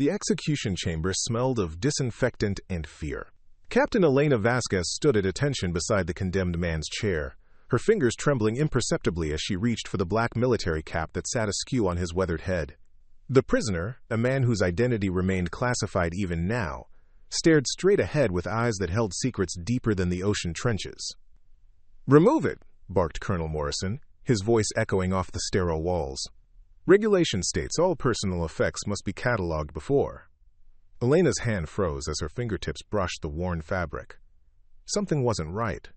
The execution chamber smelled of disinfectant and fear. Captain Elena Vasquez stood at attention beside the condemned man's chair, her fingers trembling imperceptibly as she reached for the black military cap that sat askew on his weathered head. The prisoner, a man whose identity remained classified even now, stared straight ahead with eyes that held secrets deeper than the ocean trenches. "Remove it," barked Colonel Morrison, his voice echoing off the sterile walls. "Regulation states all personal effects must be catalogued before." Elena's hand froze as her fingertips brushed the worn fabric. Something wasn't right.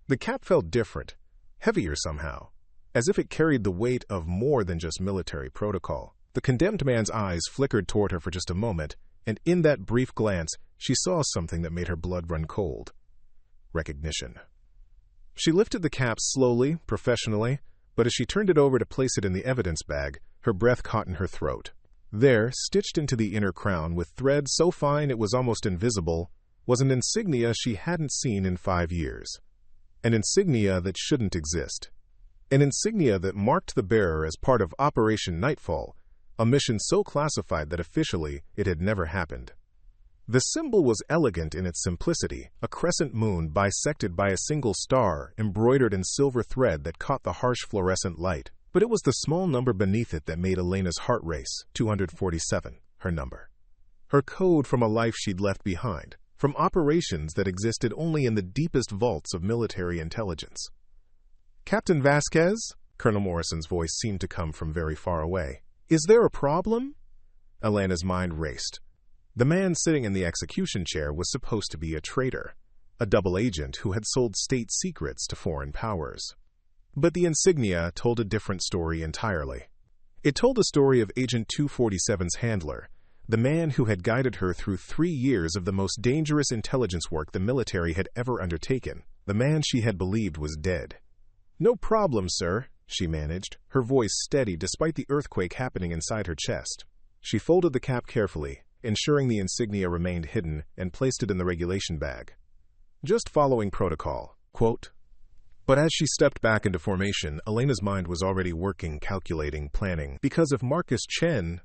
The cap felt different, heavier somehow, as if it carried the weight of more than just military protocol. The condemned man's eyes flickered toward her for just a moment, and in that brief glance, she saw something that made her blood run cold. Recognition. She lifted the cap slowly, professionally, but as she turned it over to place it in the evidence bag, her breath caught in her throat. There, stitched into the inner crown with thread so fine it was almost invisible, was an insignia she hadn't seen in 5 years. An insignia that shouldn't exist. An insignia that marked the bearer as part of Operation Nightfall, a mission so classified that officially it had never happened. The symbol was elegant in its simplicity, a crescent moon bisected by a single star embroidered in silver thread that caught the harsh fluorescent light. But it was the small number beneath it that made Elena's heart race, 247, her number. Her code from a life she'd left behind, from operations that existed only in the deepest vaults of military intelligence. "Captain Vasquez?" Colonel Morrison's voice seemed to come from very far away. "Is there a problem?" Elena's mind raced. The man sitting in the execution chair was supposed to be a traitor, a double agent who had sold state secrets to foreign powers. But the insignia told a different story entirely. It told the story of Agent 247's handler, the man who had guided her through 3 years of the most dangerous intelligence work the military had ever undertaken, the man she had believed was dead. "No problem, sir," she managed, her voice steady despite the earthquake happening inside her chest. She folded the cap carefully, ensuring the insignia remained hidden, and placed it in the regulation bag. "Just following protocol," quote. But as she stepped back into formation, Elena's mind was already working, calculating, planning. Because if Marcus Chen,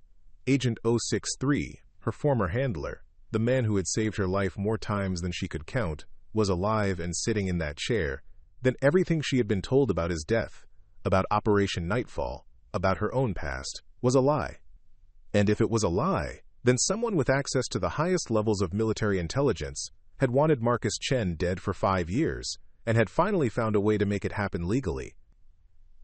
Agent 063, her former handler, the man who had saved her life more times than she could count, was alive and sitting in that chair, then everything she had been told about his death, about Operation Nightfall, about her own past, was a lie. And if it was a lie, then someone with access to the highest levels of military intelligence had wanted Marcus Chen dead for 5 years, and had finally found a way to make it happen legally.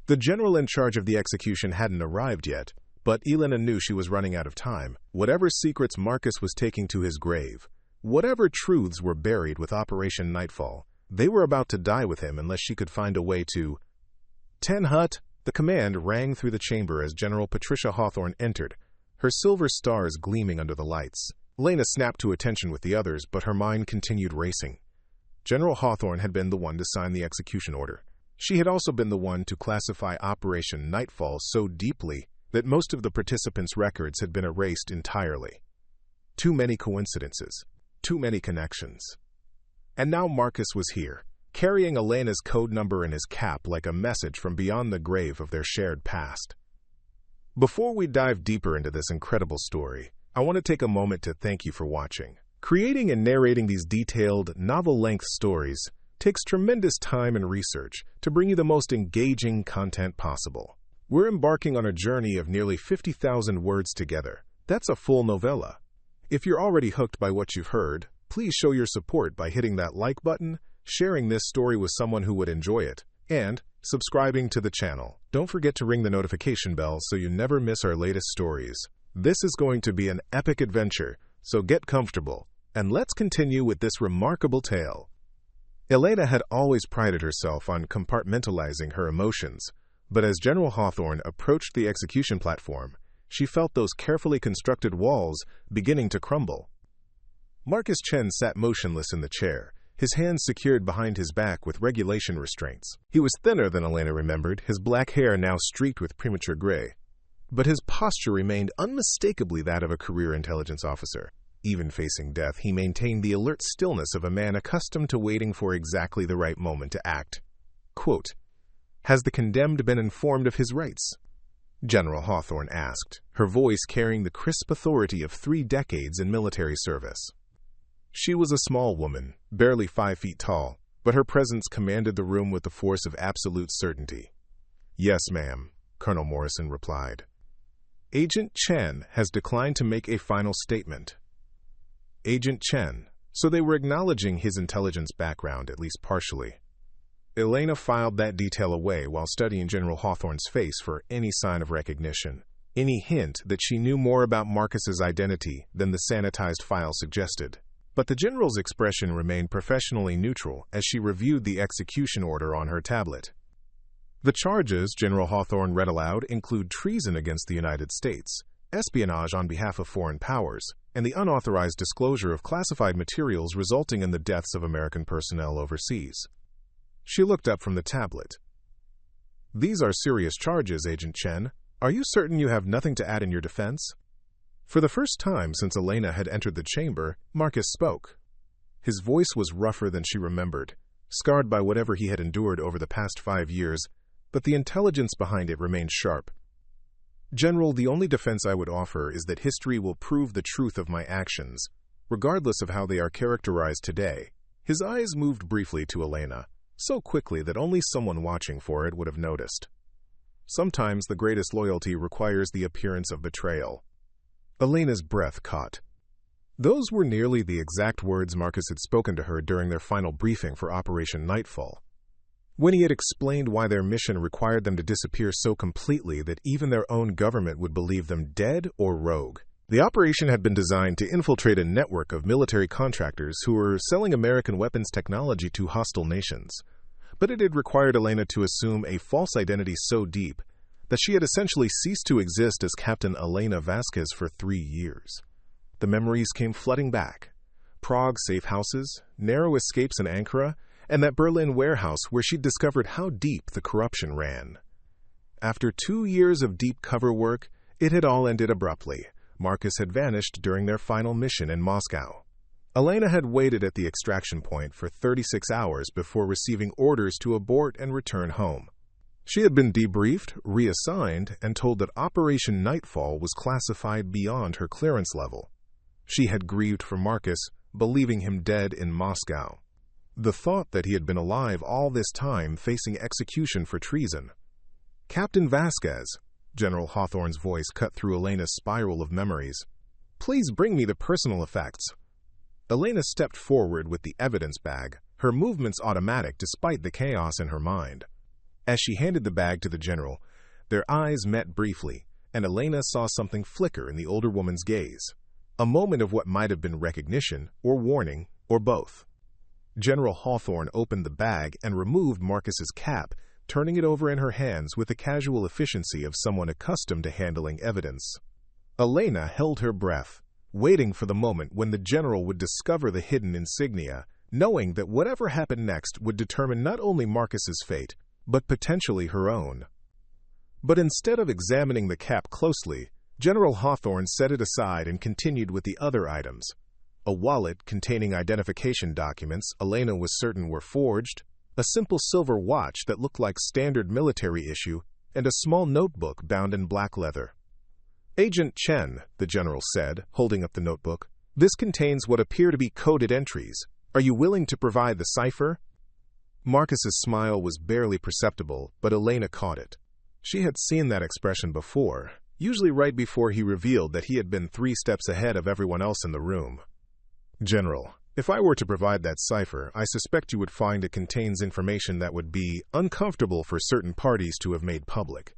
The general in charge of the execution hadn't arrived yet, but Elena knew she was running out of time. Whatever secrets Marcus was taking to his grave, whatever truths were buried with Operation Nightfall, they were about to die with him unless she could find a way to... "Ten Hut!" The command rang through the chamber as General Patricia Hawthorne entered, her silver stars gleaming under the lights. Elena snapped to attention with the others, but her mind continued racing. General Hawthorne had been the one to sign the execution order. She had also been the one to classify Operation Nightfall so deeply that most of the participants' records had been erased entirely. Too many coincidences, too many connections. And now Marcus was here, carrying Elena's code number in his cap like a message from beyond the grave of their shared past. Before we dive deeper into this incredible story, I want to take a moment to thank you for watching. Creating and narrating these detailed, novel-length stories takes tremendous time and research to bring you the most engaging content possible. We're embarking on a journey of nearly 50,000 words together. That's a full novella. If you're already hooked by what you've heard, please show your support by hitting that like button, sharing this story with someone who would enjoy it, and subscribing to the channel. Don't forget to ring the notification bell so you never miss our latest stories. This is going to be an epic adventure, so get comfortable. And let's continue with this remarkable tale. Elena had always prided herself on compartmentalizing her emotions, but as General Hawthorne approached the execution platform, she felt those carefully constructed walls beginning to crumble. Marcus Chen sat motionless in the chair, his hands secured behind his back with regulation restraints. He was thinner than Elena remembered, his black hair now streaked with premature gray. But his posture remained unmistakably that of a career intelligence officer. Even facing death, he maintained the alert stillness of a man accustomed to waiting for exactly the right moment to act. Quote, "Has the condemned been informed of his rights?" General Hawthorne asked, her voice carrying the crisp authority of 3 decades in military service. She was a small woman, barely 5 feet tall, but her presence commanded the room with the force of absolute certainty. "Yes, ma'am," Colonel Morrison replied. "Agent Chen has declined to make a final statement." Agent Chen, so they were acknowledging his intelligence background, at least partially. Elena filed that detail away while studying General Hawthorne's face for any sign of recognition, any hint that she knew more about Marcus's identity than the sanitized file suggested. But the general's expression remained professionally neutral as she reviewed the execution order on her tablet. The charges, General Hawthorne read aloud, include treason against the United States, espionage on behalf of foreign powers, and the unauthorized disclosure of classified materials resulting in the deaths of American personnel overseas. She looked up from the tablet. "These are serious charges, Agent Chen. Are you certain you have nothing to add in your defense?" For the first time since Elena had entered the chamber, Marcus spoke. His voice was rougher than she remembered, scarred by whatever he had endured over the past 5 years, but the intelligence behind it remained sharp. "General, the only defense I would offer is that history will prove the truth of my actions, regardless of how they are characterized today." His eyes moved briefly to Elena, so quickly that only someone watching for it would have noticed. Sometimes the greatest loyalty requires the appearance of betrayal. Elena's breath caught. Those were nearly the exact words Marcus had spoken to her during their final briefing for Operation Nightfall. When he had explained why their mission required them to disappear so completely that even their own government would believe them dead or rogue. The operation had been designed to infiltrate a network of military contractors who were selling American weapons technology to hostile nations. But it had required Elena to assume a false identity so deep that she had essentially ceased to exist as Captain Elena Vasquez for 3 years. The memories came flooding back. Prague safe houses, narrow escapes in Ankara, and that Berlin warehouse where she'd discovered how deep the corruption ran. After 2 years of deep cover work, it had all ended abruptly. Marcus had vanished during their final mission in Moscow. Elena had waited at the extraction point for 36 hours before receiving orders to abort and return home. She had been debriefed, reassigned, and told that Operation Nightfall was classified beyond her clearance level. She had grieved for Marcus, believing him dead in Moscow. The thought that he had been alive all this time facing execution for treason. "Captain Vasquez," General Hawthorne's voice cut through Elena's spiral of memories. "Please bring me the personal effects." Elena stepped forward with the evidence bag, her movements automatic despite the chaos in her mind. As she handed the bag to the general, their eyes met briefly, and Elena saw something flicker in the older woman's gaze. A moment of what might have been recognition, or warning, or both. General Hawthorne opened the bag and removed Marcus's cap, turning it over in her hands with the casual efficiency of someone accustomed to handling evidence. Elena held her breath, waiting for the moment when the general would discover the hidden insignia, knowing that whatever happened next would determine not only Marcus's fate, but potentially her own. But instead of examining the cap closely, General Hawthorne set it aside and continued with the other items. A wallet containing identification documents Elena was certain were forged, a simple silver watch that looked like standard military issue, and a small notebook bound in black leather. "Agent Chen," the general said, holding up the notebook, "this contains what appear to be coded entries. Are you willing to provide the cipher?" Marcus's smile was barely perceptible, but Elena caught it. She had seen that expression before, usually right before he revealed that he had been 3 steps ahead of everyone else in the room. "General, if I were to provide that cipher, I suspect you would find it contains information that would be uncomfortable for certain parties to have made public."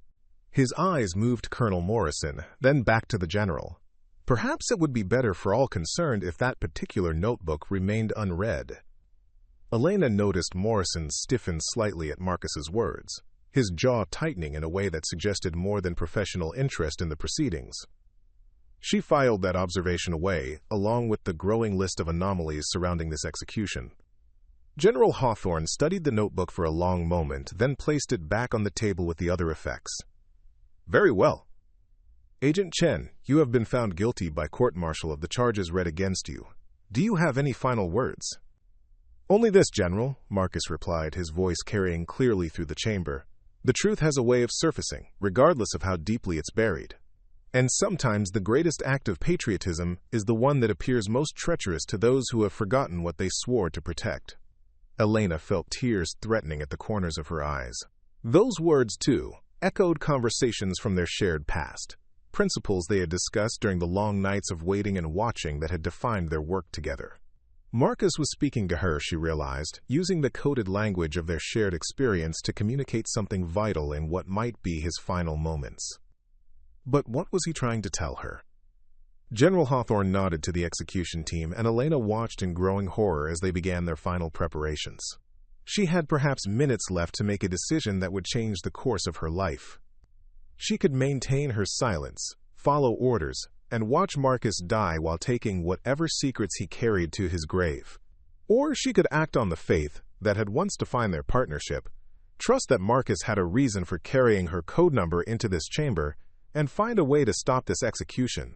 His eyes moved Colonel Morrison, then back to the general. Perhaps it would be better for all concerned if that particular notebook remained unread. Elena noticed Morrison stiffen slightly at Marcus's words, his jaw tightening in a way that suggested more than professional interest in the proceedings. She filed that observation away, along with the growing list of anomalies surrounding this execution. General Hawthorne studied the notebook for a long moment, then placed it back on the table with the other effects. "Very well. Agent Chen, you have been found guilty by court-martial of the charges read against you. Do you have any final words?" "Only this, General," Marcus replied, his voice carrying clearly through the chamber. The truth has a way of surfacing, regardless of how deeply it's buried. And sometimes the greatest act of patriotism is the one that appears most treacherous to those who have forgotten what they swore to protect. Elena felt tears threatening at the corners of her eyes. Those words, too, echoed conversations from their shared past, principles they had discussed during the long nights of waiting and watching that had defined their work together. Marcus was speaking to her, she realized, using the coded language of their shared experience to communicate something vital in what might be his final moments. But what was he trying to tell her? General Hawthorne nodded to the execution team, and Elena watched in growing horror as they began their final preparations. She had perhaps minutes left to make a decision that would change the course of her life. She could maintain her silence, follow orders, and watch Marcus die while taking whatever secrets he carried to his grave. Or she could act on the faith that had once defined their partnership, trust that Marcus had a reason for carrying her code number into this chamber, and find a way to stop this execution.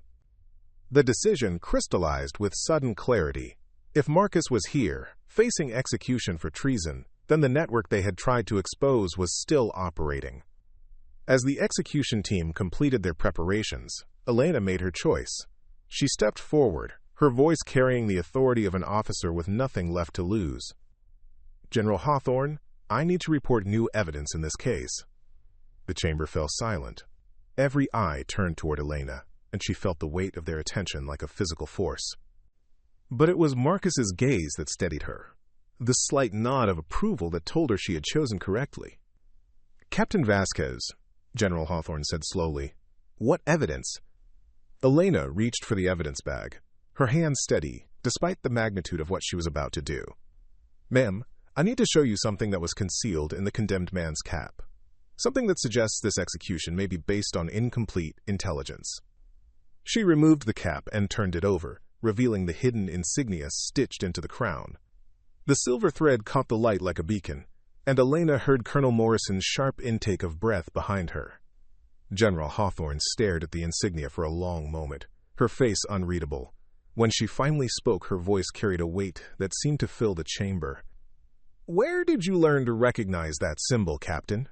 The decision crystallized with sudden clarity. If Marcus was here, facing execution for treason, then the network they had tried to expose was still operating. As the execution team completed their preparations, Elena made her choice. She stepped forward, her voice carrying the authority of an officer with nothing left to lose. "General Hawthorne, I need to report new evidence in this case." The chamber fell silent. Every eye turned toward Elena, and she felt the weight of their attention like a physical force. But it was Marcus's gaze that steadied her, the slight nod of approval that told her she had chosen correctly. "Captain Vasquez," General Hawthorne said slowly, "what evidence?" Elena reached for the evidence bag, her hand steady, despite the magnitude of what she was about to do. "Ma'am, I need to show you something that was concealed in the condemned man's cap. Something that suggests this execution may be based on incomplete intelligence." She removed the cap and turned it over, revealing the hidden insignia stitched into the crown. The silver thread caught the light like a beacon, and Elena heard Colonel Morrison's sharp intake of breath behind her. General Hawthorne stared at the insignia for a long moment, her face unreadable. When she finally spoke, her voice carried a weight that seemed to fill the chamber. "Where did you learn to recognize that symbol, Captain?"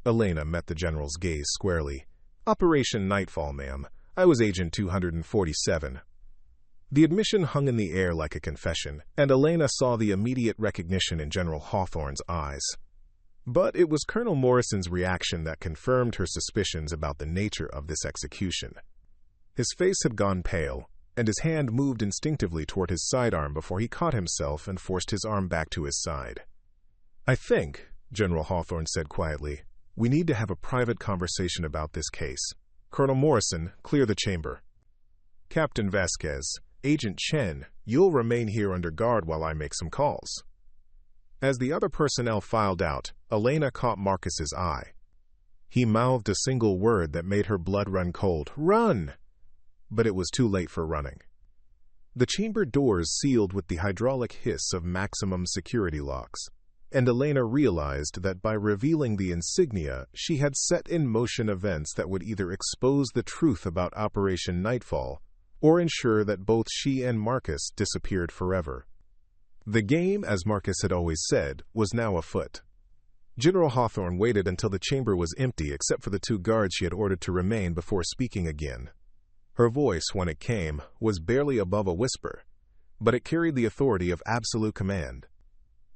Elena met the general's gaze squarely. "Operation Nightfall, ma'am. I was Agent 247. The admission hung in the air like a confession, and Elena saw the immediate recognition in General Hawthorne's eyes. But it was Colonel Morrison's reaction that confirmed her suspicions about the nature of this execution. His face had gone pale, and his hand moved instinctively toward his sidearm before he caught himself and forced his arm back to his side. "I think," General Hawthorne said quietly, "we need to have a private conversation about this case. Colonel Morrison, clear the chamber. Captain Vasquez, Agent Chen, you'll remain here under guard while I make some calls." As the other personnel filed out, Elena caught Marcus's eye. He mouthed a single word that made her blood run cold: "Run!" But it was too late for running. The chamber doors sealed with the hydraulic hiss of maximum security locks, and Elena realized that by revealing the insignia, she had set in motion events that would either expose the truth about Operation Nightfall or ensure that both she and Marcus disappeared forever. The game, as Marcus had always said, was now afoot. General Hawthorne waited until the chamber was empty except for the 2 guards she had ordered to remain before speaking again. Her voice, when it came, was barely above a whisper, but it carried the authority of absolute command.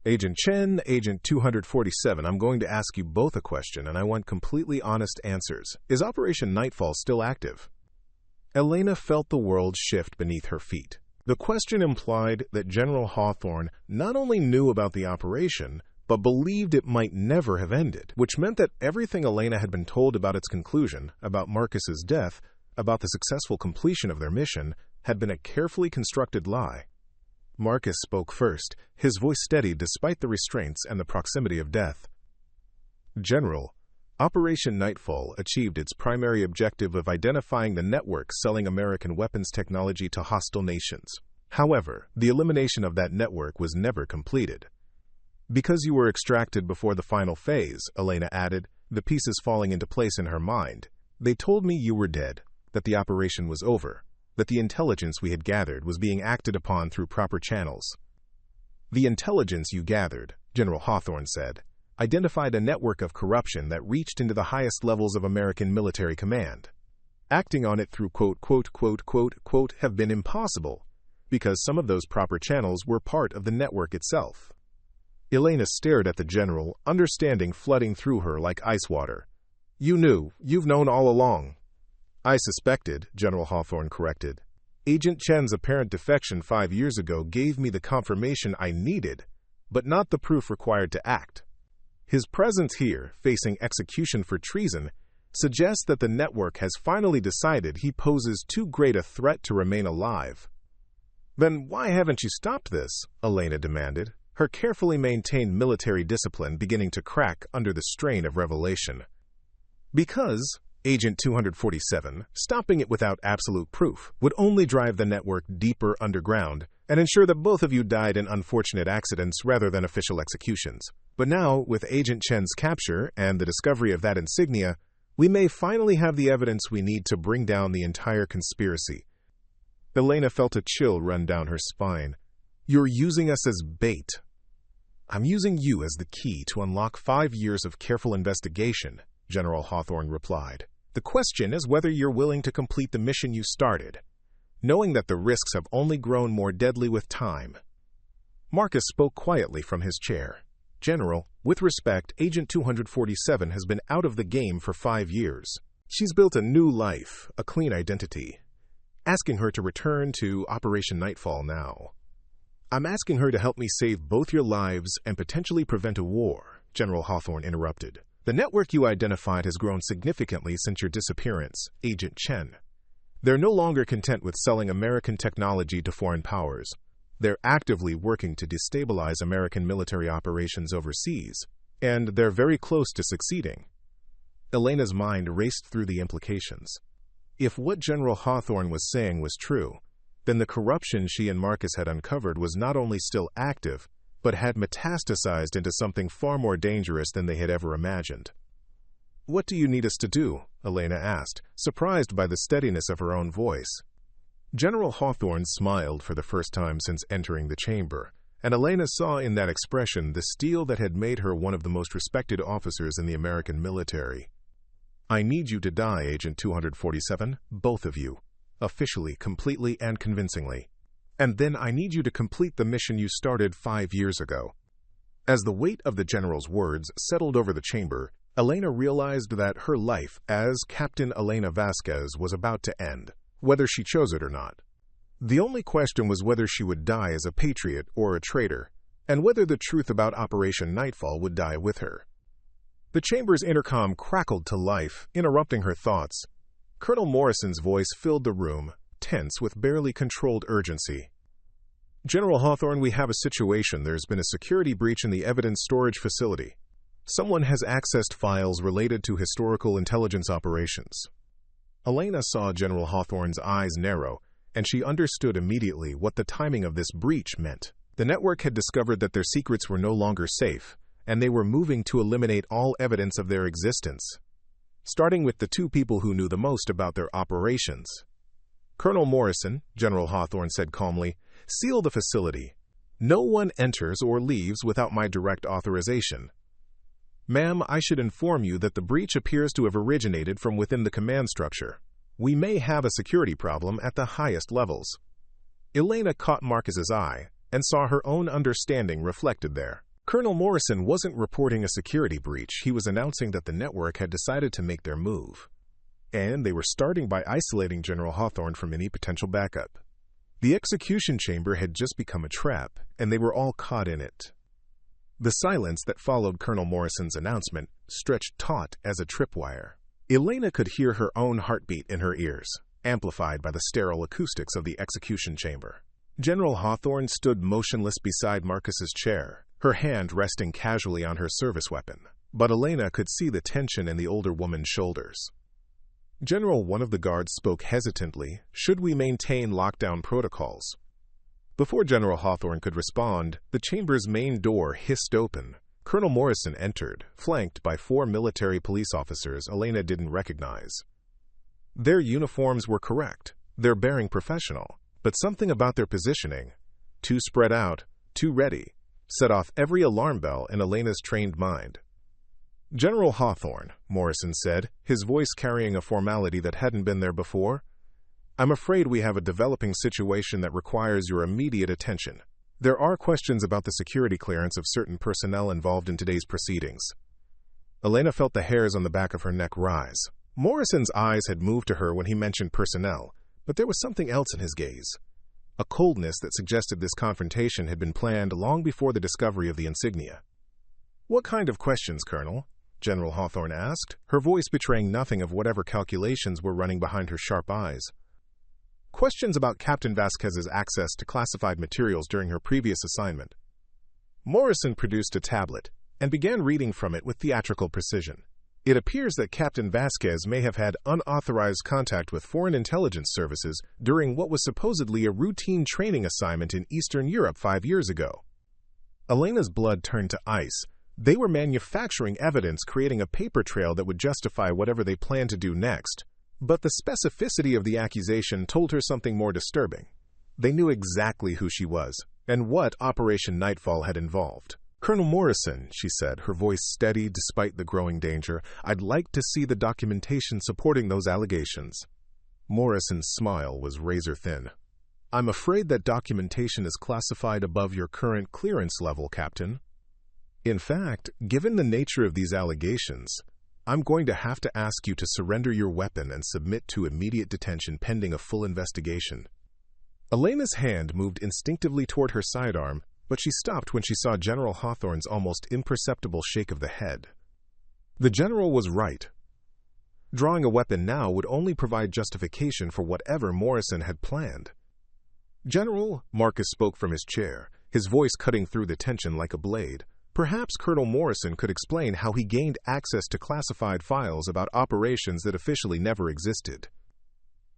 "Agent Chen, Agent 247, I'm going to ask you both a question, and I want completely honest answers. Is Operation Nightfall still active?" Elena felt the world shift beneath her feet. The question implied that General Hawthorne not only knew about the operation, but believed it might never have ended, which meant that everything Elena had been told about its conclusion, about Marcus's death, about the successful completion of their mission, had been a carefully constructed lie. Marcus spoke first, his voice steady despite the restraints and the proximity of death. "General, Operation Nightfall achieved its primary objective of identifying the network selling American weapons technology to hostile nations. However, the elimination of that network was never completed. Because you were extracted before the final phase," Elena added, the pieces falling into place in her mind. "They told me you were dead, that the operation was over, that the intelligence we had gathered was being acted upon through proper channels." "The intelligence you gathered," General Hawthorne said, identified a network of corruption that reached into the highest levels of American military command. Acting on it through have been impossible, because some of those proper channels were part of the network itself. Elena stared at the general, understanding flooding through her like ice water. You've known all along. I suspected, General Hawthorne corrected. Agent Chen's apparent defection 5 years ago gave me the confirmation I needed, but not the proof required to act. His presence here, facing execution for treason, suggests that the network has finally decided he poses too great a threat to remain alive. Then why haven't you stopped this? Elena demanded, her carefully maintained military discipline beginning to crack under the strain of revelation. Because, Agent 247, stopping it without absolute proof would only drive the network deeper underground and ensure that both of you died in unfortunate accidents rather than official executions. But now, with Agent Chen's capture and the discovery of that insignia, we may finally have the evidence we need to bring down the entire conspiracy. Elena felt a chill run down her spine. You're using us as bait. I'm using you as the key to unlock 5 years of careful investigation, General Hawthorne replied. The question is whether you're willing to complete the mission you started, knowing that the risks have only grown more deadly with time. Marcus spoke quietly from his chair. General, with respect, Agent 247 has been out of the game for 5 years. She's built a new life, a clean identity. Asking her to return to Operation Nightfall now. I'm asking her to help me save both your lives and potentially prevent a war, General Hawthorne interrupted. The network you identified has grown significantly since your disappearance, Agent Chen. They're no longer content with selling American technology to foreign powers. They're actively working to destabilize American military operations overseas, and they're very close to succeeding. Elena's mind raced through the implications. If what General Hawthorne was saying was true, then the corruption she and Marcus had uncovered was not only still active, but had metastasized into something far more dangerous than they had ever imagined. What do you need us to do? Elena asked, surprised by the steadiness of her own voice. General Hawthorne smiled for the first time since entering the chamber, and Elena saw in that expression the steel that had made her one of the most respected officers in the American military. I need you to die, Agent 247, both of you, officially, completely, and convincingly. And then I need you to complete the mission you started 5 years ago. As the weight of the general's words settled over the chamber, Elena realized that her life as Captain Elena Vasquez was about to end, whether she chose it or not. The only question was whether she would die as a patriot or a traitor, and whether the truth about Operation Nightfall would die with her. The chamber's intercom crackled to life, interrupting her thoughts. Colonel Morrison's voice filled the room, tense with barely controlled urgency. General Hawthorne, we have a situation. There's been a security breach in the evidence storage facility. Someone has accessed files related to historical intelligence operations. Elena saw General Hawthorne's eyes narrow, and she understood immediately what the timing of this breach meant. The network had discovered that their secrets were no longer safe, and they were moving to eliminate all evidence of their existence, starting with the 2 people who knew the most about their operations. Colonel Morrison, General Hawthorne said calmly, seal the facility. No one enters or leaves without my direct authorization. Ma'am, I should inform you that the breach appears to have originated from within the command structure. We may have a security problem at the highest levels. Elena caught Marcus's eye and saw her own understanding reflected there. Colonel Morrison wasn't reporting a security breach. He was announcing that the network had decided to make their move. And they were starting by isolating General Hawthorne from any potential backup. The execution chamber had just become a trap, and they were all caught in it. The silence that followed Colonel Morrison's announcement stretched taut as a tripwire. Elena could hear her own heartbeat in her ears, amplified by the sterile acoustics of the execution chamber. General Hawthorne stood motionless beside Marcus's chair, her hand resting casually on her service weapon, but Elena could see the tension in the older woman's shoulders. General, one of the guards spoke hesitantly. Should we maintain lockdown protocols? Before General Hawthorne could respond, the chamber's main door hissed open. Colonel Morrison entered, flanked by 4 military police officers Elena didn't recognize. Their uniforms were correct. They're bearing professional, but something about their positioning, too spread out, too ready, set off every alarm bell in Elena's trained mind. General Hawthorne, Morrison said, his voice carrying a formality that hadn't been there before. I'm afraid we have a developing situation that requires your immediate attention. There are questions about the security clearance of certain personnel involved in today's proceedings. Elena felt the hairs on the back of her neck rise. Morrison's eyes had moved to her when he mentioned personnel, but there was something else in his gaze. A coldness that suggested this confrontation had been planned long before the discovery of the insignia. What kind of questions, Colonel? General Hawthorne asked, her voice betraying nothing of whatever calculations were running behind her sharp eyes. Questions about Captain Vasquez's access to classified materials during her previous assignment. Morrison produced a tablet and began reading from it with theatrical precision. It appears that Captain Vasquez may have had unauthorized contact with foreign intelligence services during what was supposedly a routine training assignment in Eastern Europe 5 years ago. Elena's blood turned to ice. They were manufacturing evidence, creating a paper trail that would justify whatever they planned to do next. But the specificity of the accusation told her something more disturbing. They knew exactly who she was and what Operation Nightfall had involved. Colonel Morrison, she said, her voice steady despite the growing danger, I'd like to see the documentation supporting those allegations. Morrison's smile was razor-thin. I'm afraid that documentation is classified above your current clearance level, Captain. In fact, given the nature of these allegations, I'm going to have to ask you to surrender your weapon and submit to immediate detention pending a full investigation. Elena's hand moved instinctively toward her sidearm, but she stopped when she saw General Hawthorne's almost imperceptible shake of the head. The general was right. Drawing a weapon now would only provide justification for whatever Morrison had planned. General, Marcus spoke from his chair, his voice cutting through the tension like a blade. Perhaps Colonel Morrison could explain how he gained access to classified files about operations that officially never existed.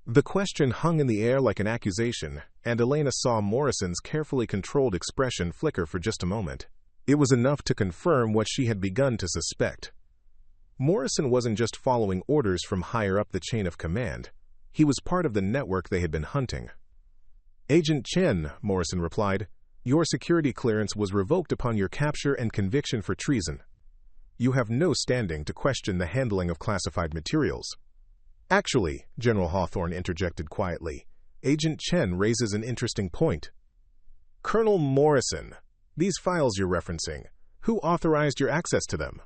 The question hung in the air like an accusation, and Elena saw Morrison's carefully controlled expression flicker for just a moment. It was enough to confirm what she had begun to suspect. Morrison wasn't just following orders from higher up the chain of command. He was part of the network they had been hunting. Agent Chen, Morrison replied, your security clearance was revoked upon your capture and conviction for treason. You have no standing to question the handling of classified materials. Actually, General Hawthorne interjected quietly, Agent Chen raises an interesting point. Colonel Morrison, these files you're referencing, who authorized your access to them?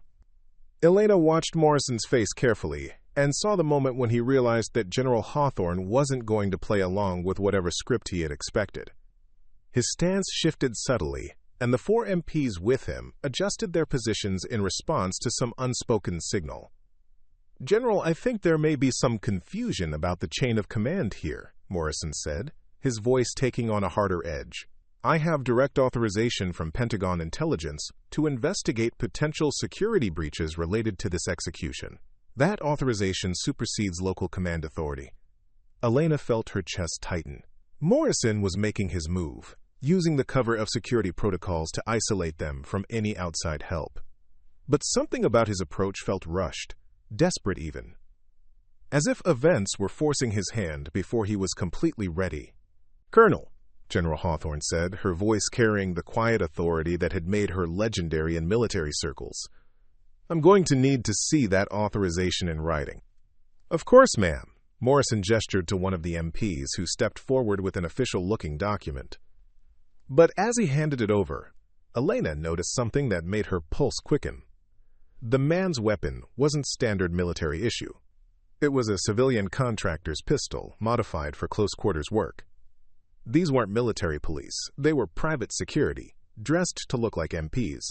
Elena watched Morrison's face carefully and saw the moment when he realized that General Hawthorne wasn't going to play along with whatever script he had expected. His stance shifted subtly, and the 4 MPs with him adjusted their positions in response to some unspoken signal. General, I think there may be some confusion about the chain of command here, Morrison said, his voice taking on a harder edge. I have direct authorization from Pentagon Intelligence to investigate potential security breaches related to this execution. That authorization supersedes local command authority. Elena felt her chest tighten. Morrison was making his move, using the cover of security protocols to isolate them from any outside help. But something about his approach felt rushed, desperate even. As if events were forcing his hand before he was completely ready. Colonel, General Hawthorne said, her voice carrying the quiet authority that had made her legendary in military circles. I'm going to need to see that authorization in writing. Of course, ma'am. Morrison gestured to one of the MPs who stepped forward with an official-looking document. But as he handed it over, Elena noticed something that made her pulse quicken. The man's weapon wasn't standard military issue. It was a civilian contractor's pistol, modified for close-quarters work. These weren't military police. They were private security, dressed to look like MPs.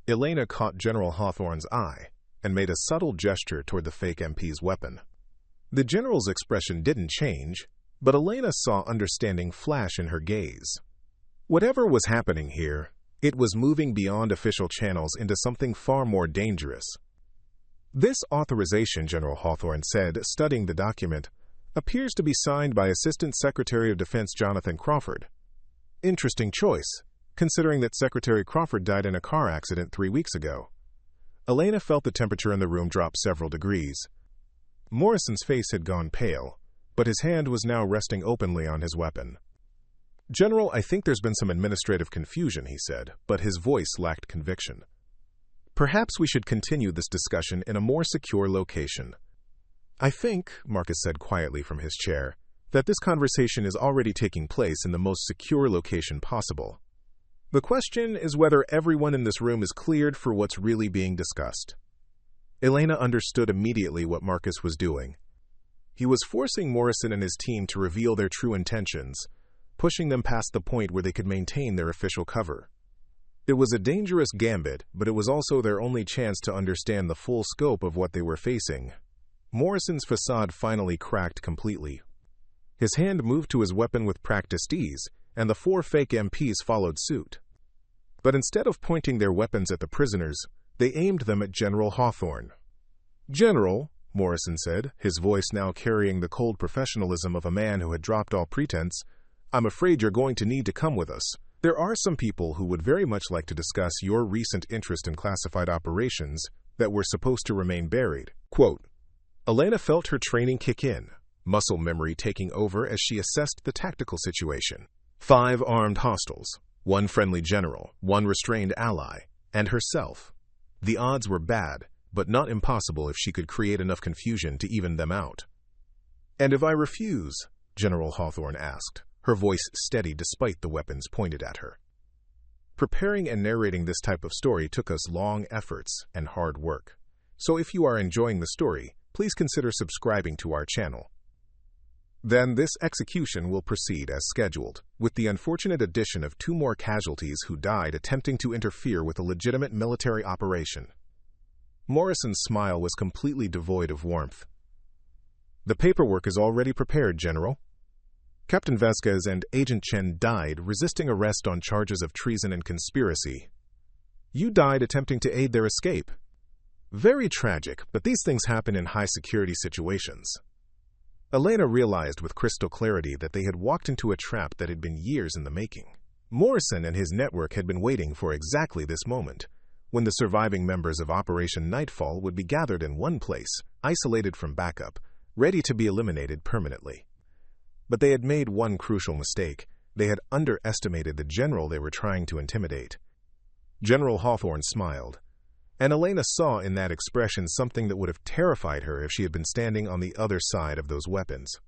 Elena caught General Hawthorne's eye and made a subtle gesture toward the fake MP's weapon. The general's expression didn't change, but Elena saw understanding flash in her gaze. Whatever was happening here, it was moving beyond official channels into something far more dangerous. This authorization, General Hawthorne said, studying the document, appears to be signed by Assistant Secretary of Defense Jonathan Crawford. Interesting choice, considering that Secretary Crawford died in a car accident 3 weeks ago. Elena felt the temperature in the room drop several degrees. Morrison's face had gone pale, but his hand was now resting openly on his weapon. General, I think there's been some administrative confusion, he said, but his voice lacked conviction. Perhaps we should continue this discussion in a more secure location. I think, Marcus said quietly from his chair, that this conversation is already taking place in the most secure location possible. The question is whether everyone in this room is cleared for what's really being discussed. Elena understood immediately what Marcus was doing. He was forcing Morrison and his team to reveal their true intentions, pushing them past the point where they could maintain their official cover. It was a dangerous gambit, but it was also their only chance to understand the full scope of what they were facing. Morrison's facade finally cracked completely. His hand moved to his weapon with practiced ease, and the 4 fake MPs followed suit. But instead of pointing their weapons at the prisoners, they aimed them at General Hawthorne. "General," Morrison said, his voice now carrying the cold professionalism of a man who had dropped all pretense, "I'm afraid you're going to need to come with us. There are some people who would very much like to discuss your recent interest in classified operations that were supposed to remain buried." Quote, Elena felt her training kick in, muscle memory taking over as she assessed the tactical situation. 5 armed hostiles, 1 friendly general, 1 restrained ally, and herself. The odds were bad, but not impossible if she could create enough confusion to even them out. "And if I refuse?" General Hawthorne asked, her voice steady despite the weapons pointed at her. Preparing and narrating this type of story took us long efforts and hard work. So if you are enjoying the story, please consider subscribing to our channel. Then this execution will proceed as scheduled, with the unfortunate addition of 2 more casualties who died attempting to interfere with a legitimate military operation. Morrison's smile was completely devoid of warmth. "The paperwork is already prepared, General. Captain Vasquez and Agent Chen died resisting arrest on charges of treason and conspiracy. You died attempting to aid their escape. Very tragic, but these things happen in high-security situations." Elena realized with crystal clarity that they had walked into a trap that had been years in the making. Morrison and his network had been waiting for exactly this moment, when the surviving members of Operation Nightfall would be gathered in one place, isolated from backup, ready to be eliminated permanently. But they had made one crucial mistake. They had underestimated the general they were trying to intimidate. General Hawthorne smiled, and Elena saw in that expression something that would have terrified her if she had been standing on the other side of those weapons.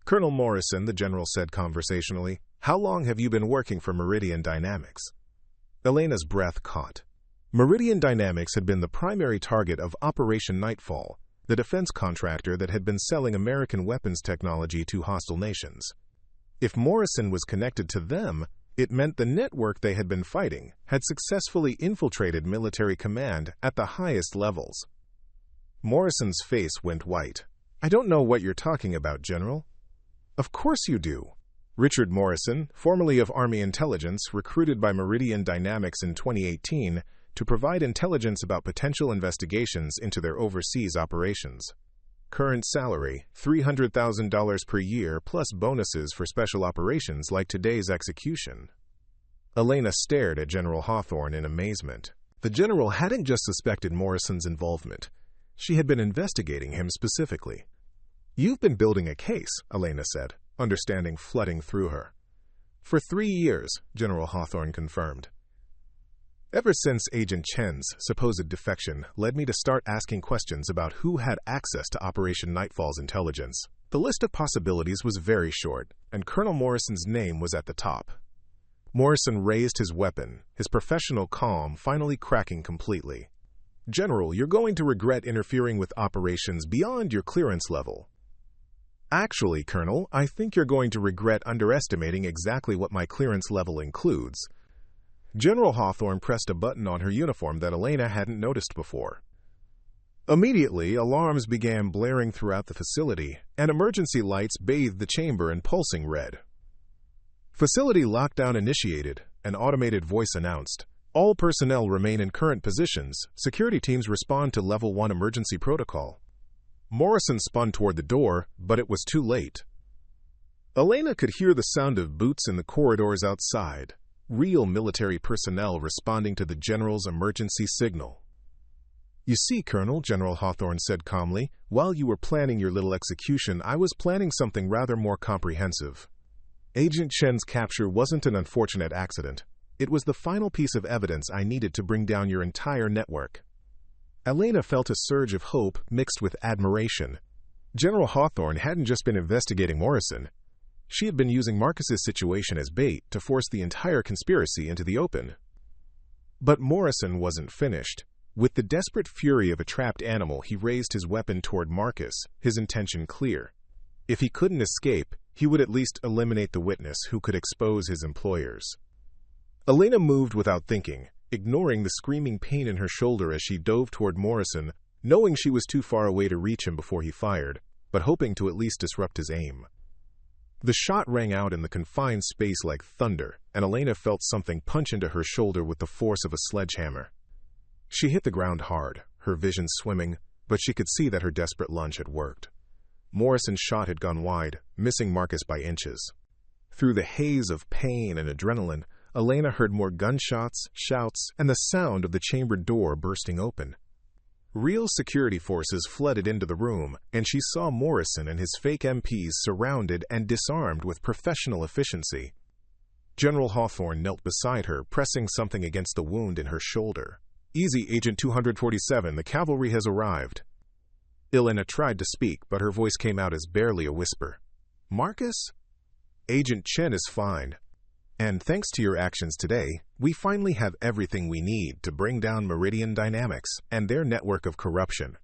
"Colonel Morrison," the general said conversationally, "how long have you been working for Meridian Dynamics?" Elena's breath caught. Meridian Dynamics had been the primary target of Operation Nightfall, the defense contractor that had been selling American weapons technology to hostile nations. If Morrison was connected to them, it meant the network they had been fighting had successfully infiltrated military command at the highest levels. Morrison's face went white. "I don't know what you're talking about, General." "Of course you do." Richard Morrison, formerly of Army Intelligence, recruited by Meridian Dynamics in 2018 to provide intelligence about potential investigations into their overseas operations. Current salary, $300,000 per year plus bonuses for special operations like today's execution. Elena stared at General Hawthorne in amazement. The general hadn't just suspected Morrison's involvement. She had been investigating him specifically. "You've been building a case," Elena said, understanding flooding through her. "For 3 years," General Hawthorne confirmed. "Ever since Agent Chen's supposed defection led me to start asking questions about who had access to Operation Nightfall's intelligence. The list of possibilities was very short, and Colonel Morrison's name was at the top." Morrison raised his weapon, his professional calm finally cracking completely. "General, you're going to regret interfering with operations beyond your clearance level." "Actually, Colonel, I think you're going to regret underestimating exactly what my clearance level includes." General Hawthorne pressed a button on her uniform that Elena hadn't noticed before. Immediately, alarms began blaring throughout the facility, and emergency lights bathed the chamber in pulsing red. "Facility lockdown initiated," an automated voice announced. "All personnel remain in current positions. Security teams respond to Level 1 emergency protocol." Morrison spun toward the door, but it was too late. Elena could hear the sound of boots in the corridors outside. Real military personnel responding to the general's emergency signal. "You see, Colonel," General Hawthorne said calmly, "while you were planning your little execution, I was planning something rather more comprehensive. Agent Chen's capture wasn't an unfortunate accident. It was the final piece of evidence I needed to bring down your entire network." Elena felt a surge of hope mixed with admiration. General Hawthorne hadn't just been investigating Morrison. She had been using Marcus's situation as bait to force the entire conspiracy into the open. But Morrison wasn't finished. With the desperate fury of a trapped animal, he raised his weapon toward Marcus, his intention clear. If he couldn't escape, he would at least eliminate the witness who could expose his employers. Elena moved without thinking, ignoring the screaming pain in her shoulder as she dove toward Morrison, knowing she was too far away to reach him before he fired, but hoping to at least disrupt his aim. The shot rang out in the confined space like thunder, and Elena felt something punch into her shoulder with the force of a sledgehammer. She hit the ground hard, her vision swimming, but she could see that her desperate lunge had worked. Morrison's shot had gone wide, missing Marcus by inches. Through the haze of pain and adrenaline, Elena heard more gunshots, shouts, and the sound of the chamber door bursting open. Real security forces flooded into the room, and she saw Morrison and his fake MPs surrounded and disarmed with professional efficiency. General Hawthorne knelt beside her, pressing something against the wound in her shoulder. "Easy, Agent 247, the cavalry has arrived." Elena tried to speak, but her voice came out as barely a whisper. "Marcus?" "Agent Chen is fine. And thanks to your actions today, we finally have everything we need to bring down Meridian Dynamics and their network of corruption."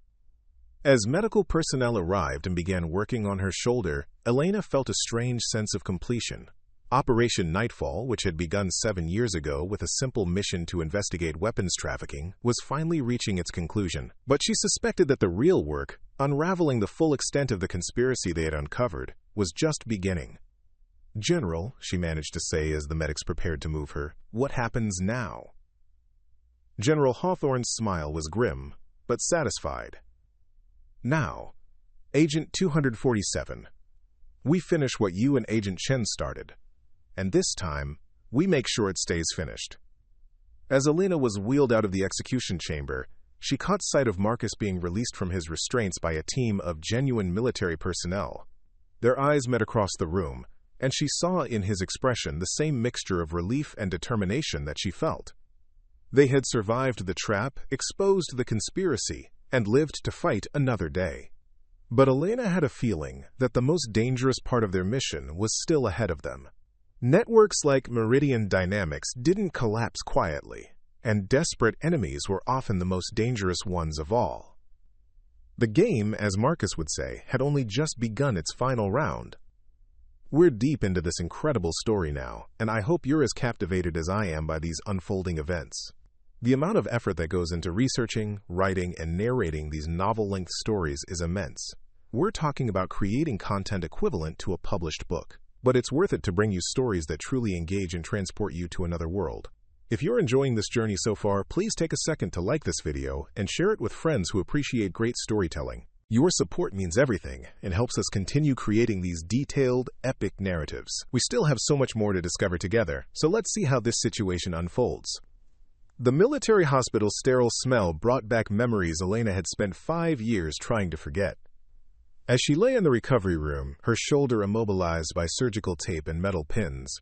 As medical personnel arrived and began working on her shoulder, Elena felt a strange sense of completion. Operation Nightfall, which had begun 7 years ago with a simple mission to investigate weapons trafficking, was finally reaching its conclusion. But she suspected that the real work, unraveling the full extent of the conspiracy they had uncovered, was just beginning. "General," she managed to say as the medics prepared to move her, "what happens now?" General Hawthorne's smile was grim, but satisfied. "Now, Agent 247, we finish what you and Agent Chen started. And this time, we make sure it stays finished." As Elena was wheeled out of the execution chamber, she caught sight of Marcus being released from his restraints by a team of genuine military personnel. Their eyes met across the room, and she saw in his expression the same mixture of relief and determination that she felt. They had survived the trap, exposed the conspiracy, and lived to fight another day. But Elena had a feeling that the most dangerous part of their mission was still ahead of them. Networks like Meridian Dynamics didn't collapse quietly, and desperate enemies were often the most dangerous ones of all. The game, as Marcus would say, had only just begun its final round. We're deep into this incredible story now, and I hope you're as captivated as I am by these unfolding events. The amount of effort that goes into researching, writing, and narrating these novel-length stories is immense. We're talking about creating content equivalent to a published book, but it's worth it to bring you stories that truly engage and transport you to another world. If you're enjoying this journey so far, please take a second to like this video and share it with friends who appreciate great storytelling. Your support means everything and helps us continue creating these detailed, epic narratives. We still have so much more to discover together, so let's see how this situation unfolds. The military hospital's sterile smell brought back memories Elena had spent 5 years trying to forget. As she lay in the recovery room, her shoulder immobilized by surgical tape and metal pins,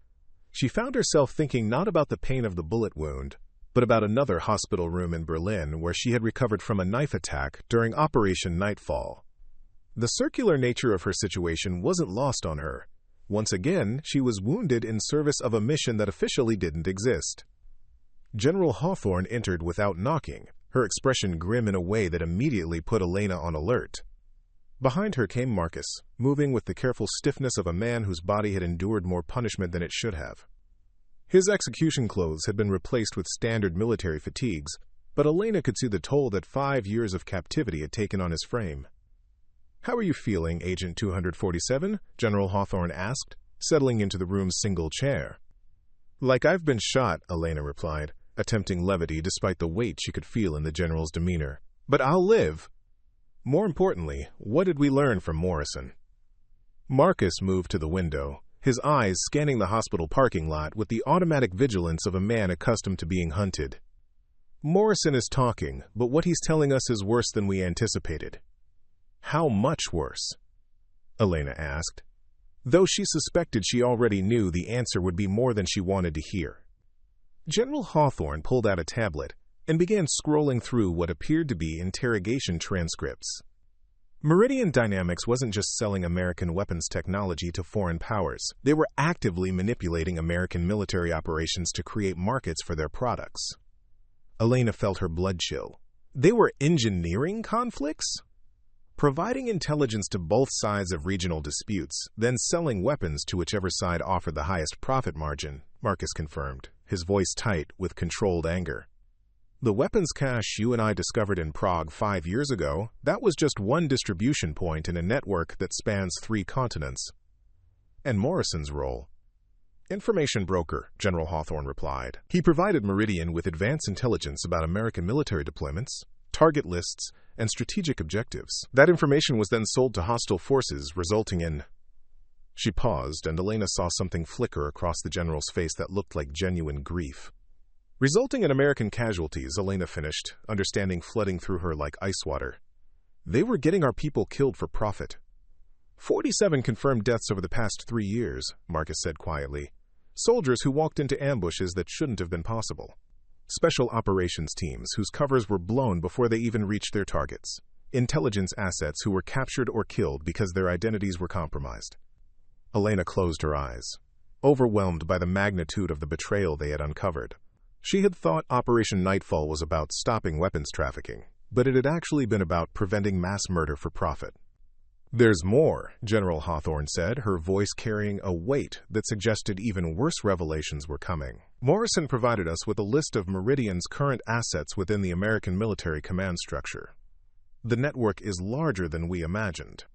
she found herself thinking not about the pain of the bullet wound, but about another hospital room in Berlin where she had recovered from a knife attack during Operation Nightfall. The circular nature of her situation wasn't lost on her. Once again, she was wounded in service of a mission that officially didn't exist. General Hawthorne entered without knocking, her expression grim in a way that immediately put Elena on alert. Behind her came Marcus, moving with the careful stiffness of a man whose body had endured more punishment than it should have. His execution clothes had been replaced with standard military fatigues, but Elena could see the toll that 5 years of captivity had taken on his frame. "How are you feeling, Agent 247? General Hawthorne asked, settling into the room's single chair. "Like I've been shot," Elena replied, attempting levity despite the weight she could feel in the general's demeanor. "But I'll live." More importantly, what did we learn from Morrison? Marcus moved to the window, his eyes scanning the hospital parking lot with the automatic vigilance of a man accustomed to being hunted. "Morrison is talking, but what he's telling us is worse than we anticipated." "How much worse?" Elena asked, though she suspected she already knew the answer would be more than she wanted to hear. General Hawthorne pulled out a tablet and began scrolling through what appeared to be interrogation transcripts. Meridian Dynamics wasn't just selling American weapons technology to foreign powers. They were actively manipulating American military operations to create markets for their products. Elena felt her blood chill. They were engineering conflicts? Providing intelligence to both sides of regional disputes, then selling weapons to whichever side offered the highest profit margin, Marcus confirmed, his voice tight with controlled anger. The weapons cache you and I discovered in Prague 5 years ago, that was just one distribution point in a network that spans 3 continents. And Morrison's role? Information broker, General Hawthorne replied. He provided Meridian with advanced intelligence about American military deployments, target lists, and strategic objectives. That information was then sold to hostile forces, resulting in... She paused, and Elena saw something flicker across the general's face that looked like genuine grief. Resulting in American casualties, Elena finished, understanding flooding through her like ice water. They were getting our people killed for profit. 47 confirmed deaths over the past 3 years, Marcus said quietly. Soldiers who walked into ambushes that shouldn't have been possible. Special operations teams whose covers were blown before they even reached their targets. Intelligence assets who were captured or killed because their identities were compromised. Elena closed her eyes, overwhelmed by the magnitude of the betrayal they had uncovered. She had thought Operation Nightfall was about stopping weapons trafficking, but it had actually been about preventing mass murder for profit. There's more, General Hawthorne said, her voice carrying a weight that suggested even worse revelations were coming. Morrison provided us with a list of Meridian's current assets within the American military command structure. The network is larger than we imagined.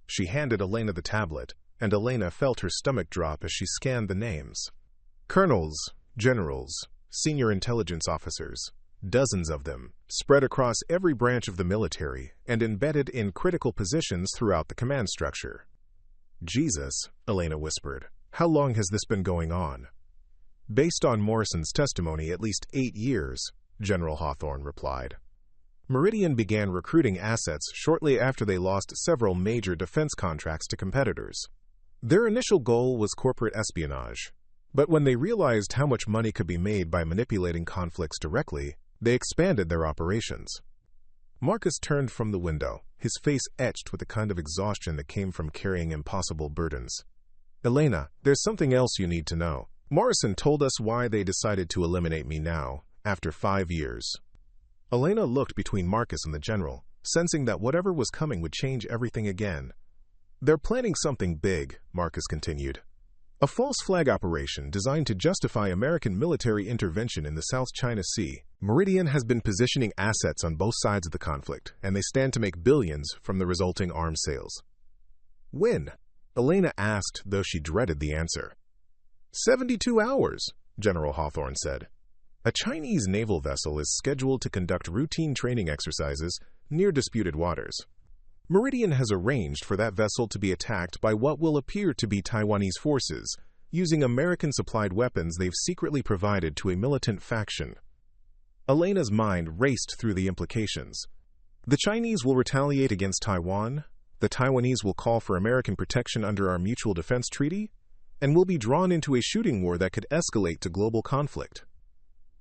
She handed Elena the tablet, and Elena felt her stomach drop as she scanned the names. Colonels, generals, senior intelligence officers, dozens of them, spread across every branch of the military and embedded in critical positions throughout the command structure. Jesus, Elena whispered, how long has this been going on? Based on Morrison's testimony, at least 8 years, General Hawthorne replied. Meridian began recruiting assets shortly after they lost several major defense contracts to competitors. Their initial goal was corporate espionage, but when they realized how much money could be made by manipulating conflicts directly, they expanded their operations. Marcus turned from the window, his face etched with the kind of exhaustion that came from carrying impossible burdens. Elena, there's something else you need to know. Morrison told us why they decided to eliminate me now, after 5 years. Elena looked between Marcus and the general, sensing that whatever was coming would change everything again. They're planning something big, Marcus continued. A false flag operation designed to justify American military intervention in the South China Sea. Meridian has been positioning assets on both sides of the conflict, and they stand to make billions from the resulting arms sales. When? Elena asked, though she dreaded the answer. 72 hours, General Hawthorne said. A Chinese naval vessel is scheduled to conduct routine training exercises near disputed waters. Meridian has arranged for that vessel to be attacked by what will appear to be Taiwanese forces, using American-supplied weapons they've secretly provided to a militant faction. Elena's mind raced through the implications. The Chinese will retaliate against Taiwan, the Taiwanese will call for American protection under our Mutual Defense Treaty, and will be drawn into a shooting war that could escalate to global conflict.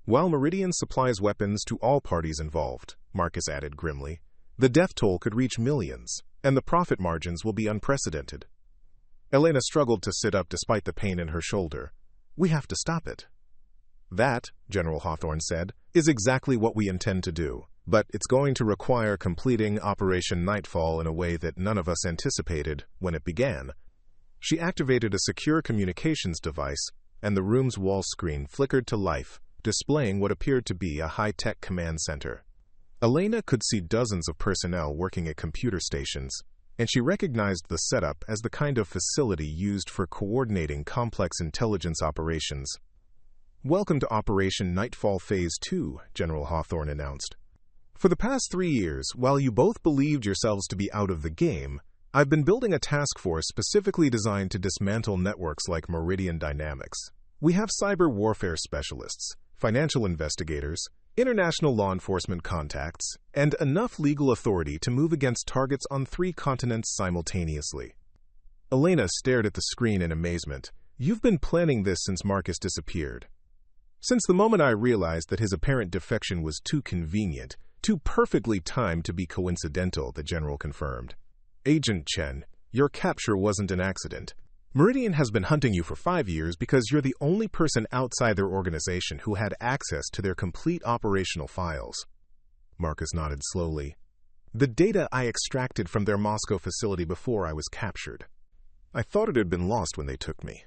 While Meridian supplies weapons to all parties involved, Marcus added grimly, the death toll could reach millions, and the profit margins will be unprecedented. Elena struggled to sit up despite the pain in her shoulder. We have to stop it. That, General Hawthorne said, is exactly what we intend to do, but it's going to require completing Operation Nightfall in a way that none of us anticipated when it began. She activated a secure communications device, and the room's wall screen flickered to life, displaying what appeared to be a high-tech command center. Elena could see dozens of personnel working at computer stations, and she recognized the setup as the kind of facility used for coordinating complex intelligence operations. Welcome to Operation Nightfall Phase 2, General Hawthorne announced. For the past 3 years, while you both believed yourselves to be out of the game, I've been building a task force specifically designed to dismantle networks like Meridian Dynamics. We have cyber warfare specialists, financial investigators, international law enforcement contacts, and enough legal authority to move against targets on 3 continents simultaneously. Elena stared at the screen in amazement. You've been planning this since Marcus disappeared. Since the moment I realized that his apparent defection was too convenient, too perfectly timed to be coincidental, the general confirmed. Agent Chen, your capture wasn't an accident. Meridian has been hunting you for 5 years because you're the only person outside their organization who had access to their complete operational files. Marcus nodded slowly. The data I extracted from their Moscow facility before I was captured. I thought it had been lost when they took me.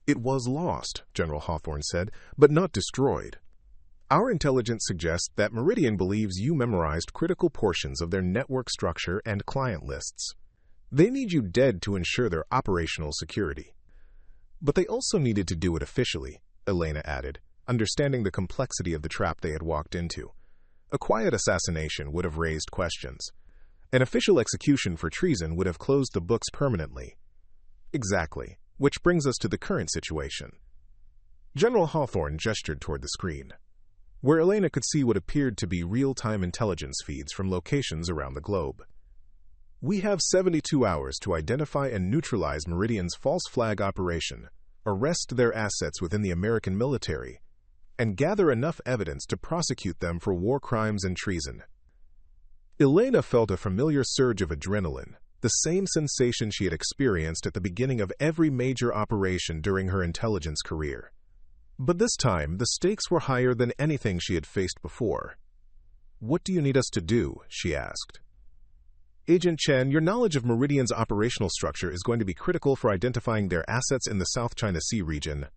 It was lost, General Hawthorne said, but not destroyed. Our intelligence suggests that Meridian believes you memorized critical portions of their network structure and client lists. They need you dead to ensure their operational security. But they also needed to do it officially, Elena added, understanding the complexity of the trap they had walked into. A quiet assassination would have raised questions. An official execution for treason would have closed the books permanently. Exactly, which brings us to the current situation. General Hawthorne gestured toward the screen, where Elena could see what appeared to be real-time intelligence feeds from locations around the globe. We have 72 hours to identify and neutralize Meridian's false flag operation, arrest their assets within the American military, and gather enough evidence to prosecute them for war crimes and treason. Elena felt a familiar surge of adrenaline, the same sensation she had experienced at the beginning of every major operation during her intelligence career. But this time, the stakes were higher than anything she had faced before. "What do you need us to do?" she asked. Agent Chen, your knowledge of Meridian's operational structure is going to be critical for identifying their assets in the South China Sea region.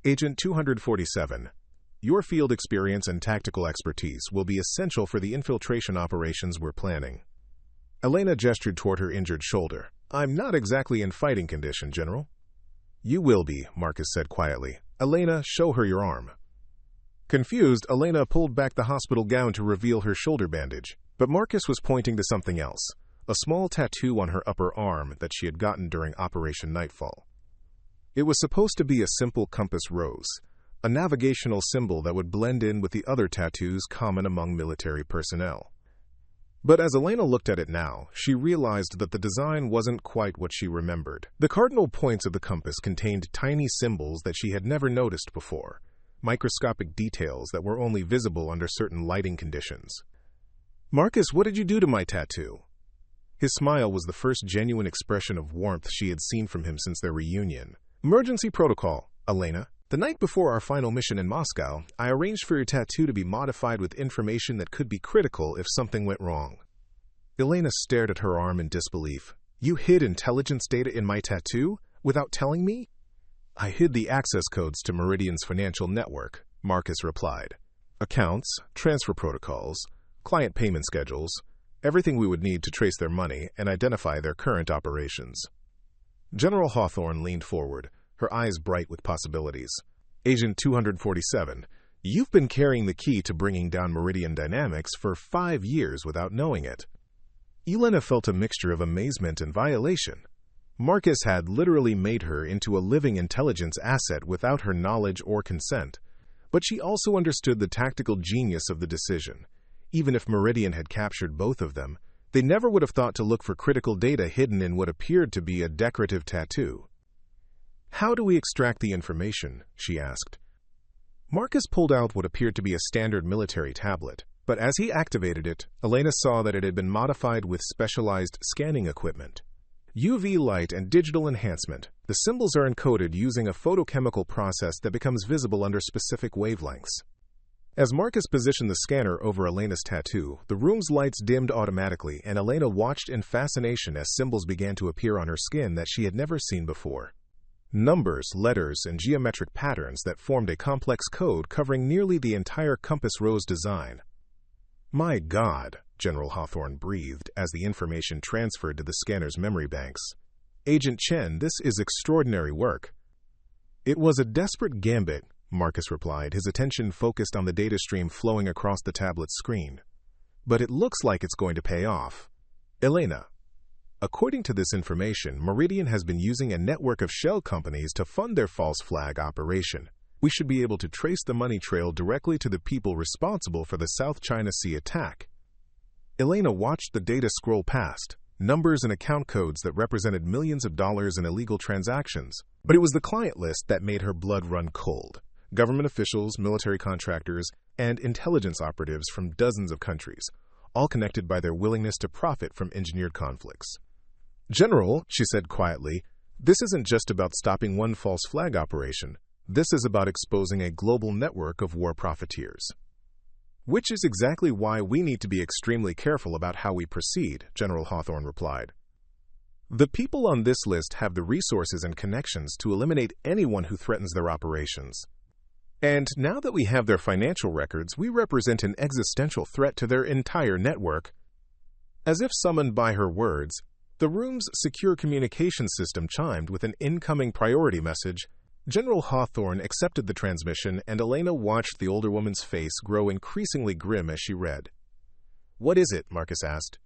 Agent 247, your field experience and tactical expertise will be essential for the infiltration operations we're planning. Elena gestured toward her injured shoulder. I'm not exactly in fighting condition, General. You will be, Marcus said quietly. Elena, show her your arm. Confused, Elena pulled back the hospital gown to reveal her shoulder bandage. But Marcus was pointing to something else, a small tattoo on her upper arm that she had gotten during Operation Nightfall. It was supposed to be a simple compass rose, a navigational symbol that would blend in with the other tattoos common among military personnel. But as Elena looked at it now, she realized that the design wasn't quite what she remembered. The cardinal points of the compass contained tiny symbols that she had never noticed before, microscopic details that were only visible under certain lighting conditions. Marcus, what did you do to my tattoo? His smile was the first genuine expression of warmth she had seen from him since their reunion. Emergency protocol, Elena. The night before our final mission in Moscow, I arranged for your tattoo to be modified with information that could be critical if something went wrong. Elena stared at her arm in disbelief. You hid intelligence data in my tattoo without telling me? I hid the access codes to Meridian's financial network, Marcus replied. Accounts, transfer protocols, client payment schedules, everything we would need to trace their money and identify their current operations. General Hawthorne leaned forward, her eyes bright with possibilities. Agent 247, you've been carrying the key to bringing down Meridian Dynamics for 5 years without knowing it. Elena felt a mixture of amazement and violation. Marcus had literally made her into a living intelligence asset without her knowledge or consent, but she also understood the tactical genius of the decision. Even if Meridian had captured both of them, they never would have thought to look for critical data hidden in what appeared to be a decorative tattoo. How do we extract the information? She asked. Marcus pulled out what appeared to be a standard military tablet, but as he activated it, Elena saw that it had been modified with specialized scanning equipment. UV light and digital enhancement. The symbols are encoded using a photochemical process that becomes visible under specific wavelengths. As Marcus positioned the scanner over Elena's tattoo, the room's lights dimmed automatically, and Elena watched in fascination as symbols began to appear on her skin that she had never seen before. Numbers, letters, and geometric patterns that formed a complex code covering nearly the entire compass rose design. My God, General Hawthorne breathed as the information transferred to the scanner's memory banks. Agent Chen, this is extraordinary work. It was a desperate gambit, Marcus replied, his attention focused on the data stream flowing across the tablet's screen. But it looks like it's going to pay off. Elena, according to this information, Meridian has been using a network of shell companies to fund their false flag operation. We should be able to trace the money trail directly to the people responsible for the South China Sea attack. Elena watched the data scroll past, numbers and account codes that represented millions of dollars in illegal transactions. But it was the client list that made her blood run cold. government officials, military contractors, and intelligence operatives from dozens of countries, all connected by their willingness to profit from engineered conflicts. "General," she said quietly, "this isn't just about stopping one false flag operation. This is about exposing a global network of war profiteers." "Which is exactly why we need to be extremely careful about how we proceed," General Hawthorne replied. "The people on this list have the resources and connections to eliminate anyone who threatens their operations. And now that we have their financial records, we represent an existential threat to their entire network." As if summoned by her words, the room's secure communication system chimed with an incoming priority message. General Hawthorne accepted the transmission, and Elena watched the older woman's face grow increasingly grim as she read. "What is it?" Marcus asked.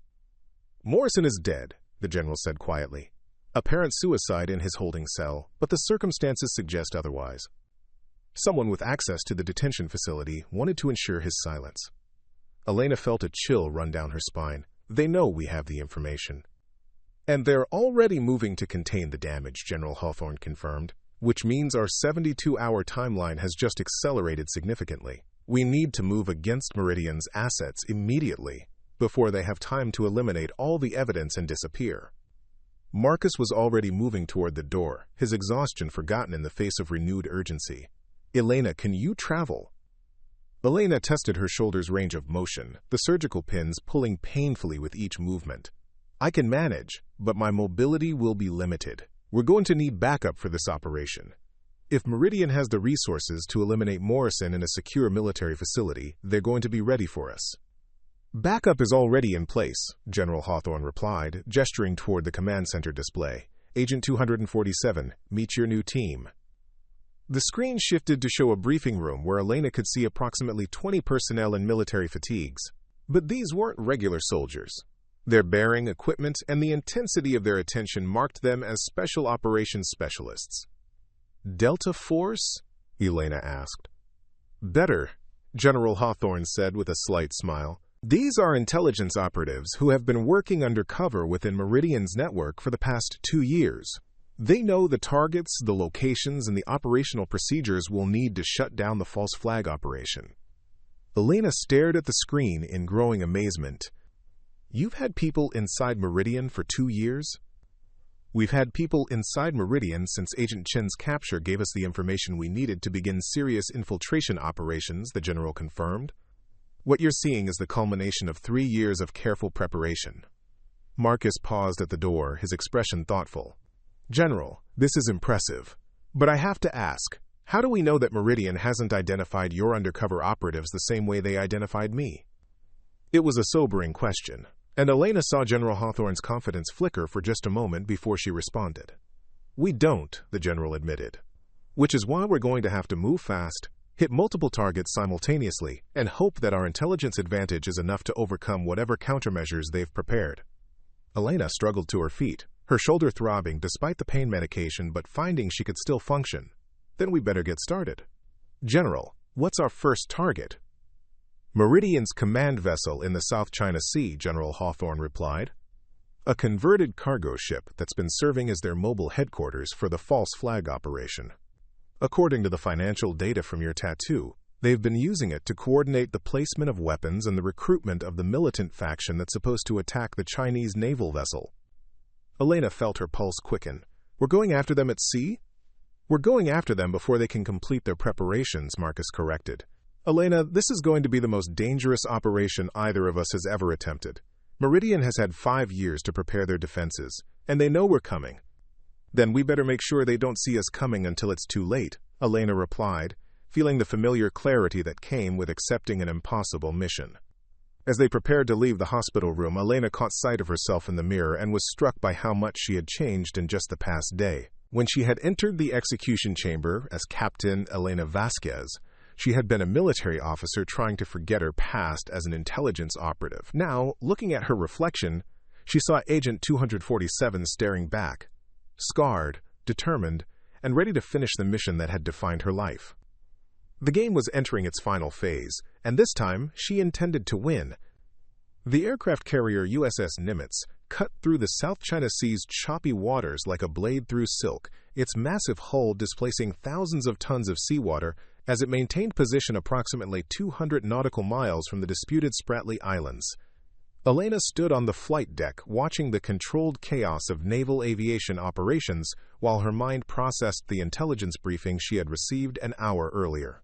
"Morrison is dead," the general said quietly. "Apparent suicide in his holding cell, but the circumstances suggest otherwise. Someone with access to the detention facility wanted to ensure his silence." Elena felt a chill run down her spine. "They know we have the information." "And they're already moving to contain the damage," General Hawthorne confirmed, "which means our 72-hour timeline has just accelerated significantly. We need to move against Meridian's assets immediately, before they have time to eliminate all the evidence and disappear." Marcus was already moving toward the door, his exhaustion forgotten in the face of renewed urgency. "Elena, can you travel?" Elena tested her shoulder's range of motion, the surgical pins pulling painfully with each movement. "I can manage, but my mobility will be limited. We're going to need backup for this operation. If Meridian has the resources to eliminate Morrison in a secure military facility, they're going to be ready for us." "Backup is already in place," General Hawthorne replied, gesturing toward the command center display. "Agent 247, meet your new team." The screen shifted to show a briefing room where Elena could see approximately 20 personnel in military fatigues. But these weren't regular soldiers. Their bearing, equipment, and the intensity of their attention marked them as special operations specialists. "Delta Force?" Elena asked. "Better," General Hawthorne said with a slight smile. "These are intelligence operatives who have been working undercover within Meridian's network for the past 2 years. They know the targets, the locations, and the operational procedures we'll need to shut down the false flag operation." Elena stared at the screen in growing amazement. "You've had people inside Meridian for 2 years?" "We've had people inside Meridian since Agent Chen's capture gave us the information we needed to begin serious infiltration operations," the general confirmed. "What you're seeing is the culmination of 3 years of careful preparation." Marcus paused at the door, his expression thoughtful. "General, this is impressive. But I have to ask, how do we know that Meridian hasn't identified your undercover operatives the same way they identified me?" It was a sobering question, and Elena saw General Hawthorne's confidence flicker for just a moment before she responded. "We don't," the general admitted. "Which is why we're going to have to move fast, hit multiple targets simultaneously, and hope that our intelligence advantage is enough to overcome whatever countermeasures they've prepared." Elena struggled to her feet, her shoulder throbbing despite the pain medication, but finding she could still function. "Then we better get started." "General, what's our first target?" "Meridian's command vessel in the South China Sea," General Hawthorne replied. "A converted cargo ship that's been serving as their mobile headquarters for the false flag operation. According to the financial data from your tattoo, they've been using it to coordinate the placement of weapons and the recruitment of the militant faction that's supposed to attack the Chinese naval vessel." Elena felt her pulse quicken. "We're going after them at sea?" "We're going after them before they can complete their preparations," Marcus corrected. "Elena, this is going to be the most dangerous operation either of us has ever attempted. Meridian has had 5 years to prepare their defenses, and they know we're coming." "Then we better make sure they don't see us coming until it's too late," Elena replied, feeling the familiar clarity that came with accepting an impossible mission. As they prepared to leave the hospital room, Elena caught sight of herself in the mirror and was struck by how much she had changed in just the past day. When she had entered the execution chamber as Captain Elena Vasquez, she had been a military officer trying to forget her past as an intelligence operative. Now, looking at her reflection, she saw Agent 247 staring back, scarred, determined, and ready to finish the mission that had defined her life. The game was entering its final phase, and this time she intended to win. The aircraft carrier USS Nimitz cut through the South China Sea's choppy waters like a blade through silk, its massive hull displacing thousands of tons of seawater as it maintained position approximately 200 nautical miles from the disputed Spratly Islands. Elena stood on the flight deck, watching the controlled chaos of naval aviation operations while her mind processed the intelligence briefing she had received an hour earlier.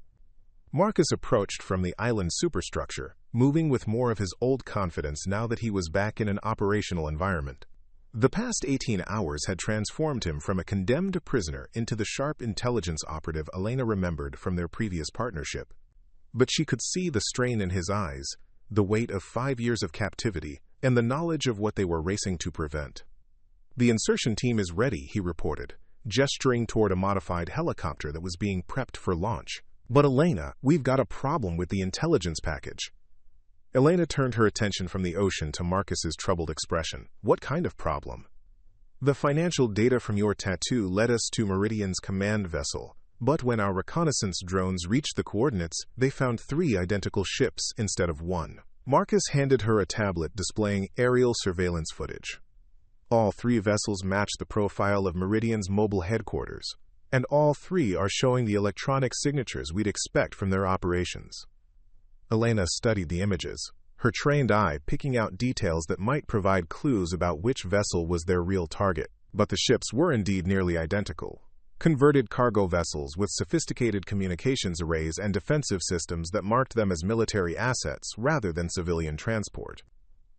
Marcus approached from the island superstructure, moving with more of his old confidence now that he was back in an operational environment. The past 18 hours had transformed him from a condemned prisoner into the sharp intelligence operative Elena remembered from their previous partnership. But she could see the strain in his eyes, the weight of 5 years of captivity, and the knowledge of what they were racing to prevent. "The insertion team is ready," he reported, gesturing toward a modified helicopter that was being prepped for launch. "But Elena, we've got a problem with the intelligence package." Elena turned her attention from the ocean to Marcus's troubled expression. "What kind of problem?" "The financial data from your tattoo led us to Meridian's command vessel, but when our reconnaissance drones reached the coordinates, they found 3 identical ships instead of 1. Marcus handed her a tablet displaying aerial surveillance footage. All 3 vessels match the profile of Meridian's mobile headquarters, and all 3 are showing the electronic signatures we'd expect from their operations. Elena studied the images, her trained eye picking out details that might provide clues about which vessel was their real target. But the ships were indeed nearly identical. Converted cargo vessels with sophisticated communications arrays and defensive systems that marked them as military assets rather than civilian transport.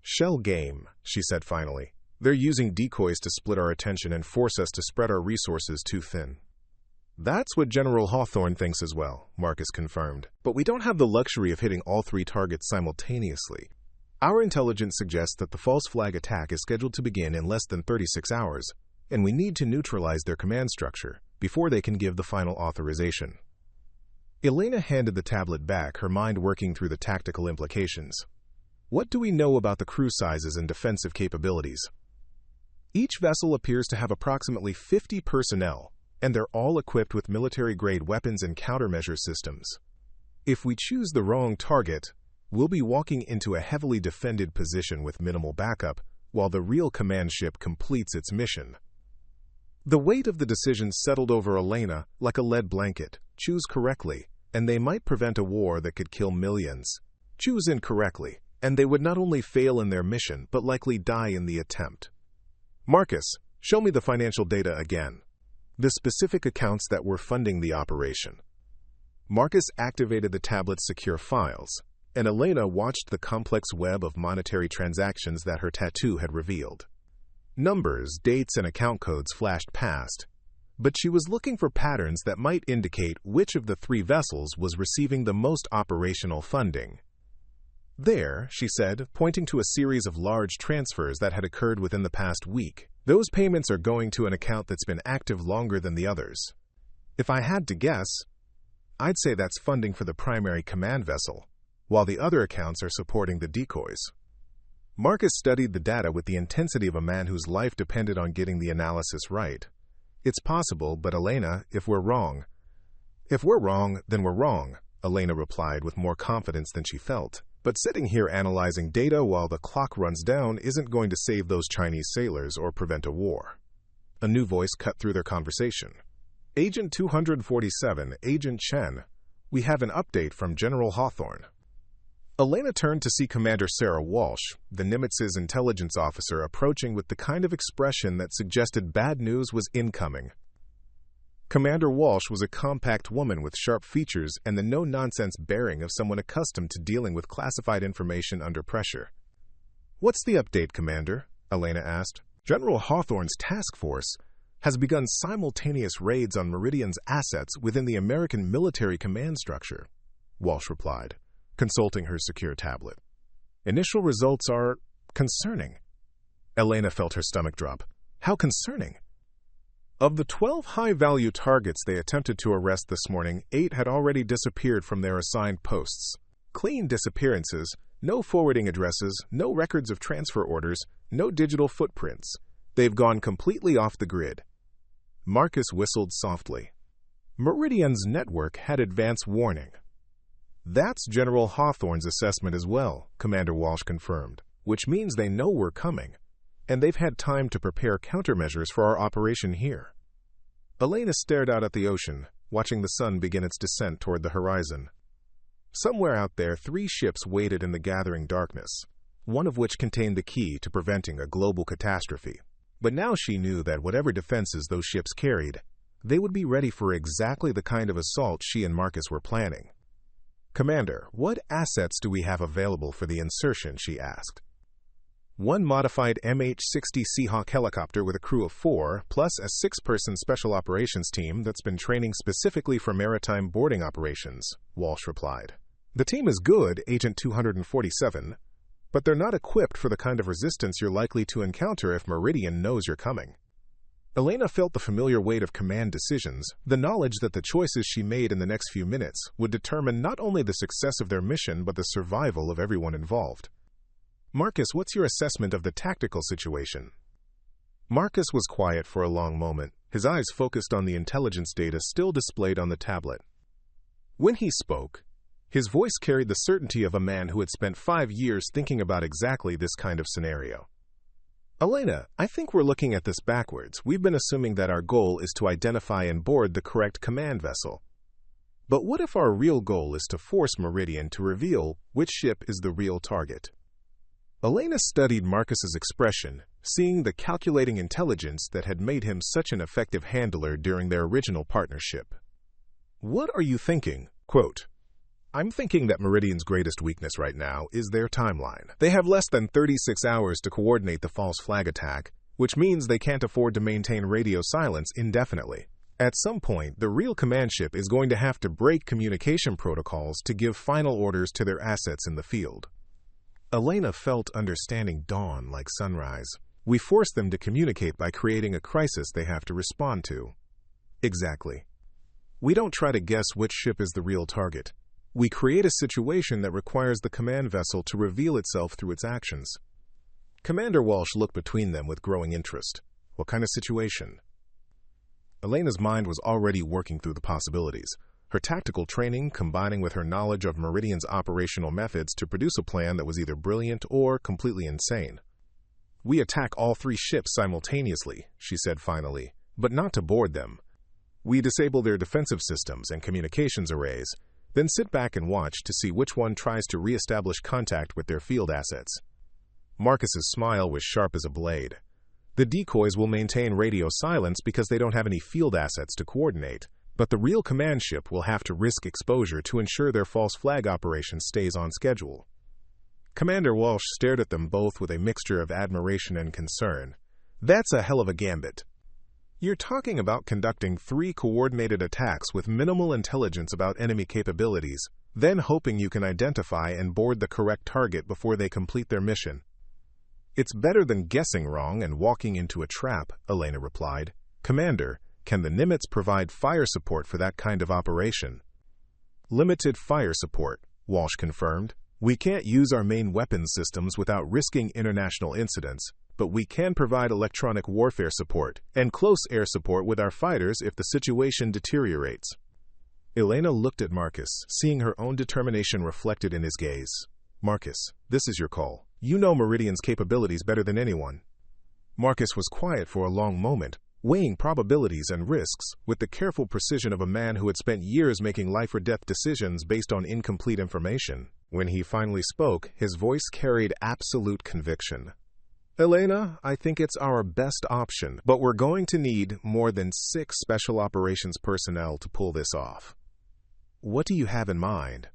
"Shell game," she said finally. "They're using decoys to split our attention and force us to spread our resources too thin." "That's what General Hawthorne thinks as well," Marcus confirmed. "But we don't have the luxury of hitting all 3 targets simultaneously. Our intelligence suggests that the false flag attack is scheduled to begin in less than 36 hours, and we need to neutralize their command structure before they can give the final authorization." Elena handed the tablet back, her mind working through the tactical implications. "What do we know about the crew sizes and defensive capabilities?" "Each vessel appears to have approximately 50 personnel, and they're all equipped with military-grade weapons and countermeasure systems. If we choose the wrong target, we'll be walking into a heavily defended position with minimal backup, while the real command ship completes its mission." The weight of the decision settled over Elena like a lead blanket. Choose correctly, and they might prevent a war that could kill millions. Choose incorrectly, and they would not only fail in their mission, but likely die in the attempt. "Marcus, show me the financial data again. The specific accounts that were funding the operation." Marcus activated the tablet's secure files, and Elena watched the complex web of monetary transactions that her tattoo had revealed. Numbers, dates, and account codes flashed past, but she was looking for patterns that might indicate which of the 3 vessels was receiving the most operational funding. "There," she said, pointing to a series of large transfers that had occurred within the past week. "Those payments are going to an account that's been active longer than the others. If I had to guess, I'd say that's funding for the primary command vessel, while the other accounts are supporting the decoys." Marcus studied the data with the intensity of a man whose life depended on getting the analysis right. "It's possible, but Elena, if we're wrong..." "If we're wrong, then we're wrong," Elena replied with more confidence than she felt. "But sitting here analyzing data while the clock runs down isn't going to save those Chinese sailors or prevent a war." A new voice cut through their conversation. "Agent 247, Agent Chen. We have an update from General Hawthorne." Elena turned to see Commander Walsh, the Nimitz's intelligence officer, approaching with the kind of expression that suggested bad news was incoming. Commander Walsh was a compact woman with sharp features and the no-nonsense bearing of someone accustomed to dealing with classified information under pressure. "What's the update, Commander?" Elena asked. "General Hawthorne's task force has begun simultaneous raids on Meridian's assets within the American military command structure," Walsh replied, consulting her secure tablet. "Initial results are concerning." Elena felt her stomach drop. "How concerning?" Of the 12 high-value targets they attempted to arrest this morning, 8 had already disappeared from their assigned posts. Clean disappearances, no forwarding addresses, no records of transfer orders, no digital footprints. They've gone completely off the grid. Marcus whistled softly. Meridian's network had advance warning. "That's General Hawthorne's assessment as well," Commander Walsh confirmed, "which means they know we're coming, and they've had time to prepare countermeasures for our operation here." Elena stared out at the ocean, watching the sun begin its descent toward the horizon. Somewhere out there, 3 ships waited in the gathering darkness, one of which contained the key to preventing a global catastrophe. But now she knew that whatever defenses those ships carried, they would be ready for exactly the kind of assault she and Marcus were planning. "Commander, what assets do we have available for the insertion?" she asked. "One modified MH-60 Seahawk helicopter with a crew of 4, plus a 6-person special operations team that's been training specifically for maritime boarding operations," Walsh replied. "The team is good, Agent 247, but they're not equipped for the kind of resistance you're likely to encounter if Meridian knows you're coming." Elena felt the familiar weight of command decisions, the knowledge that the choices she made in the next few minutes would determine not only the success of their mission but the survival of everyone involved. "Marcus, what's your assessment of the tactical situation?" Marcus was quiet for a long moment, his eyes focused on the intelligence data still displayed on the tablet. When he spoke, his voice carried the certainty of a man who had spent 5 years thinking about exactly this kind of scenario. "Elena, I think we're looking at this backwards. We've been assuming that our goal is to identify and board the correct command vessel. But what if our real goal is to force Meridian to reveal which ship is the real target?" Elena studied Marcus's expression, seeing the calculating intelligence that had made him such an effective handler during their original partnership. "What are you thinking?" Quote, "I'm thinking that Meridian's greatest weakness right now is their timeline. They have less than 36 hours to coordinate the false flag attack, which means they can't afford to maintain radio silence indefinitely. At some point, the real command ship is going to have to break communication protocols to give final orders to their assets in the field." Elena felt understanding dawn like sunrise. "We force them to communicate by creating a crisis they have to respond to." "Exactly. We don't try to guess which ship is the real target. We create a situation that requires the command vessel to reveal itself through its actions." Commander Walsh looked between them with growing interest. "What kind of situation?" Elena's mind was already working through the possibilities, her tactical training combining with her knowledge of Meridian's operational methods to produce a plan that was either brilliant or completely insane. "We attack all 3 ships simultaneously," she said finally, "but not to board them. We disable their defensive systems and communications arrays, then sit back and watch to see which one tries to re-establish contact with their field assets." Marcus's smile was sharp as a blade. "The decoys will maintain radio silence because they don't have any field assets to coordinate, but the real command ship will have to risk exposure to ensure their false flag operation stays on schedule." Commander Walsh stared at them both with a mixture of admiration and concern. "That's a hell of a gambit. You're talking about conducting 3 coordinated attacks with minimal intelligence about enemy capabilities, then hoping you can identify and board the correct target before they complete their mission." "It's better than guessing wrong and walking into a trap," Elena replied. "Commander, can the Nimitz provide fire support for that kind of operation?" "Limited fire support," Walsh confirmed. "We can't use our main weapons systems without risking international incidents, but we can provide electronic warfare support and close air support with our fighters if the situation deteriorates." Elena looked at Marcus, seeing her own determination reflected in his gaze. "Marcus, this is your call. You know Meridian's capabilities better than anyone." Marcus was quiet for a long moment, weighing probabilities and risks with the careful precision of a man who had spent years making life-or-death decisions based on incomplete information. When he finally spoke, his voice carried absolute conviction. "Elena, I think it's our best option, but we're going to need more than 6 special operations personnel to pull this off." "What do you have in mind?"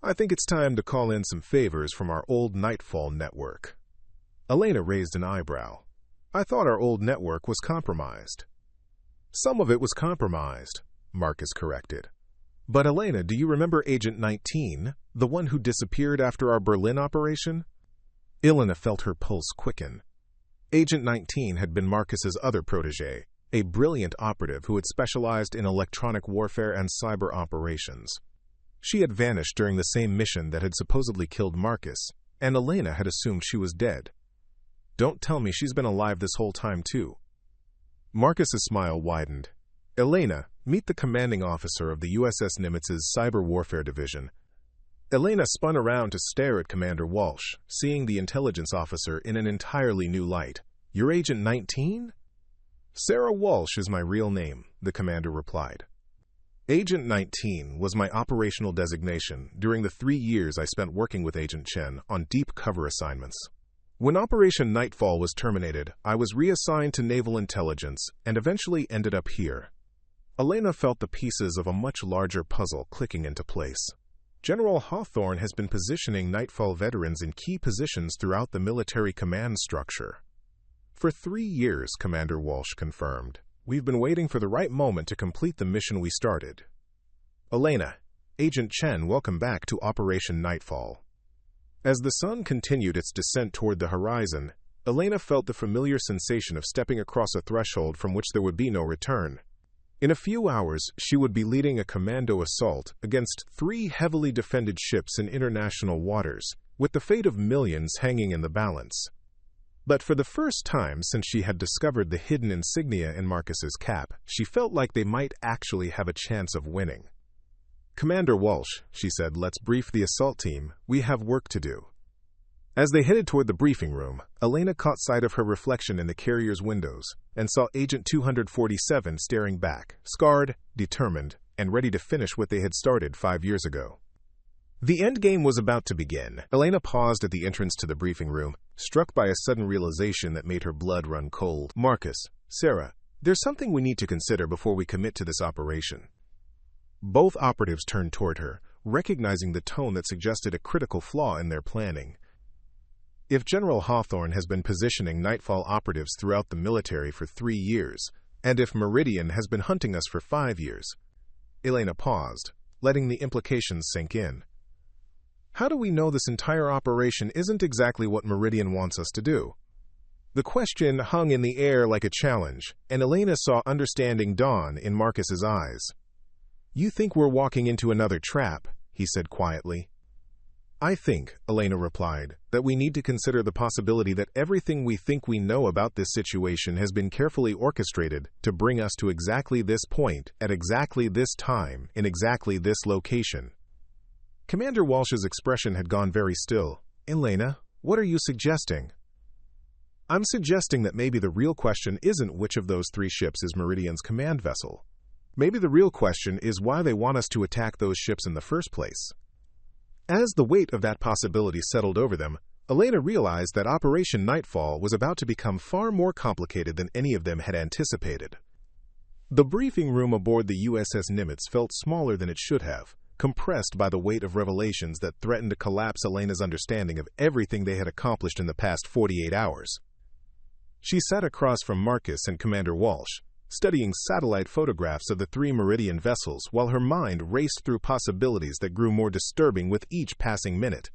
"I think it's time to call in some favors from our old Nightfall network." Elena raised an eyebrow. "I thought our old network was compromised." "Some of it was compromised," Marcus corrected. "But Elena, do you remember Agent 19, the one who disappeared after our Berlin operation?" Elena felt her pulse quicken. Agent 19 had been Marcus's other protege, a brilliant operative who had specialized in electronic warfare and cyber operations. She had vanished during the same mission that had supposedly killed Marcus, and Elena had assumed she was dead. "Don't tell me she's been alive this whole time, too." Marcus's smile widened. "Elena, meet the commanding officer of the USS Nimitz's Cyber Warfare Division." Elena spun around to stare at Commander Walsh, seeing the intelligence officer in an entirely new light. "You're Agent 19? "Sarah Walsh is my real name," the commander replied. Agent 19 was my operational designation during the 3 years I spent working with Agent Chen on deep cover assignments. When Operation Nightfall was terminated, I was reassigned to Naval Intelligence and eventually ended up here. Elena felt the pieces of a much larger puzzle clicking into place. General Hawthorne has been positioning Nightfall veterans in key positions throughout the military command structure. For 3 years, Commander Walsh confirmed. We've been waiting for the right moment to complete the mission we started. Elena, Agent Chen, welcome back to Operation Nightfall. As the sun continued its descent toward the horizon, Elena felt the familiar sensation of stepping across a threshold from which there would be no return. In a few hours, she would be leading a commando assault against 3 heavily defended ships in international waters, with the fate of millions hanging in the balance. But for the first time since she had discovered the hidden insignia in Marcus's cap, she felt like they might actually have a chance of winning. Commander Walsh, she said, let's brief the assault team. We have work to do. As they headed toward the briefing room, Elena caught sight of her reflection in the carrier's windows and saw Agent 247 staring back, scarred, determined, and ready to finish what they had started 5 years ago. The endgame was about to begin. Elena paused at the entrance to the briefing room, struck by a sudden realization that made her blood run cold. Marcus, Sarah, there's something we need to consider before we commit to this operation. Both operatives turned toward her, recognizing the tone that suggested a critical flaw in their planning. If General Hawthorne has been positioning Nightfall operatives throughout the military for 3 years, and if Meridian has been hunting us for 5 years, Elena paused, letting the implications sink in. How do we know this entire operation isn't exactly what Meridian wants us to do? The question hung in the air like a challenge, and Elena saw understanding dawn in Marcus's eyes. You think we're walking into another trap, he said quietly. I think, Elena replied, that we need to consider the possibility that everything we think we know about this situation has been carefully orchestrated to bring us to exactly this point, at exactly this time, in exactly this location. Commander Walsh's expression had gone very still. Elena, what are you suggesting? I'm suggesting that maybe the real question isn't which of those 3 ships is Meridian's command vessel. Maybe the real question is why they want us to attack those ships in the first place. As the weight of that possibility settled over them, Elena realized that Operation Nightfall was about to become far more complicated than any of them had anticipated. The briefing room aboard the USS Nimitz felt smaller than it should have, compressed by the weight of revelations that threatened to collapse Elena's understanding of everything they had accomplished in the past 48 hours. She sat across from Marcus and Commander Walsh, studying satellite photographs of the 3 Meridian vessels while her mind raced through possibilities that grew more disturbing with each passing minute.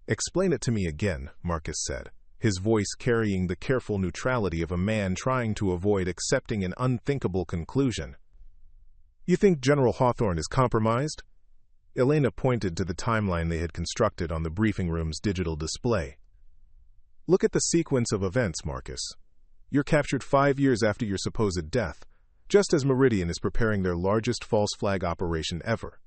Explain it to me again, Marcus said, his voice carrying the careful neutrality of a man trying to avoid accepting an unthinkable conclusion. You think General Hawthorne is compromised? Elena pointed to the timeline they had constructed on the briefing room's digital display. Look at the sequence of events, Marcus. You're captured 5 years after your supposed death, just as Meridian is preparing their largest false flag operation ever.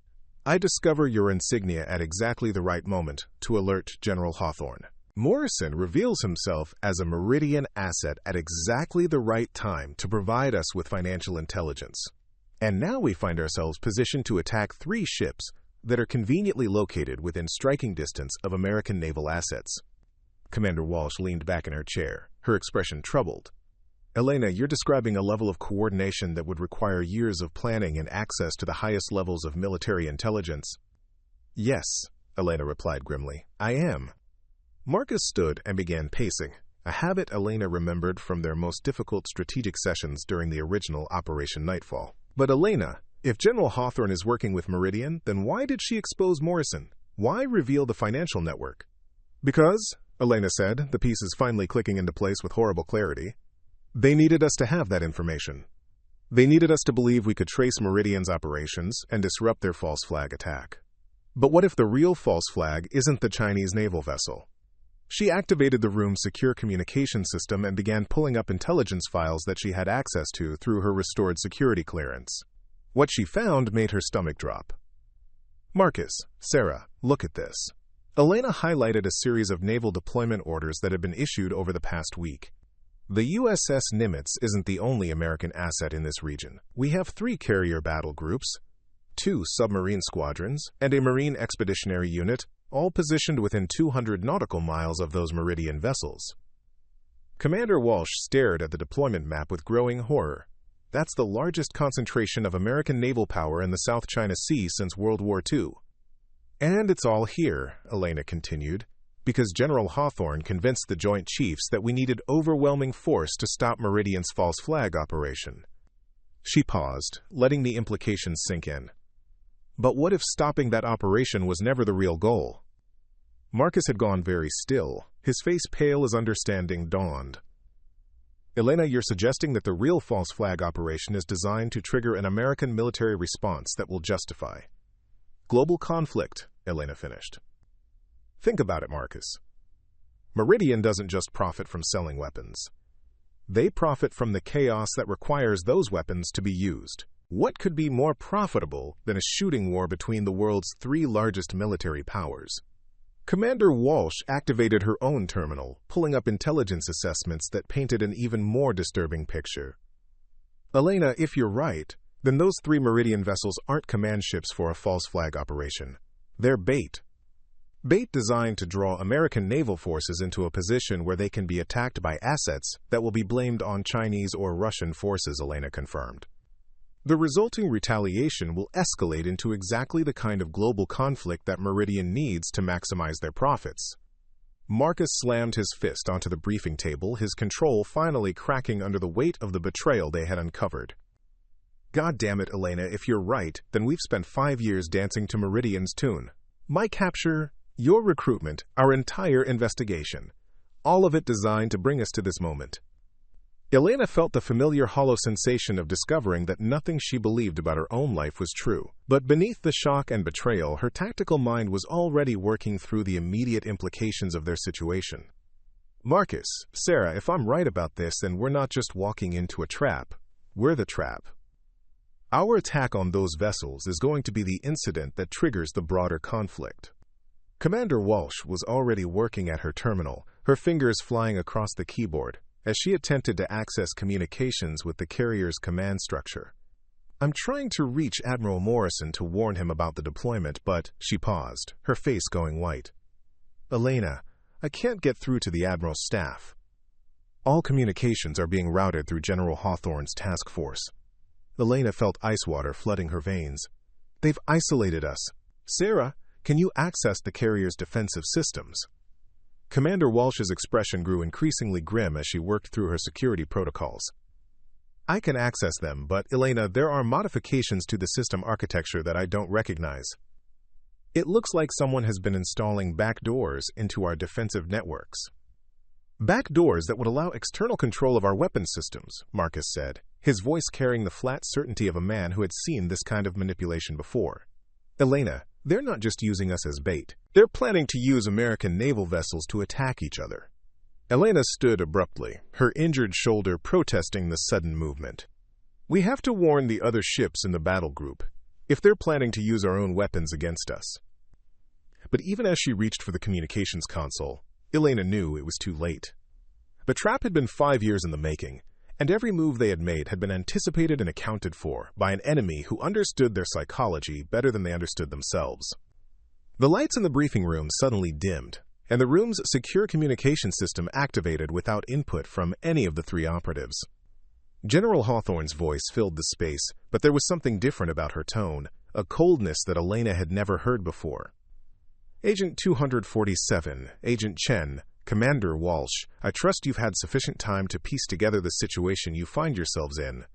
I discover your insignia at exactly the right moment to alert General Hawthorne. Morrison reveals himself as a Meridian asset at exactly the right time to provide us with financial intelligence. And now we find ourselves positioned to attack 3 ships that are conveniently located within striking distance of American naval assets. Commander Walsh leaned back in her chair, her expression troubled. Elena, you're describing a level of coordination that would require years of planning and access to the highest levels of military intelligence. Yes, Elena replied grimly, I am. Marcus stood and began pacing, a habit Elena remembered from their most difficult strategic sessions during the original Operation Nightfall. But Elena, if General Hawthorne is working with Meridian, then why did she expose Morrison? Why reveal the financial network? Because, Elena said, the pieces finally clicking into place with horrible clarity, they needed us to have that information. They needed us to believe we could trace Meridian's operations and disrupt their false flag attack. But what if the real false flag isn't the Chinese naval vessel? She activated the room's secure communication system and began pulling up intelligence files that she had access to through her restored security clearance. What she found made her stomach drop. Marcus, Sarah, look at this. Elena highlighted a series of naval deployment orders that had been issued over the past week. The USS Nimitz isn't the only American asset in this region. We have 3 carrier battle groups, 2 submarine squadrons, and a marine expeditionary unit, all positioned within 200 nautical miles of those Meridian vessels. Commander Walsh stared at the deployment map with growing horror. That's the largest concentration of American naval power in the South China Sea since World War II. And it's all here, Elena continued, because General Hawthorne convinced the Joint Chiefs that we needed overwhelming force to stop Meridian's false flag operation. She paused, letting the implications sink in. But what if stopping that operation was never the real goal? Marcus had gone very still, his face pale as understanding dawned. Elena, you're suggesting that the real false flag operation is designed to trigger an American military response that will justify global conflict, Elena finished. Think about it, Marcus. Meridian doesn't just profit from selling weapons. They profit from the chaos that requires those weapons to be used. What could be more profitable than a shooting war between the world's 3 largest military powers? Commander Walsh activated her own terminal, pulling up intelligence assessments that painted an even more disturbing picture. Elena, if you're right, then those 3 Meridian vessels aren't command ships for a false flag operation. They're bait. Bait designed to draw American naval forces into a position where they can be attacked by assets that will be blamed on Chinese or Russian forces, Elena confirmed. The resulting retaliation will escalate into exactly the kind of global conflict that Meridian needs to maximize their profits. Marcus slammed his fist onto the briefing table, his control finally cracking under the weight of the betrayal they had uncovered. God damn it, Elena, if you're right, then we've spent 5 years dancing to Meridian's tune. My capture, your recruitment, our entire investigation. All of it designed to bring us to this moment. Elena felt the familiar hollow sensation of discovering that nothing she believed about her own life was true. But beneath the shock and betrayal, her tactical mind was already working through the immediate implications of their situation. Marcus, Sarah, if I'm right about this, then we're not just walking into a trap. We're the trap. Our attack on those vessels is going to be the incident that triggers the broader conflict. Commander Walsh was already working at her terminal, her fingers flying across the keyboard, as she attempted to access communications with the carrier's command structure. I'm trying to reach Admiral Morrison to warn him about the deployment, but she paused, her face going white. Elena, I can't get through to the Admiral's staff. All communications are being routed through General Hawthorne's task force. Elena felt ice water flooding her veins. They've isolated us. Sarah, can you access the carrier's defensive systems? Commander Walsh's expression grew increasingly grim as she worked through her security protocols. I can access them, but, Elena, there are modifications to the system architecture that I don't recognize. It looks like someone has been installing backdoors into our defensive networks. Backdoors that would allow external control of our weapon systems, Marcus said, his voice carrying the flat certainty of a man who had seen this kind of manipulation before. Elena, they're not just using us as bait. They're planning to use American naval vessels to attack each other. Elena stood abruptly, her injured shoulder protesting the sudden movement. We have to warn the other ships in the battle group, if they're planning to use our own weapons against us. But even as she reached for the communications console, Elena knew it was too late. The trap had been 5 years in the making, and every move they had made had been anticipated and accounted for by an enemy who understood their psychology better than they understood themselves. The lights in the briefing room suddenly dimmed, and the room's secure communication system activated without input from any of the 3 operatives. General Hawthorne's voice filled the space, but there was something different about her tone, a coldness that Elena had never heard before. Agent 247, Agent Chen, Commander Walsh, I trust you've had sufficient time to piece together the situation you find yourselves in.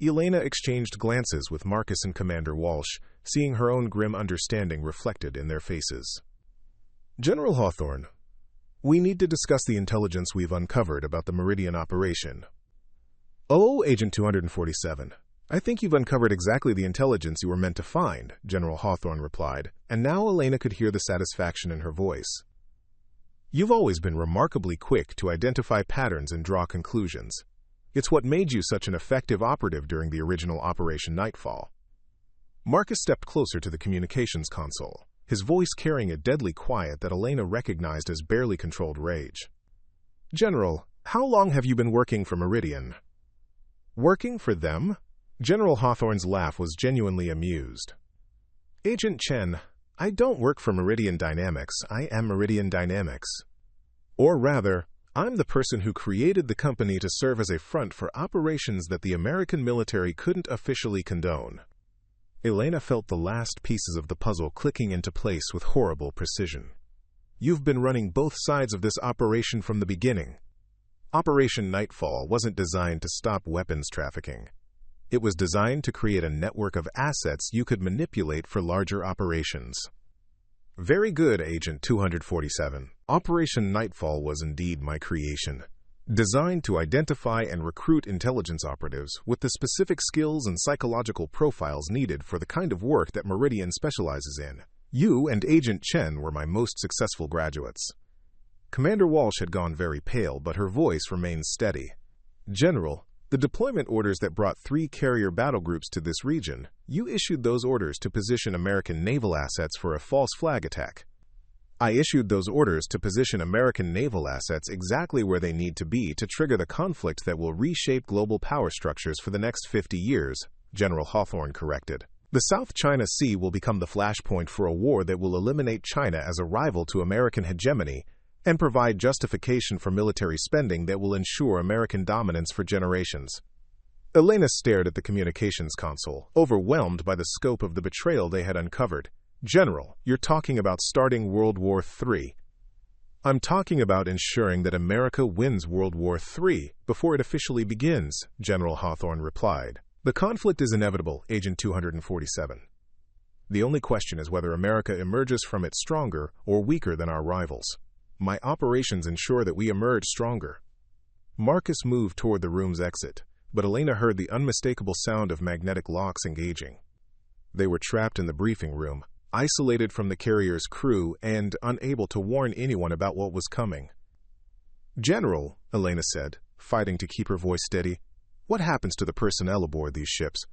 Elena exchanged glances with Marcus and Commander Walsh, seeing her own grim understanding reflected in their faces. General Hawthorne, we need to discuss the intelligence we've uncovered about the Meridian operation. Oh, Agent 247, I think you've uncovered exactly the intelligence you were meant to find, General Hawthorne replied, and now Elena could hear the satisfaction in her voice. You've always been remarkably quick to identify patterns and draw conclusions. It's what made you such an effective operative during the original Operation Nightfall. Marcus stepped closer to the communications console, his voice carrying a deadly quiet that Elena recognized as barely controlled rage. General, How long have you been working for Meridian? Working for them? General Hawthorne's laugh was genuinely amused. Agent Chen, I don't work for Meridian Dynamics, I am Meridian Dynamics. Or rather, I'm the person who created the company to serve as a front for operations that the American military couldn't officially condone. Elena felt the last pieces of the puzzle clicking into place with horrible precision. You've been running both sides of this operation from the beginning. Operation Nightfall wasn't designed to stop weapons trafficking. It was designed to create a network of assets you could manipulate for larger operations. Very good, Agent 247. Operation Nightfall was indeed my creation. Designed to identify and recruit intelligence operatives with the specific skills and psychological profiles needed for the kind of work that Meridian specializes in. You and Agent Chen were my most successful graduates. Commander Walsh had gone very pale, but her voice remained steady. General, the deployment orders that brought 3 carrier battle groups to this region, you issued those orders to position American naval assets for a false flag attack. I issued those orders to position American naval assets exactly where they need to be to trigger the conflict that will reshape global power structures for the next 50 years, General Hawthorne corrected. The South China Sea will become the flashpoint for a war that will eliminate China as a rival to American hegemony and provide justification for military spending that will ensure American dominance for generations. Elena stared at the communications console, overwhelmed by the scope of the betrayal they had uncovered. General, you're talking about starting World War III. I'm talking about ensuring that America wins World War III before it officially begins, General Hawthorne replied. The conflict is inevitable, Agent 247. The only question is whether America emerges from it stronger or weaker than our rivals. My operations ensure that we emerge stronger. Marcus moved toward the room's exit, but Elena heard the unmistakable sound of magnetic locks engaging. They were trapped in the briefing room, isolated from the carrier's crew and unable to warn anyone about what was coming. General, Elena said, fighting to keep her voice steady, what happens to the personnel aboard these ships?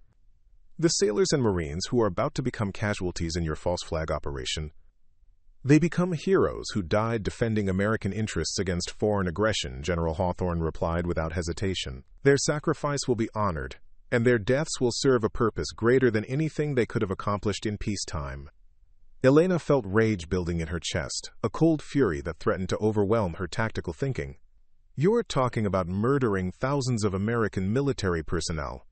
The sailors and Marines who are about to become casualties in your false flag operation. They become heroes who died defending American interests against foreign aggression, General Hawthorne replied without hesitation. Their sacrifice will be honored, and their deaths will serve a purpose greater than anything they could have accomplished in peacetime. Elena felt rage building in her chest, a cold fury that threatened to overwhelm her tactical thinking. You're talking about murdering thousands of American military personnel.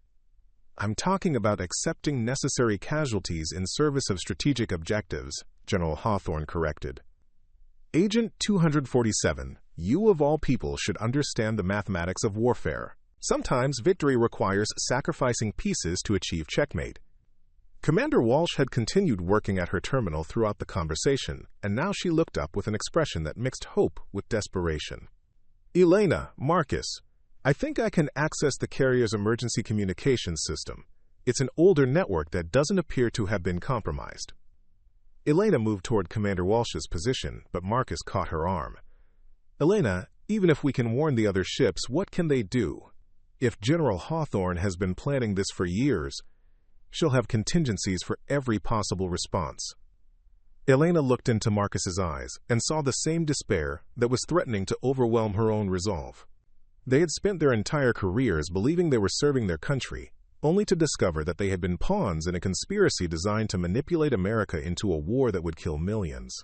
I'm talking about accepting necessary casualties in service of strategic objectives, General Hawthorne corrected. Agent 247, you of all people should understand the mathematics of warfare. Sometimes victory requires sacrificing pieces to achieve checkmate. Commander Walsh had continued working at her terminal throughout the conversation, and now she looked up with an expression that mixed hope with desperation. Elena, Marcus, I think I can access the carrier's emergency communications system. It's an older network that doesn't appear to have been compromised. Elena moved toward Commander Walsh's position, but Marcus caught her arm. Elena, even if we can warn the other ships, what can they do? If General Hawthorne has been planning this for years, she'll have contingencies for every possible response. Elena looked into Marcus's eyes and saw the same despair that was threatening to overwhelm her own resolve. They had spent their entire careers believing they were serving their country, only to discover that they had been pawns in a conspiracy designed to manipulate America into a war that would kill millions.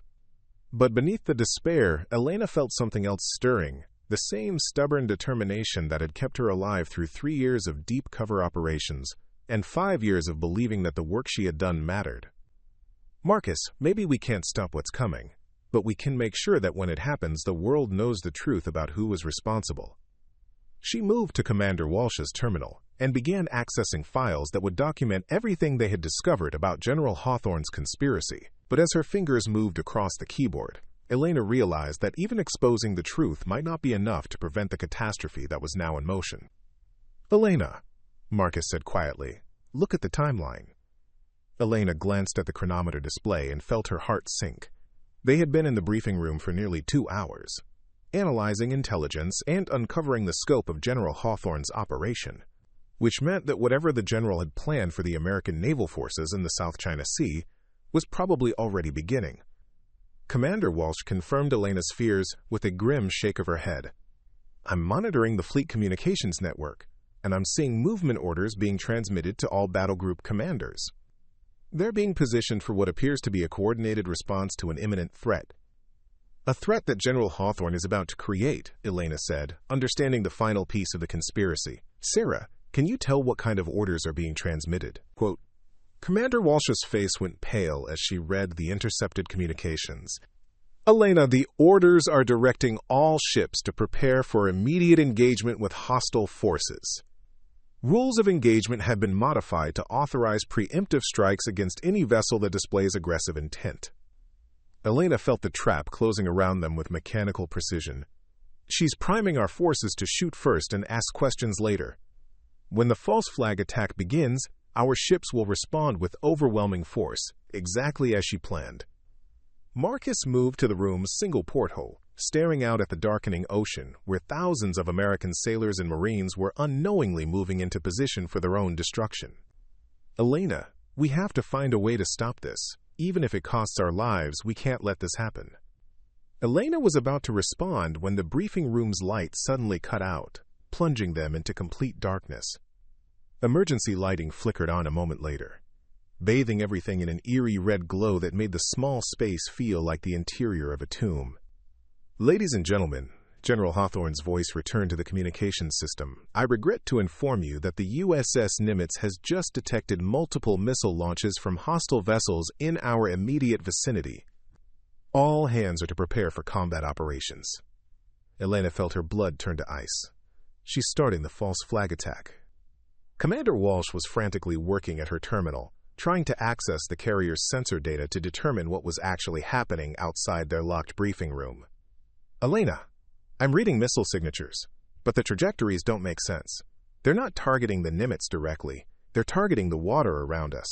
But beneath the despair, Elena felt something else stirring, the same stubborn determination that had kept her alive through 3 years of deep cover operations and 5 years of believing that the work she had done mattered. Marcus, maybe we can't stop what's coming, but we can make sure that when it happens, the world knows the truth about who was responsible. She moved to Commander Walsh's terminal and began accessing files that would document everything they had discovered about General Hawthorne's conspiracy. But as her fingers moved across the keyboard, Elena realized that even exposing the truth might not be enough to prevent the catastrophe that was now in motion. Elena, Marcus said quietly, look at the timeline. Elena glanced at the chronometer display and felt her heart sink. They had been in the briefing room for nearly 2 hours, analyzing intelligence and uncovering the scope of General Hawthorne's operation, which meant that whatever the general had planned for the American naval forces in the South China Sea was probably already beginning. Commander Walsh confirmed Elena's fears with a grim shake of her head. I'm monitoring the fleet communications network, and I'm seeing movement orders being transmitted to all battle group commanders. They're being positioned for what appears to be a coordinated response to an imminent threat. A threat that General Hawthorne is about to create, Elena said, understanding the final piece of the conspiracy. Sarah, can you tell what kind of orders are being transmitted? Quote, Commander Walsh's face went pale as she read the intercepted communications. Elena, the orders are directing all ships to prepare for immediate engagement with hostile forces. Rules of engagement have been modified to authorize preemptive strikes against any vessel that displays aggressive intent. Elena felt the trap closing around them with mechanical precision. She's priming our forces to shoot first and ask questions later. When the false flag attack begins, our ships will respond with overwhelming force, exactly as she planned. Marcus moved to the room's single porthole, staring out at the darkening ocean, where thousands of American sailors and Marines were unknowingly moving into position for their own destruction. Elena, we have to find a way to stop this. Even if it costs our lives, we can't let this happen. Elena was about to respond when the briefing room's light suddenly cut out, plunging them into complete darkness. Emergency lighting flickered on a moment later, bathing everything in an eerie red glow that made the small space feel like the interior of a tomb. Ladies and gentlemen, General Hawthorne's voice returned to the communications system. I regret to inform you that the USS Nimitz has just detected multiple missile launches from hostile vessels in our immediate vicinity. All hands are to prepare for combat operations. Elena felt her blood turn to ice. She's starting the false flag attack. Commander Walsh was frantically working at her terminal, trying to access the carrier's sensor data to determine what was actually happening outside their locked briefing room. Elena, I'm reading missile signatures, but the trajectories don't make sense. They're not targeting the Nimitz directly. They're targeting the water around us.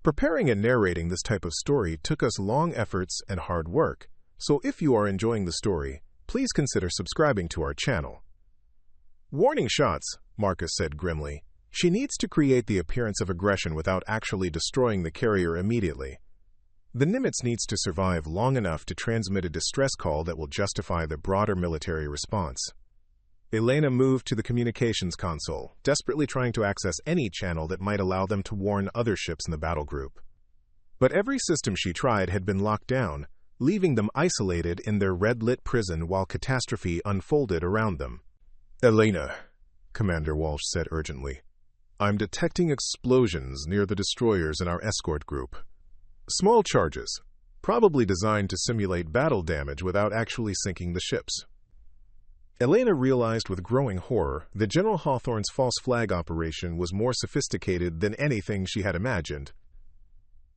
Preparing and narrating this type of story took us long efforts and hard work, so if you are enjoying the story, please consider subscribing to our channel. Warning shots, Marcus said grimly. She needs to create the appearance of aggression without actually destroying the carrier immediately. The Nimitz needs to survive long enough to transmit a distress call that will justify the broader military response. Elena moved to the communications console, desperately trying to access any channel that might allow them to warn other ships in the battle group. But every system she tried had been locked down, leaving them isolated in their red-lit prison while catastrophe unfolded around them. Elena, Commander Walsh said urgently, I'm detecting explosions near the destroyers in our escort group. Small charges, probably designed to simulate battle damage without actually sinking the ships. Elena realized with growing horror that General Hawthorne's false flag operation was more sophisticated than anything she had imagined.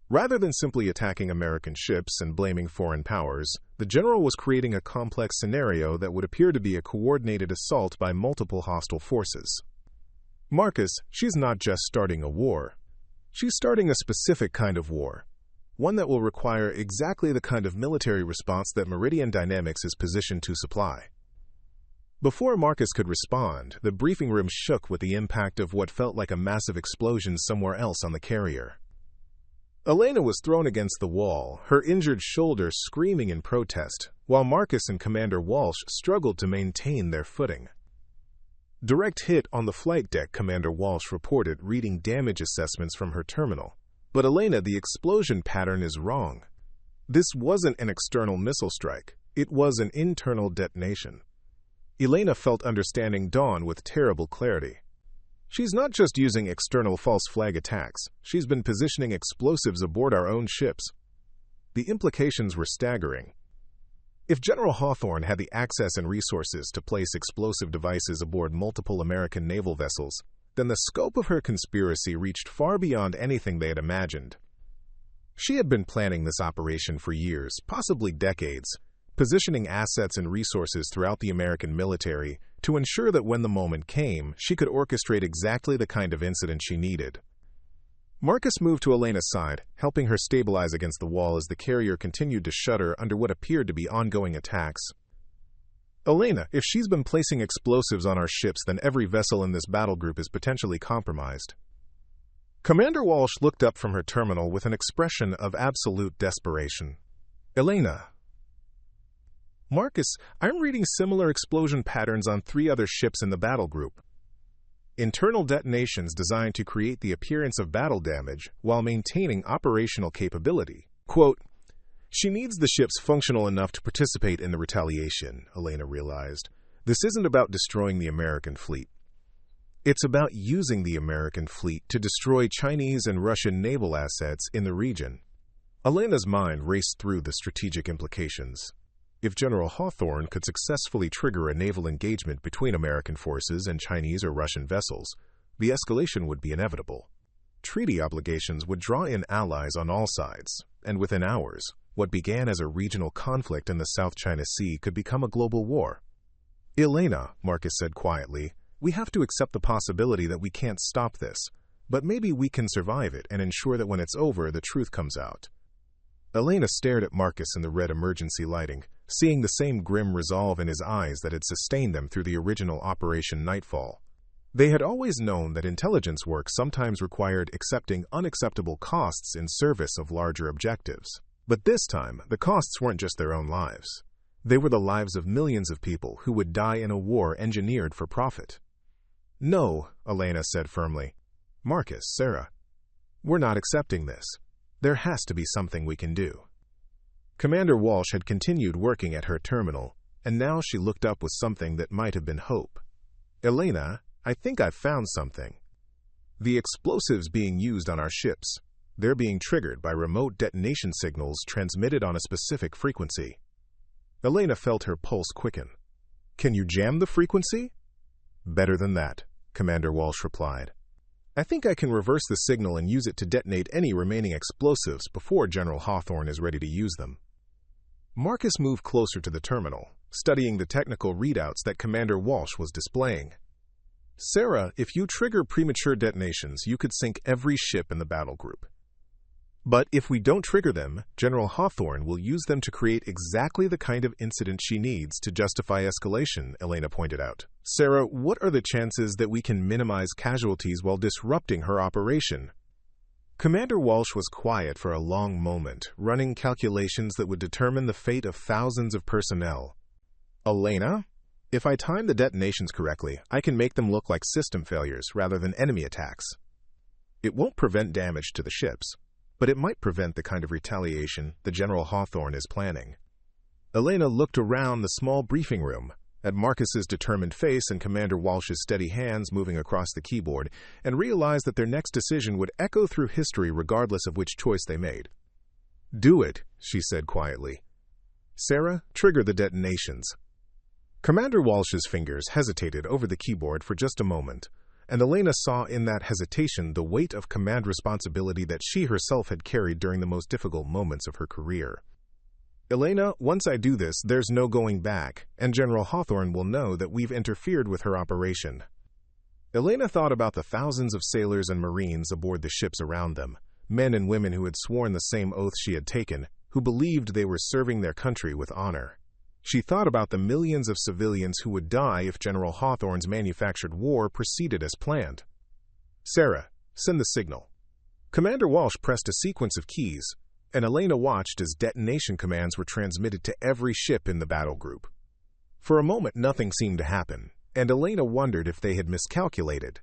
Rather than simply attacking American ships and blaming foreign powers, the general was creating a complex scenario that would appear to be a coordinated assault by multiple hostile forces. Marcus, she's not just starting a war. She's starting a specific kind of war. One that will require exactly the kind of military response that Meridian Dynamics is positioned to supply. Before Marcus could respond, the briefing room shook with the impact of what felt like a massive explosion somewhere else on the carrier. Elena was thrown against the wall, her injured shoulder screaming in protest, while Marcus and Commander Walsh struggled to maintain their footing. Direct hit on the flight deck, Commander Walsh reported, reading damage assessments from her terminal. But Elena, the explosion pattern is wrong. This wasn't an external missile strike. It was an internal detonation. Elena felt understanding dawn with terrible clarity. She's not just using external false flag attacks. She's been positioning explosives aboard our own ships. The implications were staggering. If General Hawthorne had the access and resources to place explosive devices aboard multiple American naval vessels, then the scope of her conspiracy reached far beyond anything they had imagined. She had been planning this operation for years, possibly decades, positioning assets and resources throughout the American military to ensure that when the moment came, she could orchestrate exactly the kind of incident she needed. Marcus moved to Elena's side, helping her stabilize against the wall as the carrier continued to shudder under what appeared to be ongoing attacks. Elena, if she's been placing explosives on our ships, then every vessel in this battle group is potentially compromised. Commander Walsh looked up from her terminal with an expression of absolute desperation. Elena. Marcus, I'm reading similar explosion patterns on 3 other ships in the battle group. Internal detonations designed to create the appearance of battle damage while maintaining operational capability. Quote, "She needs the ships functional enough to participate in the retaliation," Elena realized. "This isn't about destroying the American fleet. It's about using the American fleet to destroy Chinese and Russian naval assets in the region." Elena's mind raced through the strategic implications. If General Hawthorne could successfully trigger a naval engagement between American forces and Chinese or Russian vessels, the escalation would be inevitable. Treaty obligations would draw in allies on all sides, and within hours, what began as a regional conflict in the South China Sea could become a global war. "Elena," Marcus said quietly, "we have to accept the possibility that we can't stop this, but maybe we can survive it and ensure that when it's over, the truth comes out." Elena stared at Marcus in the red emergency lighting, seeing the same grim resolve in his eyes that had sustained them through the original Operation Nightfall. They had always known that intelligence work sometimes required accepting unacceptable costs in service of larger objectives. But this time, the costs weren't just their own lives. They were the lives of millions of people who would die in a war engineered for profit. "No," Elena said firmly. "Marcus, Sarah, we're not accepting this. There has to be something we can do." Commander Walsh had continued working at her terminal, and now she looked up with something that might have been hope. "Elena, I think I've found something. The explosives being used on our ships, they're being triggered by remote detonation signals transmitted on a specific frequency." Elena felt her pulse quicken. "Can you jam the frequency?" "Better than that," Commander Walsh replied. "I think I can reverse the signal and use it to detonate any remaining explosives before General Hawthorne is ready to use them." Marcus moved closer to the terminal, studying the technical readouts that Commander Walsh was displaying. "Sarah, if you trigger premature detonations, you could sink every ship in the battle group. But if we don't trigger them, General Hawthorne will use them to create exactly the kind of incident she needs to justify escalation," Elena pointed out. "Sarah, what are the chances that we can minimize casualties while disrupting her operation?" Commander Walsh was quiet for a long moment, running calculations that would determine the fate of thousands of personnel. "Elena, if I time the detonations correctly, I can make them look like system failures rather than enemy attacks. It won't prevent damage to the ships, but it might prevent the kind of retaliation that General Hawthorne is planning." Elena looked around the small briefing room, at Marcus's determined face and Commander Walsh's steady hands moving across the keyboard, and realized that their next decision would echo through history regardless of which choice they made. "Do it," she said quietly. "Sarah, trigger the detonations." Commander Walsh's fingers hesitated over the keyboard for just a moment, and Elena saw in that hesitation the weight of command responsibility that she herself had carried during the most difficult moments of her career. "Elena, once I do this, there's no going back, and General Hawthorne will know that we've interfered with her operation." Elena thought about the thousands of sailors and Marines aboard the ships around them, men and women who had sworn the same oath she had taken, who believed they were serving their country with honor. She thought about the millions of civilians who would die if General Hawthorne's manufactured war proceeded as planned. "Sarah, send the signal." Commander Walsh pressed a sequence of keys, and Elena watched as detonation commands were transmitted to every ship in the battle group. For a moment, nothing seemed to happen, and Elena wondered if they had miscalculated.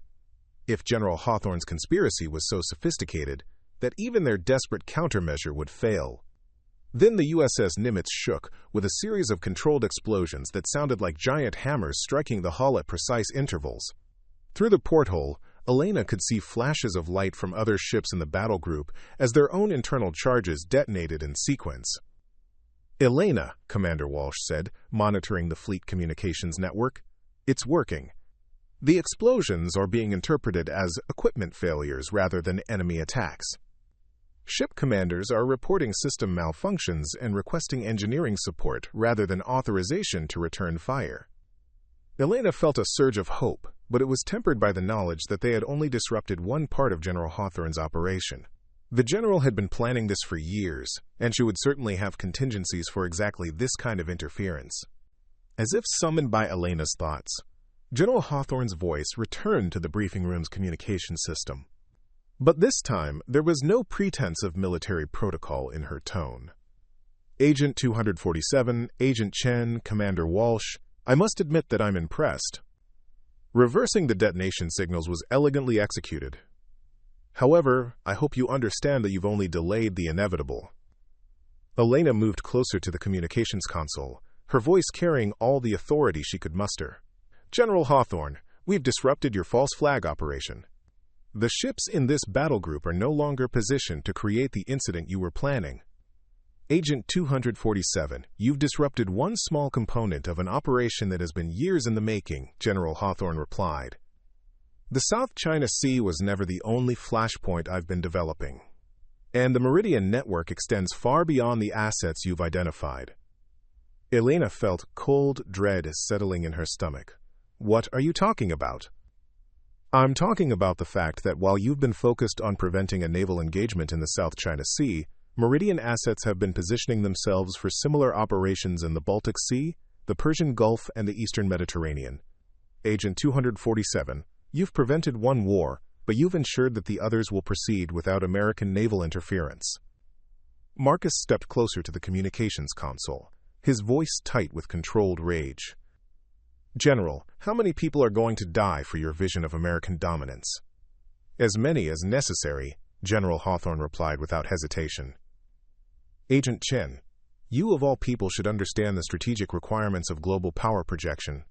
If General Hawthorne's conspiracy was so sophisticated that even their desperate countermeasure would fail. Then the USS Nimitz shook with a series of controlled explosions that sounded like giant hammers striking the hull at precise intervals. Through the porthole, Elena could see flashes of light from other ships in the battle group as their own internal charges detonated in sequence. "Elena," Commander Walsh said, monitoring the fleet communications network, "it's working. The explosions are being interpreted as equipment failures rather than enemy attacks. Ship commanders are reporting system malfunctions and requesting engineering support rather than authorization to return fire." Elena felt a surge of hope, but it was tempered by the knowledge that they had only disrupted one part of General Hawthorne's operation. The general had been planning this for years, and she would certainly have contingencies for exactly this kind of interference. As if summoned by Elena's thoughts, General Hawthorne's voice returned to the briefing room's communication system. But this time, there was no pretense of military protocol in her tone. Agent 247, Agent Chen, Commander Walsh, I must admit that I'm impressed. Reversing the detonation signals was elegantly executed. However, I hope you understand that you've only delayed the inevitable. Elena moved closer to the communications console, her voice carrying all the authority she could muster. General Hawthorne, we've disrupted your false flag operation. The ships in this battle group are no longer positioned to create the incident you were planning. Agent 247, you've disrupted one small component of an operation that has been years in the making, General Hawthorne replied. The South China Sea was never the only flashpoint I've been developing. And the Meridian network extends far beyond the assets you've identified. Elena felt cold dread settling in her stomach. What are you talking about? I'm talking about the fact that while you've been focused on preventing a naval engagement in the South China Sea, Meridian assets have been positioning themselves for similar operations in the Baltic Sea, the Persian Gulf, and the Eastern Mediterranean. Agent 247, you've prevented one war, but you've ensured that the others will proceed without American naval interference. Marcus stepped closer to the communications console, his voice tight with controlled rage. General, how many people are going to die for your vision of American dominance? As many as necessary, General Hawthorne replied without hesitation. Agent Chen, you of all people should understand the strategic requirements of global power projection.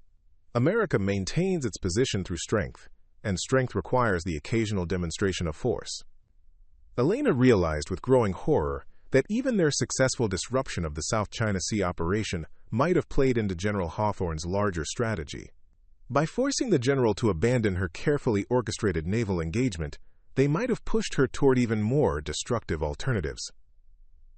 America maintains its position through strength, and strength requires the occasional demonstration of force. Elena realized with growing horror that even their successful disruption of the South China Sea operation might have played into General Hawthorne's larger strategy. By forcing the general to abandon her carefully orchestrated naval engagement, they might have pushed her toward even more destructive alternatives.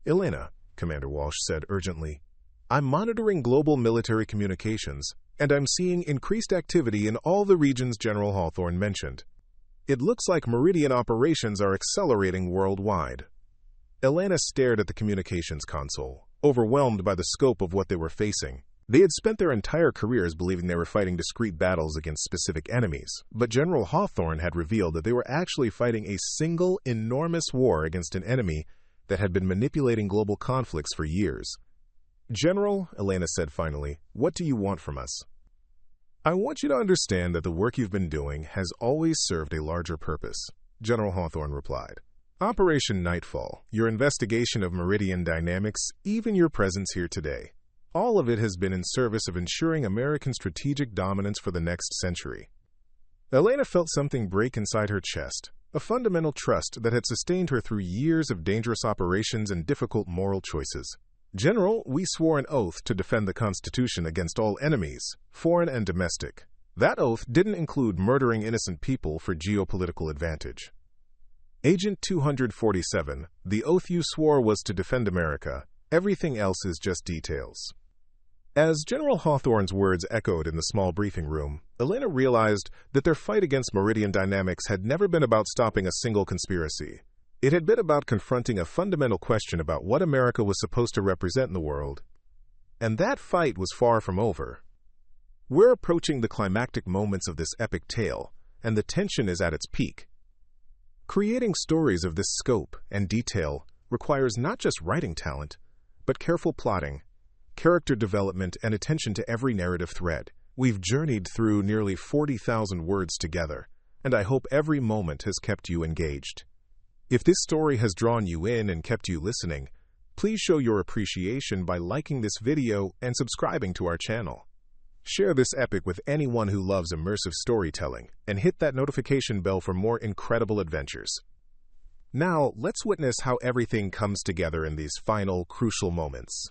Elena, Commander Walsh said urgently, I'm monitoring global military communications, and I'm seeing increased activity in all the regions General Hawthorne mentioned. It looks like Meridian operations are accelerating worldwide. Elena stared at the communications console, overwhelmed by the scope of what they were facing. They had spent their entire careers believing they were fighting discrete battles against specific enemies, but General Hawthorne had revealed that they were actually fighting a single, enormous war against an enemy that had been manipulating global conflicts for years. General, Elena said finally, what do you want from us? I want you to understand that the work you've been doing has always served a larger purpose, General Hawthorne replied. Operation Nightfall, your investigation of Meridian dynamics, even your presence here today. All of it has been in service of ensuring American strategic dominance for the next century. Elena felt something break inside her chest, a fundamental trust that had sustained her through years of dangerous operations and difficult moral choices. General, we swore an oath to defend the Constitution against all enemies, foreign and domestic. That oath didn't include murdering innocent people for geopolitical advantage. Agent 247, the oath you swore was to defend America. Everything else is just details. As General Hawthorne's words echoed in the small briefing room, Elena realized that their fight against Meridian dynamics had never been about stopping a single conspiracy. It had been about confronting a fundamental question about what America was supposed to represent in the world. And that fight was far from over. We're approaching the climactic moments of this epic tale, and the tension is at its peak. Creating stories of this scope and detail requires not just writing talent, but careful plotting, character development, and attention to every narrative thread. We've journeyed through nearly 40,000 words together, and I hope every moment has kept you engaged. If this story has drawn you in and kept you listening, please show your appreciation by liking this video and subscribing to our channel. Share this epic with anyone who loves immersive storytelling, and hit that notification bell for more incredible adventures. Now, let's witness how everything comes together in these final, crucial moments.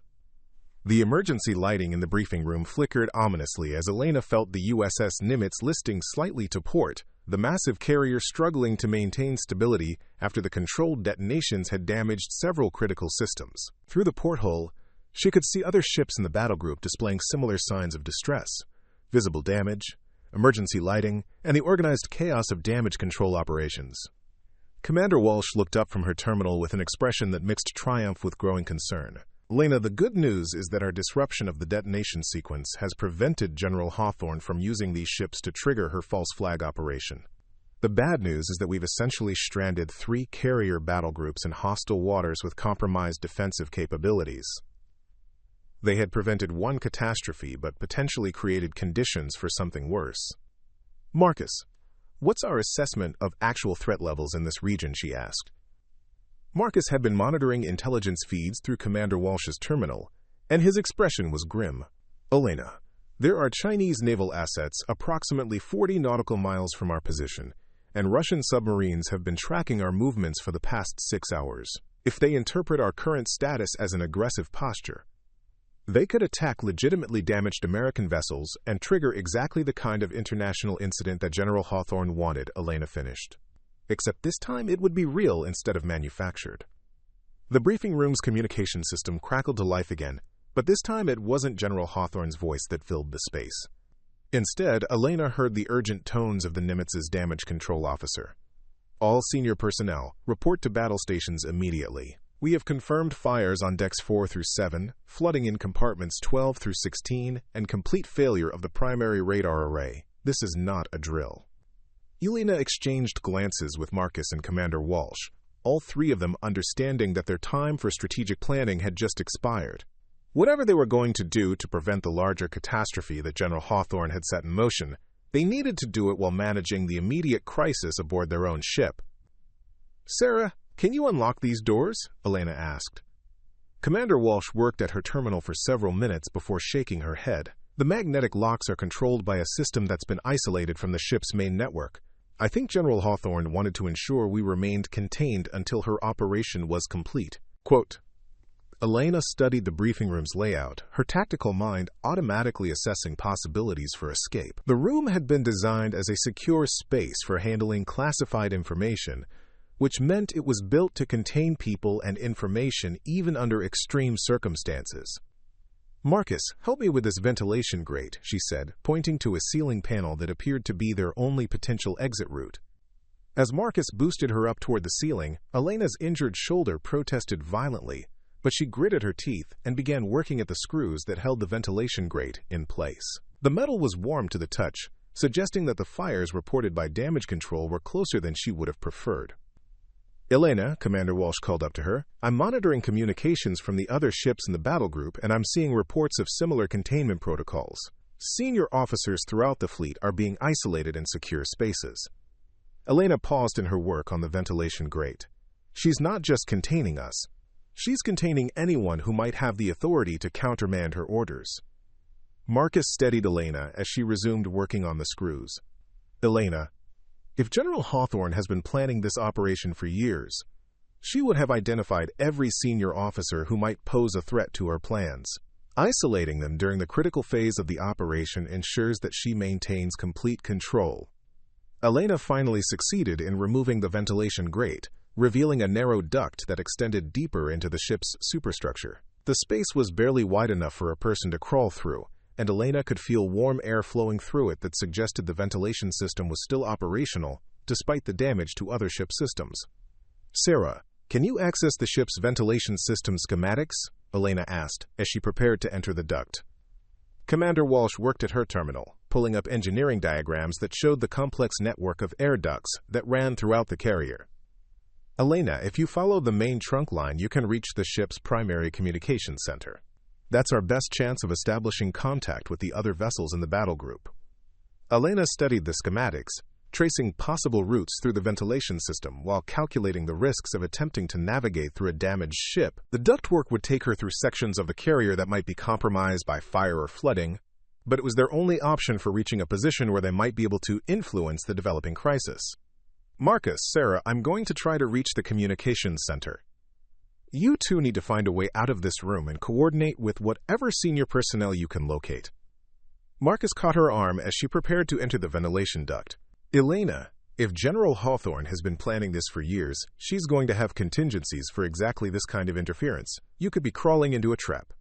The emergency lighting in the briefing room flickered ominously as Elena felt the USS Nimitz listing slightly to port, the massive carrier struggling to maintain stability after the controlled detonations had damaged several critical systems. Through the porthole, she could see other ships in the battle group displaying similar signs of distress, visible damage, emergency lighting, and the organized chaos of damage control operations. Commander Walsh looked up from her terminal with an expression that mixed triumph with growing concern. Elena, the good news is that our disruption of the detonation sequence has prevented General Hawthorne from using these ships to trigger her false flag operation. The bad news is that we've essentially stranded 3 carrier battle groups in hostile waters with compromised defensive capabilities. They had prevented one catastrophe but potentially created conditions for something worse. "Marcus, what's our assessment of actual threat levels in this region?" she asked. Marcus had been monitoring intelligence feeds through Commander Walsh's terminal, and his expression was grim. "Elena, there are Chinese naval assets approximately 40 nautical miles from our position, and Russian submarines have been tracking our movements for the past 6 hours. If they interpret our current status as an aggressive posture, they could attack legitimately damaged American vessels and trigger exactly the kind of international incident that General Hawthorne wanted," Elena finished. "Except this time it would be real instead of manufactured." The briefing room's communication system crackled to life again, but this time it wasn't General Hawthorne's voice that filled the space. Instead, Elena heard the urgent tones of the Nimitz's damage control officer. "All senior personnel, report to battle stations immediately. We have confirmed fires on decks 4 through 7, flooding in compartments 12 through 16, and complete failure of the primary radar array. This is not a drill." Elena exchanged glances with Marcus and Commander Walsh, all three of them understanding that their time for strategic planning had just expired. Whatever they were going to do to prevent the larger catastrophe that General Hawthorne had set in motion, they needed to do it while managing the immediate crisis aboard their own ship. "Sarah, can you unlock these doors?" Elena asked. Commander Walsh worked at her terminal for several minutes before shaking her head. "The magnetic locks are controlled by a system that's been isolated from the ship's main network. I think General Hawthorne wanted to ensure we remained contained until her operation was complete." Quote, Elena studied the briefing room's layout, her tactical mind automatically assessing possibilities for escape. The room had been designed as a secure space for handling classified information, which meant it was built to contain people and information even under extreme circumstances. "Marcus, help me with this ventilation grate," she said, pointing to a ceiling panel that appeared to be their only potential exit route. As Marcus boosted her up toward the ceiling, Elena's injured shoulder protested violently, but she gritted her teeth and began working at the screws that held the ventilation grate in place. The metal was warm to the touch, suggesting that the fires reported by damage control were closer than she would have preferred. "Elena," Commander Walsh called up to her, "I'm monitoring communications from the other ships in the battle group, and I'm seeing reports of similar containment protocols. Senior officers throughout the fleet are being isolated in secure spaces." Elena paused in her work on the ventilation grate. "She's not just containing us. She's containing anyone who might have the authority to countermand her orders." Marcus steadied Elena as she resumed working on the screws. "Elena, if General Hawthorne has been planning this operation for years, she would have identified every senior officer who might pose a threat to her plans. Isolating them during the critical phase of the operation ensures that she maintains complete control." Elena finally succeeded in removing the ventilation grate, revealing a narrow duct that extended deeper into the ship's superstructure. The space was barely wide enough for a person to crawl through, and Elena could feel warm air flowing through it that suggested the ventilation system was still operational, despite the damage to other ship systems. "Sarah, can you access the ship's ventilation system schematics?" Elena asked, as she prepared to enter the duct. Commander Walsh worked at her terminal, pulling up engineering diagrams that showed the complex network of air ducts that ran throughout the carrier. "Elena, if you follow the main trunk line, you can reach the ship's primary communication center. That's our best chance of establishing contact with the other vessels in the battle group." Elena studied the schematics, tracing possible routes through the ventilation system while calculating the risks of attempting to navigate through a damaged ship. The ductwork would take her through sections of the carrier that might be compromised by fire or flooding, but it was their only option for reaching a position where they might be able to influence the developing crisis. "Marcus, Sarah, I'm going to try to reach the communications center. You two need to find a way out of this room and coordinate with whatever senior personnel you can locate." Marcus caught her arm as she prepared to enter the ventilation duct. "Elena, if General Hawthorne has been planning this for years, she's going to have contingencies for exactly this kind of interference. You could be crawling into a trap."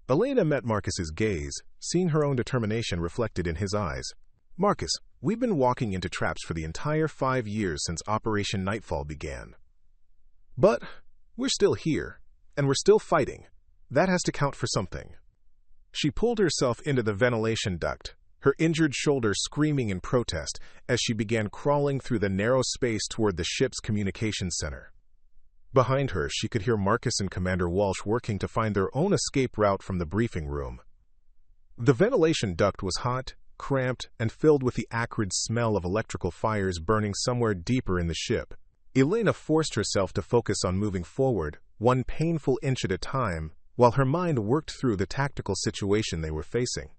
Elena met Marcus's gaze, seeing her own determination reflected in his eyes. "Marcus, we've been walking into traps for the entire 5 years since Operation Nightfall began. But we're still here, and we're still fighting. That has to count for something." She pulled herself into the ventilation duct, her injured shoulder screaming in protest as she began crawling through the narrow space toward the ship's communications center. Behind her, she could hear Marcus and Commander Walsh working to find their own escape route from the briefing room. The ventilation duct was hot, cramped, and filled with the acrid smell of electrical fires burning somewhere deeper in the ship. Elena forced herself to focus on moving forward, one painful inch at a time, while her mind worked through the tactical situation they were facing.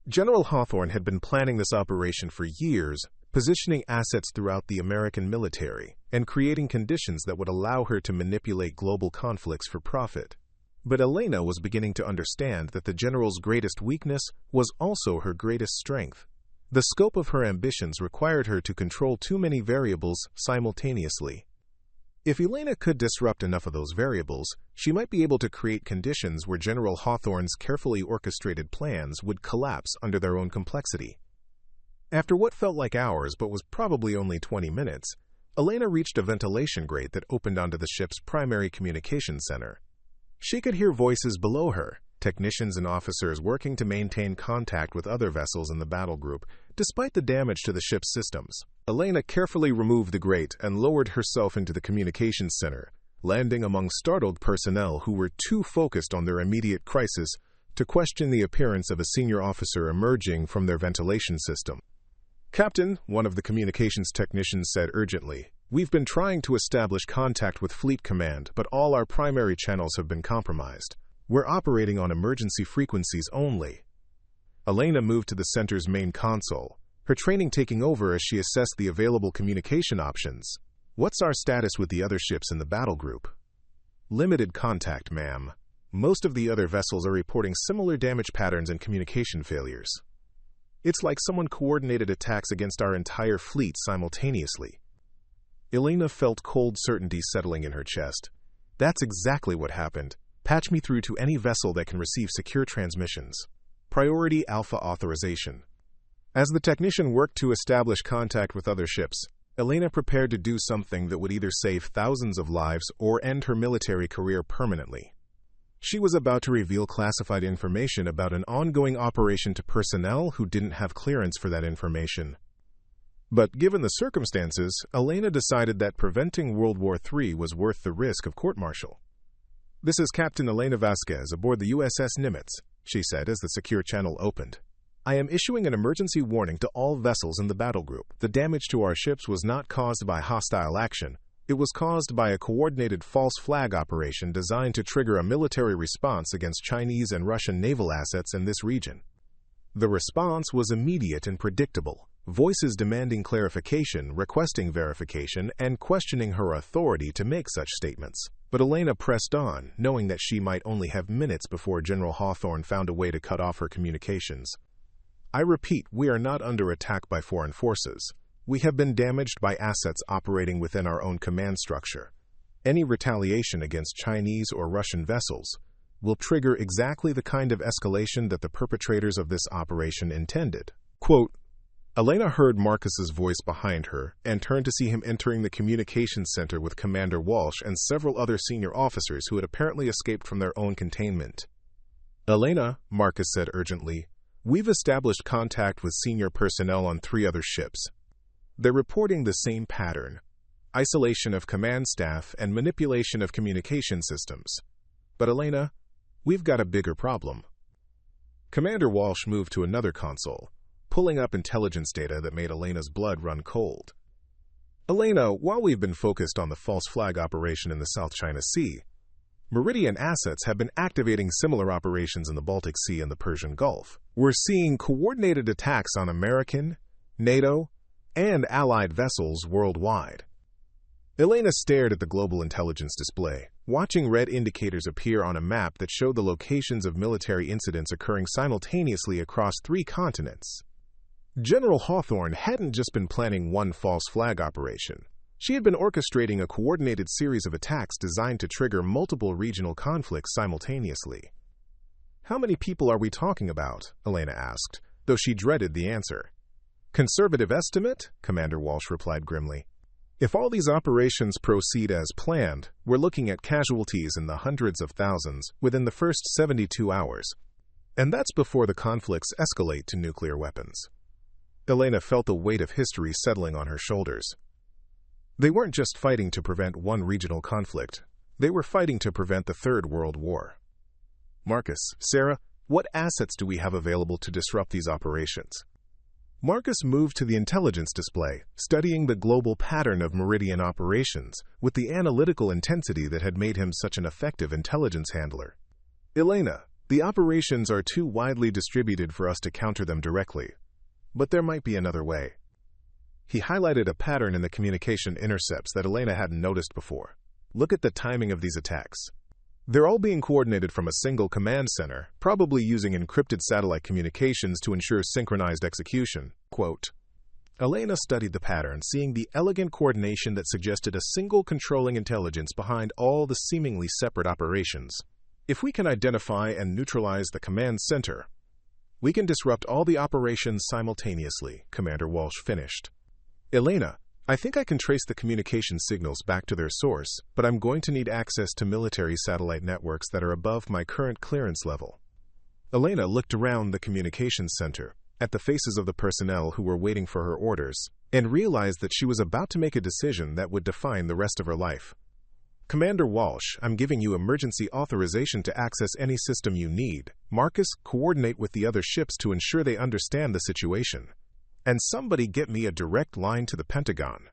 General Hawthorne had been planning this operation for years, positioning assets throughout the American military, and creating conditions that would allow her to manipulate global conflicts for profit. But Elena was beginning to understand that the general's greatest weakness was also her greatest strength. The scope of her ambitions required her to control too many variables simultaneously. If Elena could disrupt enough of those variables, she might be able to create conditions where General Hawthorne's carefully orchestrated plans would collapse under their own complexity. After what felt like hours but was probably only 20 minutes, Elena reached a ventilation grate that opened onto the ship's primary communication center. She could hear voices below her, technicians and officers working to maintain contact with other vessels in the battle group, despite the damage to the ship's systems. Elena carefully removed the grate and lowered herself into the communications center, landing among startled personnel who were too focused on their immediate crisis to question the appearance of a senior officer emerging from their ventilation system. "Captain," one of the communications technicians said urgently, "we've been trying to establish contact with Fleet Command, but all our primary channels have been compromised. We're operating on emergency frequencies only." Elena moved to the center's main console, her training taking over as she assessed the available communication options. "What's our status with the other ships in the battle group?" "Limited contact, ma'am. Most of the other vessels are reporting similar damage patterns and communication failures. It's like someone coordinated attacks against our entire fleet simultaneously." Elena felt cold certainty settling in her chest. "That's exactly what happened. Patch me through to any vessel that can receive secure transmissions. Priority Alpha authorization." As the technician worked to establish contact with other ships, Elena prepared to do something that would either save thousands of lives or end her military career permanently. She was about to reveal classified information about an ongoing operation to personnel who didn't have clearance for that information. But given the circumstances, Elena decided that preventing World War III was worth the risk of court-martial. "This is Captain Elena Vasquez aboard the USS Nimitz," she said as the secure channel opened. "I am issuing an emergency warning to all vessels in the battle group. The damage to our ships was not caused by hostile action. It was caused by a coordinated false flag operation designed to trigger a military response against Chinese and Russian naval assets in this region." The response was immediate and predictable, voices demanding clarification, requesting verification, and questioning her authority to make such statements. But Elena pressed on, knowing that she might only have minutes before General Hawthorne found a way to cut off her communications. "I repeat, we are not under attack by foreign forces. We have been damaged by assets operating within our own command structure. Any retaliation against Chinese or Russian vessels will trigger exactly the kind of escalation that the perpetrators of this operation intended." Quote, Elena heard Marcus's voice behind her and turned to see him entering the communications center with Commander Walsh and several other senior officers who had apparently escaped from their own containment. "Elena," Marcus said urgently, "we've established contact with senior personnel on 3 other ships. They're reporting the same pattern: isolation of command staff and manipulation of communication systems. But Elena, we've got a bigger problem." Commander Walsh moved to another console, pulling up intelligence data that made Elena's blood run cold. "Elena, while we've been focused on the false flag operation in the South China Sea, Meridian assets have been activating similar operations in the Baltic Sea and the Persian Gulf. We're seeing coordinated attacks on American, NATO, and Allied vessels worldwide." Elena stared at the global intelligence display, watching red indicators appear on a map that showed the locations of military incidents occurring simultaneously across 3 continents. General Hawthorne hadn't just been planning one false flag operation. She had been orchestrating a coordinated series of attacks designed to trigger multiple regional conflicts simultaneously. "How many people are we talking about?" Elena asked, though she dreaded the answer. "Conservative estimate?" Commander Walsh replied grimly. "If all these operations proceed as planned, we're looking at casualties in the hundreds of thousands within the first 72 hours. And that's before the conflicts escalate to nuclear weapons." Elena felt the weight of history settling on her shoulders. They weren't just fighting to prevent one regional conflict. They were fighting to prevent the Third World War. Marcus, Sarah, what assets do we have available to disrupt these operations? Marcus moved to the intelligence display, studying the global pattern of Meridian operations with the analytical intensity that had made him such an effective intelligence handler. Elena, the operations are too widely distributed for us to counter them directly, but there might be another way. He highlighted a pattern in the communication intercepts that Elena hadn't noticed before. Look at the timing of these attacks. They're all being coordinated from a single command center, probably using encrypted satellite communications to ensure synchronized execution. Quote, Elena studied the pattern, seeing the elegant coordination that suggested a single controlling intelligence behind all the seemingly separate operations. If we can identify and neutralize the command center, we can disrupt all the operations simultaneously, Commander Walsh finished. Elena, I think I can trace the communication signals back to their source, but I'm going to need access to military satellite networks that are above my current clearance level. Elena looked around the communications center, at the faces of the personnel who were waiting for her orders, and realized that she was about to make a decision that would define the rest of her life. Commander Walsh, I'm giving you emergency authorization to access any system you need. Marcus, coordinate with the other ships to ensure they understand the situation. And somebody get me a direct line to the Pentagon.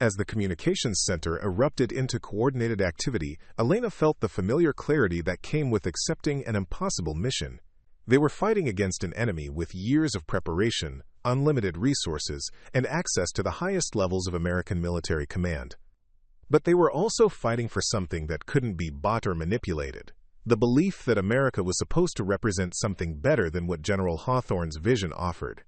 As the communications center erupted into coordinated activity, Elena felt the familiar clarity that came with accepting an impossible mission. They were fighting against an enemy with years of preparation, unlimited resources, and access to the highest levels of American military command. But they were also fighting for something that couldn't be bought or manipulated. The belief that America was supposed to represent something better than what General Hawthorne's vision offered.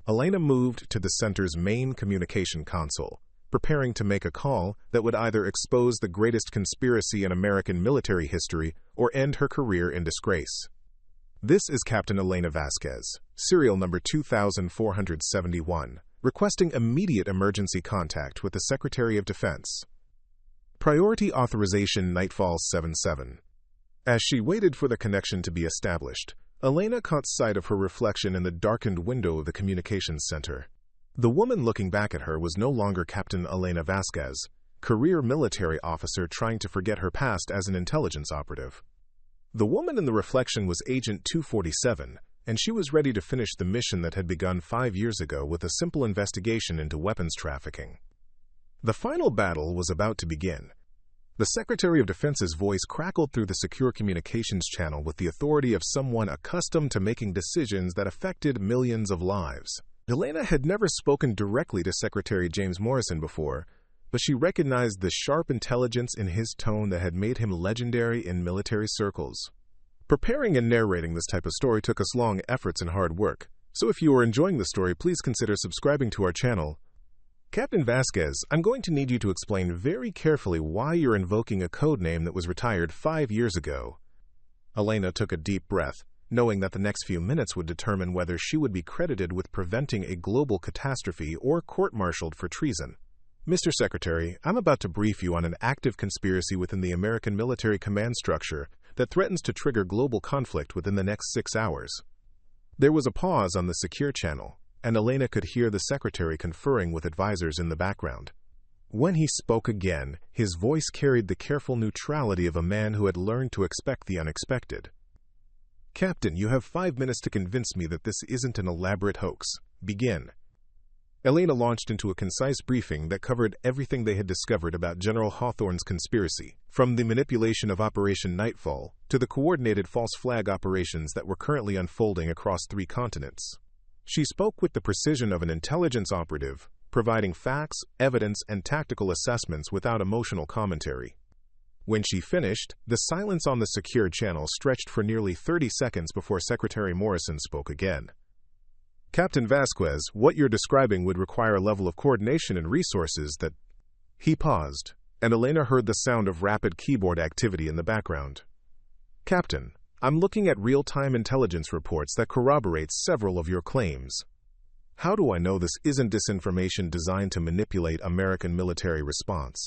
Elena moved to the center's main communication console, preparing to make a call that would either expose the greatest conspiracy in American military history or end her career in disgrace. This is Captain Elena Vasquez, serial number 2471, requesting immediate emergency contact with the Secretary of Defense. Priority authorization Nightfall 77. As she waited for the connection to be established, Elena caught sight of her reflection in the darkened window of the communications center. The woman looking back at her was no longer Captain Elena Vasquez, career military officer trying to forget her past as an intelligence operative. The woman in the reflection was Agent 247, and she was ready to finish the mission that had begun 5 years ago with a simple investigation into weapons trafficking. The final battle was about to begin. The Secretary of Defense's voice crackled through the secure communications channel with the authority of someone accustomed to making decisions that affected millions of lives. Elena had never spoken directly to Secretary James Morrison before, but she recognized the sharp intelligence in his tone that had made him legendary in military circles. Preparing and narrating this type of story took us long efforts and hard work, so if you are enjoying the story, please consider subscribing to our channel. Captain Vasquez, I'm going to need you to explain very carefully why you're invoking a code name that was retired 5 years ago. Elena took a deep breath, knowing that the next few minutes would determine whether she would be credited with preventing a global catastrophe or court-martialed for treason. Mr. Secretary, I'm about to brief you on an active conspiracy within the American military command structure that threatens to trigger global conflict within the next 6 hours. There was a pause on the secure channel, and Elena could hear the secretary conferring with advisors in the background. When he spoke again, his voice carried the careful neutrality of a man who had learned to expect the unexpected. Captain, you have 5 minutes to convince me that this isn't an elaborate hoax. Begin. Elena launched into a concise briefing that covered everything they had discovered about General Hawthorne's conspiracy, from the manipulation of Operation Nightfall to the coordinated false flag operations that were currently unfolding across 3 continents. She spoke with the precision of an intelligence operative, providing facts, evidence, and tactical assessments without emotional commentary. When she finished, the silence on the secure channel stretched for nearly 30 seconds before Secretary Morrison spoke again. Captain Vasquez, what you're describing would require a level of coordination and resources that... He paused, and Elena heard the sound of rapid keyboard activity in the background. Captain, I'm looking at real-time intelligence reports that corroborate several of your claims. How do I know this isn't disinformation designed to manipulate American military response?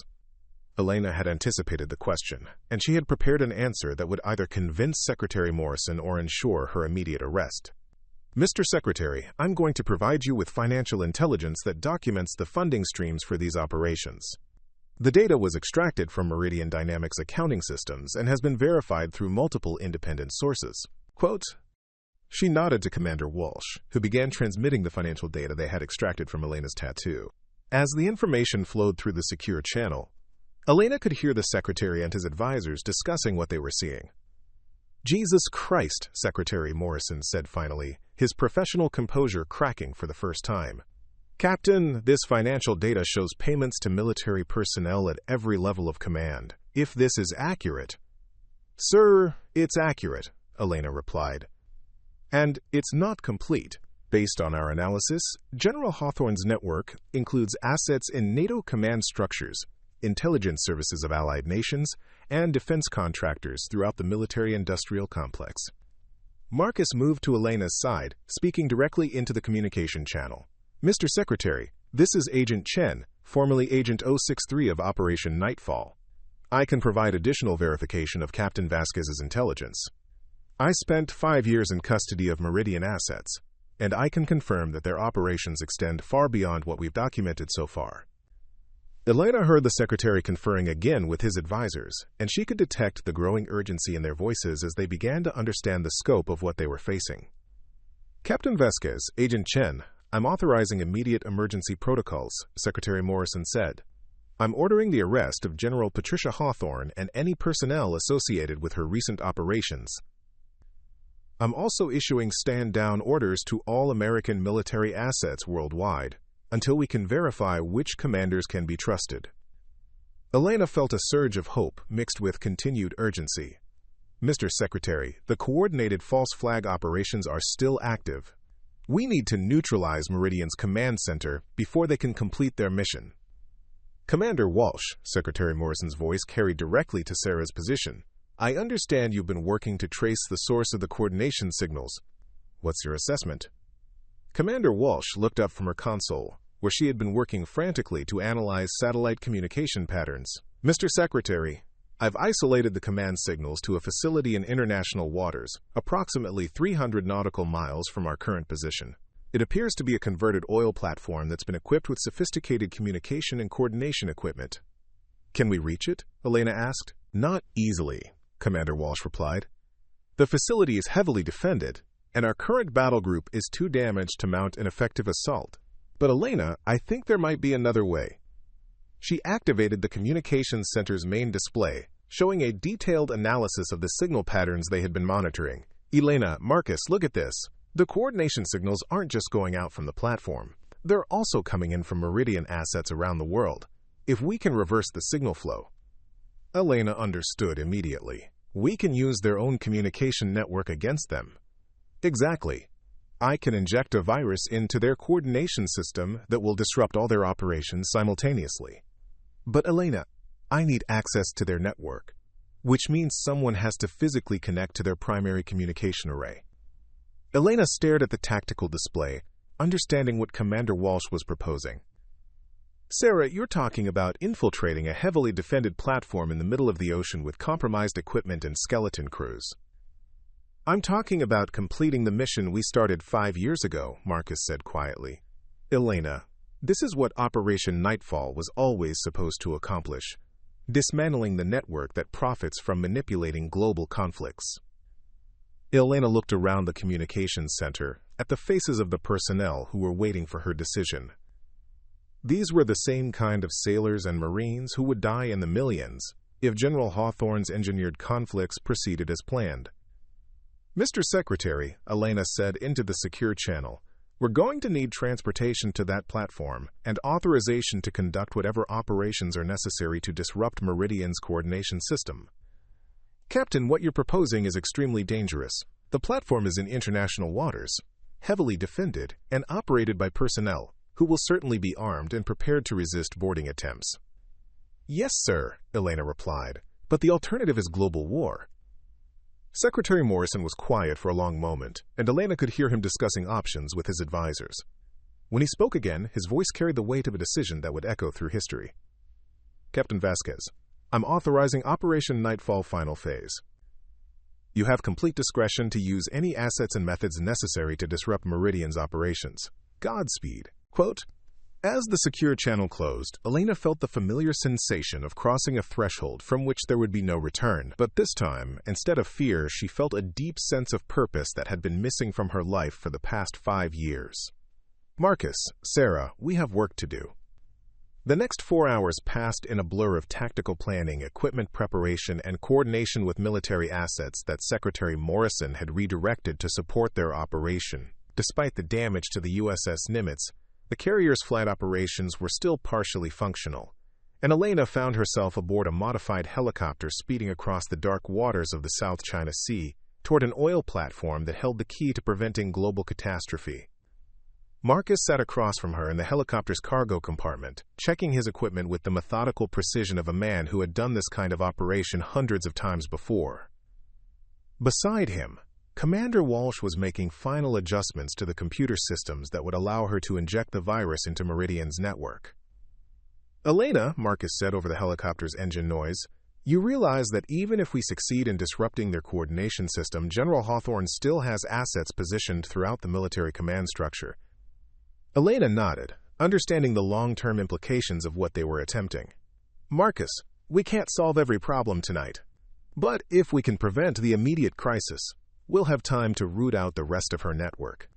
Elena had anticipated the question, and she had prepared an answer that would either convince Secretary Morrison or ensure her immediate arrest. Mr. Secretary, I'm going to provide you with financial intelligence that documents the funding streams for these operations. The data was extracted from Meridian Dynamics accounting systems and has been verified through multiple independent sources. Quote, she nodded to Commander Walsh, who began transmitting the financial data they had extracted from Elena's tattoo. As the information flowed through the secure channel, Elena could hear the Secretary and his advisors discussing what they were seeing. Jesus Christ, Secretary Morrison said finally, his professional composure cracking for the first time. Captain, this financial data shows payments to military personnel at every level of command. If this is accurate... Sir, it's accurate, Elena replied. And it's not complete. Based on our analysis, General Hawthorne's network includes assets in NATO command structures, intelligence services of allied nations, and defense contractors throughout the military-industrial complex. Marcus moved to Elena's side, speaking directly into the communication channel. Mr. Secretary, this is Agent Chen, formerly Agent 063 of Operation Nightfall. I can provide additional verification of Captain Vasquez's intelligence. I spent 5 years in custody of Meridian assets, and I can confirm that their operations extend far beyond what we've documented so far. Elena heard the Secretary conferring again with his advisors, and she could detect the growing urgency in their voices as they began to understand the scope of what they were facing. Captain Vasquez, Agent Chen, I'm authorizing immediate emergency protocols, Secretary Morrison said. I'm ordering the arrest of General Patricia Hawthorne and any personnel associated with her recent operations. I'm also issuing stand-down orders to all American military assets worldwide, until we can verify which commanders can be trusted. Elena felt a surge of hope mixed with continued urgency. Mr. Secretary, the coordinated false flag operations are still active. We need to neutralize Meridian's command center before they can complete their mission. Commander Walsh, Secretary Morrison's voice carried directly to Sarah's position. I understand you've been working to trace the source of the coordination signals. What's your assessment? Commander Walsh looked up from her console, where she had been working frantically to analyze satellite communication patterns. Mr. Secretary, I've isolated the command signals to a facility in international waters, approximately 300 nautical miles from our current position. It appears to be a converted oil platform that's been equipped with sophisticated communication and coordination equipment. Can we reach it? Elena asked. Not easily, Commander Walsh replied. The facility is heavily defended, and our current battle group is too damaged to mount an effective assault. But Elena, I think there might be another way. She activated the communications center's main display, showing a detailed analysis of the signal patterns they had been monitoring. Elena, Marcus, look at this. The coordination signals aren't just going out from the platform. They're also coming in from Meridian assets around the world. If we can reverse the signal flow... Elena understood immediately. We can use their own communication network against them. Exactly. I can inject a virus into their coordination system that will disrupt all their operations simultaneously. But Elena, I need access to their network, which means someone has to physically connect to their primary communication array. Elena stared at the tactical display, understanding what Commander Walsh was proposing. Sarah, you're talking about infiltrating a heavily defended platform in the middle of the ocean with compromised equipment and skeleton crews. I'm talking about completing the mission we started 5 years ago, Marcus said quietly. Elena, this is what Operation Nightfall was always supposed to accomplish, dismantling the network that profits from manipulating global conflicts. Elena looked around the communications center at the faces of the personnel who were waiting for her decision. These were the same kind of sailors and Marines who would die in the millions if General Hawthorne's engineered conflicts proceeded as planned. Mr. Secretary, Elena said into the secure channel, we're going to need transportation to that platform and authorization to conduct whatever operations are necessary to disrupt Meridian's coordination system. Captain, what you're proposing is extremely dangerous. The platform is in international waters, heavily defended, and operated by personnel who will certainly be armed and prepared to resist boarding attempts. Yes, sir, Elena replied, but the alternative is global war. Secretary Morrison was quiet for a long moment, and Elena could hear him discussing options with his advisors. When he spoke again, his voice carried the weight of a decision that would echo through history. Captain Vasquez, I'm authorizing Operation Nightfall Final Phase. You have complete discretion to use any assets and methods necessary to disrupt Meridian's operations. Godspeed." Quote, as the secure channel closed, Elena felt the familiar sensation of crossing a threshold from which there would be no return. But this time, instead of fear, she felt a deep sense of purpose that had been missing from her life for the past 5 years. "Marcus, Sarah, we have work to do." The next 4 hours passed in a blur of tactical planning, equipment preparation, and coordination with military assets that Secretary Morrison had redirected to support their operation. Despite the damage to the USS Nimitz, the carrier's flight operations were still partially functional, and Elena found herself aboard a modified helicopter speeding across the dark waters of the South China Sea toward an oil platform that held the key to preventing global catastrophe. Marcus sat across from her in the helicopter's cargo compartment, checking his equipment with the methodical precision of a man who had done this kind of operation hundreds of times before. Beside him, Commander Walsh was making final adjustments to the computer systems that would allow her to inject the virus into Meridian's network. "Elena," Marcus said over the helicopter's engine noise, "you realize that even if we succeed in disrupting their coordination system, General Hawthorne still has assets positioned throughout the military command structure." Elena nodded, understanding the long-term implications of what they were attempting. "Marcus, we can't solve every problem tonight. But if we can prevent the immediate crisis, we'll have time to root out the rest of her network."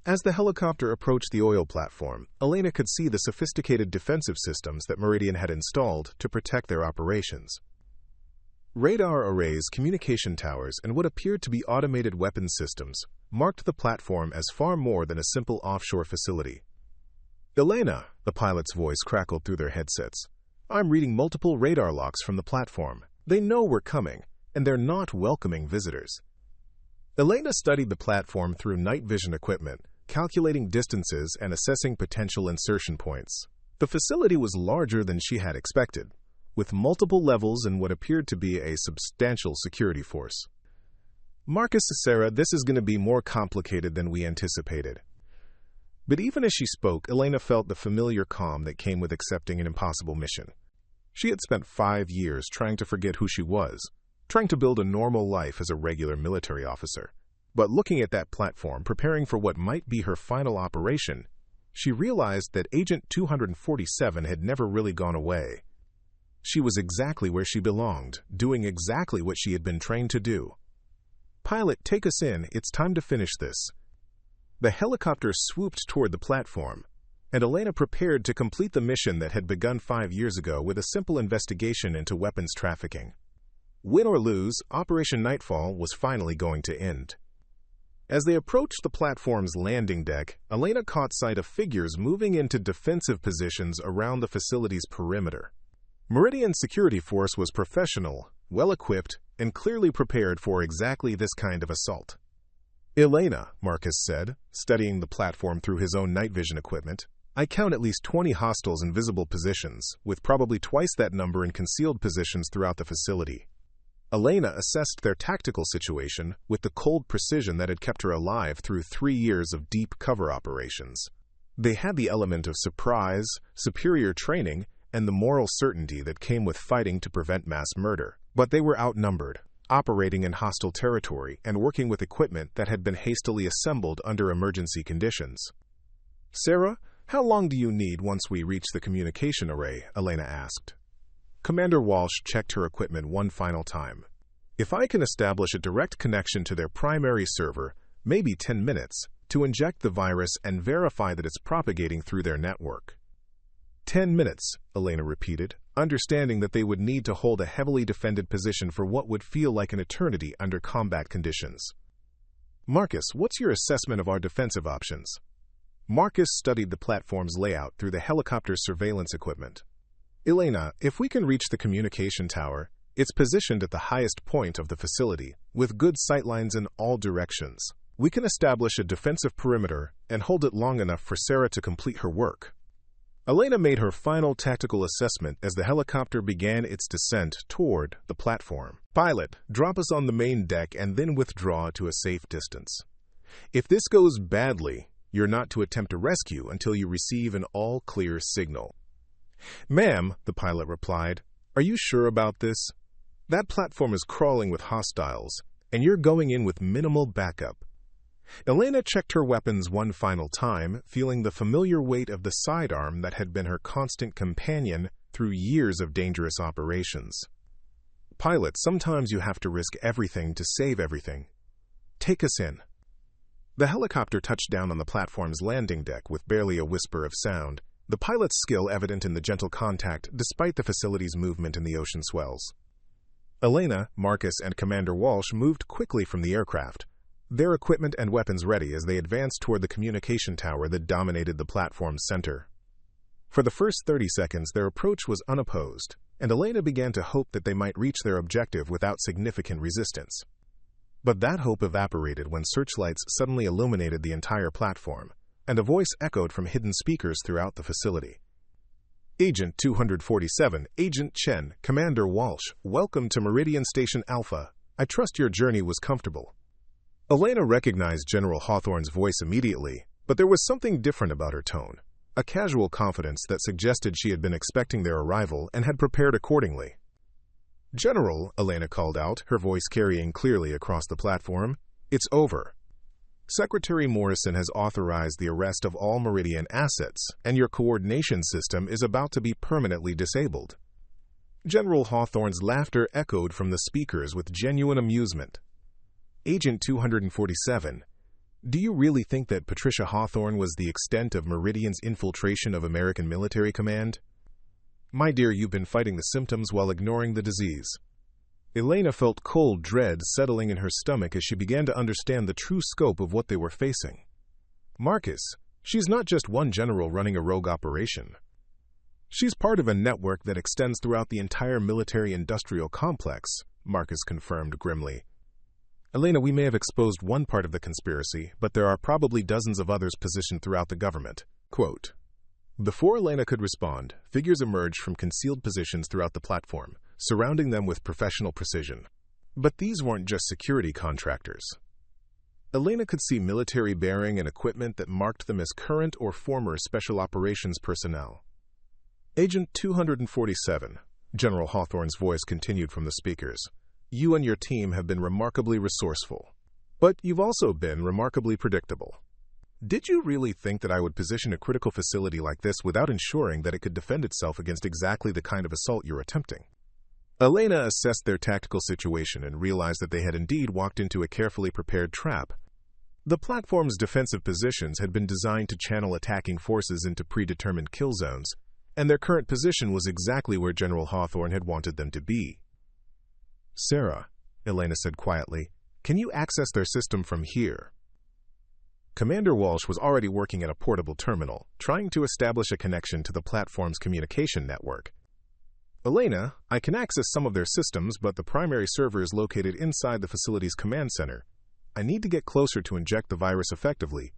As the helicopter approached the oil platform, Elena could see the sophisticated defensive systems that Meridian had installed to protect their operations. Radar arrays, communication towers, and what appeared to be automated weapons systems marked the platform as far more than a simple offshore facility. "Elena," the pilot's voice crackled through their headsets, "I'm reading multiple radar locks from the platform. They know we're coming, and they're not welcoming visitors." Elena studied the platform through night vision equipment, calculating distances and assessing potential insertion points. The facility was larger than she had expected, with multiple levels and what appeared to be a substantial security force. "Marcus, Sarah, this is going to be more complicated than we anticipated." But even as she spoke, Elena felt the familiar calm that came with accepting an impossible mission. She had spent 5 years trying to forget who she was, trying to build a normal life as a regular military officer. But looking at that platform, preparing for what might be her final operation, she realized that Agent 247 had never really gone away. She was exactly where she belonged, doing exactly what she had been trained to do. "Pilot, take us in. It's time to finish this." The helicopter swooped toward the platform, and Elena prepared to complete the mission that had begun 5 years ago with a simple investigation into weapons trafficking. Win or lose, Operation Nightfall was finally going to end. As they approached the platform's landing deck, Elena caught sight of figures moving into defensive positions around the facility's perimeter. Meridian's security force was professional, well-equipped, and clearly prepared for exactly this kind of assault. "Elena," Marcus said, studying the platform through his own night vision equipment, "I count at least 20 hostiles in visible positions, with probably twice that number in concealed positions throughout the facility." Elena assessed their tactical situation with the cold precision that had kept her alive through 3 years of deep cover operations. They had the element of surprise, superior training, and the moral certainty that came with fighting to prevent mass murder. But they were outnumbered, operating in hostile territory and working with equipment that had been hastily assembled under emergency conditions. "Sarah, how long do you need once we reach the communication array?" Elena asked. Commander Walsh checked her equipment one final time. "If I can establish a direct connection to their primary server, maybe 10 minutes, to inject the virus and verify that it's propagating through their network." 10 minutes, Elena repeated, understanding that they would need to hold a heavily defended position for what would feel like an eternity under combat conditions. "Marcus, what's your assessment of our defensive options?" Marcus studied the platform's layout through the helicopter's surveillance equipment. "Elena, if we can reach the communication tower, it's positioned at the highest point of the facility, with good sightlines in all directions. We can establish a defensive perimeter and hold it long enough for Sarah to complete her work." Elena made her final tactical assessment as the helicopter began its descent toward the platform. "Pilot, drop us on the main deck and then withdraw to a safe distance. If this goes badly, you're not to attempt a rescue until you receive an all-clear signal." "Ma'am," the pilot replied, "are you sure about this? That platform is crawling with hostiles, and you're going in with minimal backup. Elena checked her weapons one final time, feeling the familiar weight of the sidearm that had been her constant companion through years of dangerous operations. Pilot, sometimes you have to risk everything to save everything. Take us in. The helicopter touched down on the platform's landing deck with barely a whisper of sound, the pilot's skill evident in the gentle contact despite the facility's movement in the ocean swells. Elena, Marcus, and Commander Walsh moved quickly from the aircraft, their equipment and weapons ready as they advanced toward the communication tower that dominated the platform's center. For the first 30 seconds, their approach was unopposed, and Elena began to hope that they might reach their objective without significant resistance. But that hope evaporated when searchlights suddenly illuminated the entire platform, and a voice echoed from hidden speakers throughout the facility. Agent 247, Agent Chen, Commander Walsh, welcome to Meridian Station Alpha. I trust your journey was comfortable. Elena recognized General Hawthorne's voice immediately, but there was something different about her tone, a casual confidence that suggested she had been expecting their arrival and had prepared accordingly. General, Elena called out, her voice carrying clearly across the platform, it's over. Secretary Morrison has authorized the arrest of all Meridian assets, and your coordination system is about to be permanently disabled. General Hawthorne's laughter echoed from the speakers with genuine amusement. Agent 247, do you really think that Patricia Hawthorne was the extent of Meridian's infiltration of American military command? My dear, you've been fighting the symptoms while ignoring the disease. Elena felt cold dread settling in her stomach as she began to understand the true scope of what they were facing. Marcus, she's not just one general running a rogue operation. She's part of a network that extends throughout the entire military-industrial complex, Marcus confirmed grimly. Elena, we may have exposed one part of the conspiracy, but there are probably dozens of others positioned throughout the government. Quote. Before Elena could respond, figures emerged from concealed positions throughout the platform, surrounding them with professional precision. But these weren't just security contractors. Elena could see military bearing and equipment that marked them as current or former special operations personnel. Agent 247, General Hawthorne's voice continued from the speakers. You and your team have been remarkably resourceful, but you've also been remarkably predictable. Did you really think that I would position a critical facility like this without ensuring that it could defend itself against exactly the kind of assault you're attempting? Elena assessed their tactical situation and realized that they had indeed walked into a carefully prepared trap. The platform's defensive positions had been designed to channel attacking forces into predetermined kill zones, and their current position was exactly where General Hawthorne had wanted them to be. Sarah, Elena said quietly, can you access their system from here? Commander Walsh was already working at a portable terminal, trying to establish a connection to the platform's communication network. Elena, I can access some of their systems, but the primary server is located inside the facility's command center. I need to get closer to inject the virus effectively.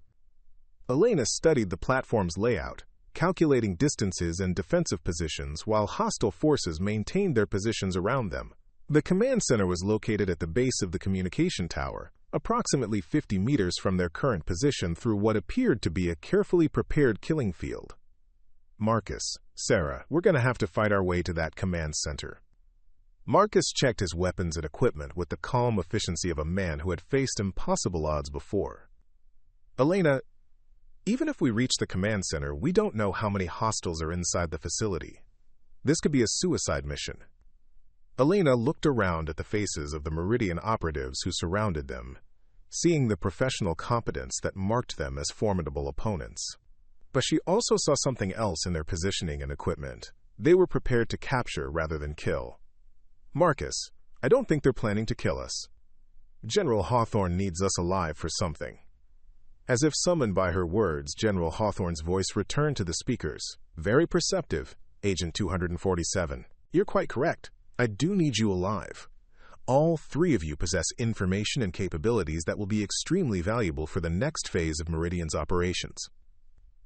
Elena studied the platform's layout, calculating distances and defensive positions while hostile forces maintained their positions around them. The command center was located at the base of the communication tower, approximately 50 meters from their current position through what appeared to be a carefully prepared killing field. Marcus, Sarah, we're going to have to fight our way to that command center. Marcus checked his weapons and equipment with the calm efficiency of a man who had faced impossible odds before. Elena, even if we reach the command center, we don't know how many hostiles are inside the facility. This could be a suicide mission. Elena looked around at the faces of the Meridian operatives who surrounded them, seeing the professional competence that marked them as formidable opponents. But she also saw something else in their positioning and equipment. They were prepared to capture rather than kill. Marcus, I don't think they're planning to kill us. General Hawthorne needs us alive for something. As if summoned by her words, General Hawthorne's voice returned to the speakers. Very perceptive, Agent 247. You're quite correct. I do need you alive. All three of you possess information and capabilities that will be extremely valuable for the next phase of Meridian's operations.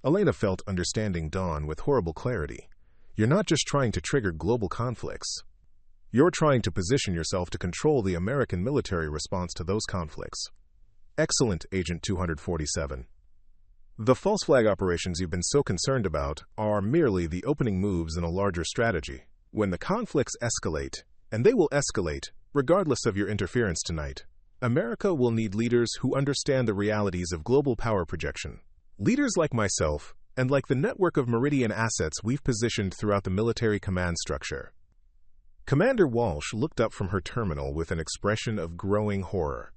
Elena felt understanding dawn with horrible clarity. You're not just trying to trigger global conflicts. You're trying to position yourself to control the American military response to those conflicts. Excellent, Agent 247. The false flag operations you've been so concerned about are merely the opening moves in a larger strategy. When the conflicts escalate, and they will escalate, regardless of your interference tonight, America will need leaders who understand the realities of global power projection. Leaders like myself, and like the network of Meridian assets we've positioned throughout the military command structure. Commander Walsh looked up from her terminal with an expression of growing horror.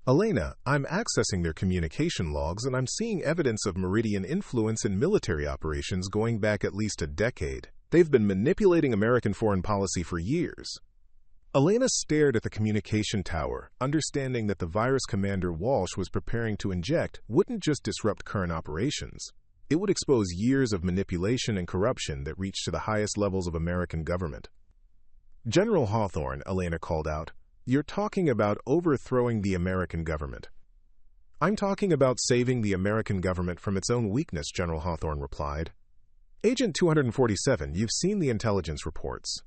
Elena, I'm accessing their communication logs and I'm seeing evidence of Meridian influence in military operations going back at least a decade. They've been manipulating American foreign policy for years. Elena stared at the communication tower, understanding that the virus Commander Walsh was preparing to inject wouldn't just disrupt current operations. It would expose years of manipulation and corruption that reached to the highest levels of American government. General Hawthorne, Elena called out, "You're talking about overthrowing the American government." "I'm talking about saving the American government from its own weakness," General Hawthorne replied. "Agent 247, you've seen the intelligence reports.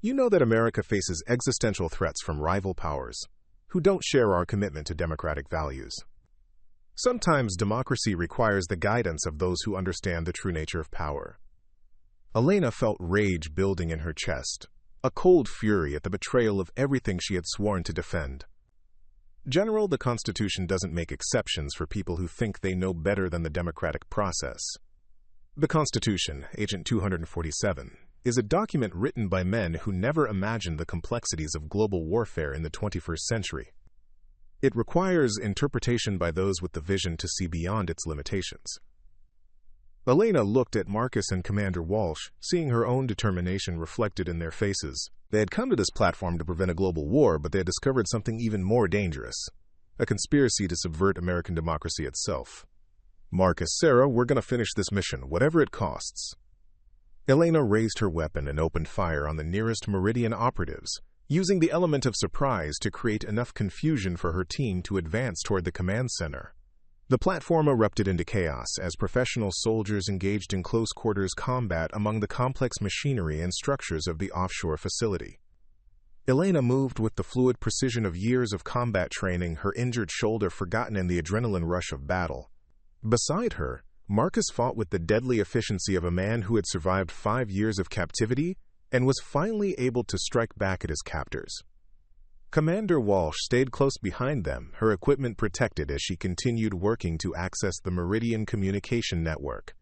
You know that America faces existential threats from rival powers who don't share our commitment to democratic values. Sometimes democracy requires the guidance of those who understand the true nature of power." Elena felt rage building in her chest, a cold fury at the betrayal of everything she had sworn to defend. "General, the Constitution doesn't make exceptions for people who think they know better than the democratic process. The Constitution, Agent 247, is a document written by men who never imagined the complexities of global warfare in the 21st century. It requires interpretation by those with the vision to see beyond its limitations." Elena looked at Marcus and Commander Walsh, seeing her own determination reflected in their faces. They had come to this platform to prevent a global war, but they had discovered something even more dangerous, a conspiracy to subvert American democracy itself. "Marcus, Sarah, we're going to finish this mission, whatever it costs." Elena raised her weapon and opened fire on the nearest Meridian operatives, using the element of surprise to create enough confusion for her team to advance toward the command center. The platform erupted into chaos as professional soldiers engaged in close-quarters combat among the complex machinery and structures of the offshore facility. Elena moved with the fluid precision of years of combat training, her injured shoulder forgotten in the adrenaline rush of battle. Beside her, Marcus fought with the deadly efficiency of a man who had survived 5 years of captivity and was finally able to strike back at his captors. Commander Walsh stayed close behind them, her equipment protected as she continued working to access the Meridian communication network.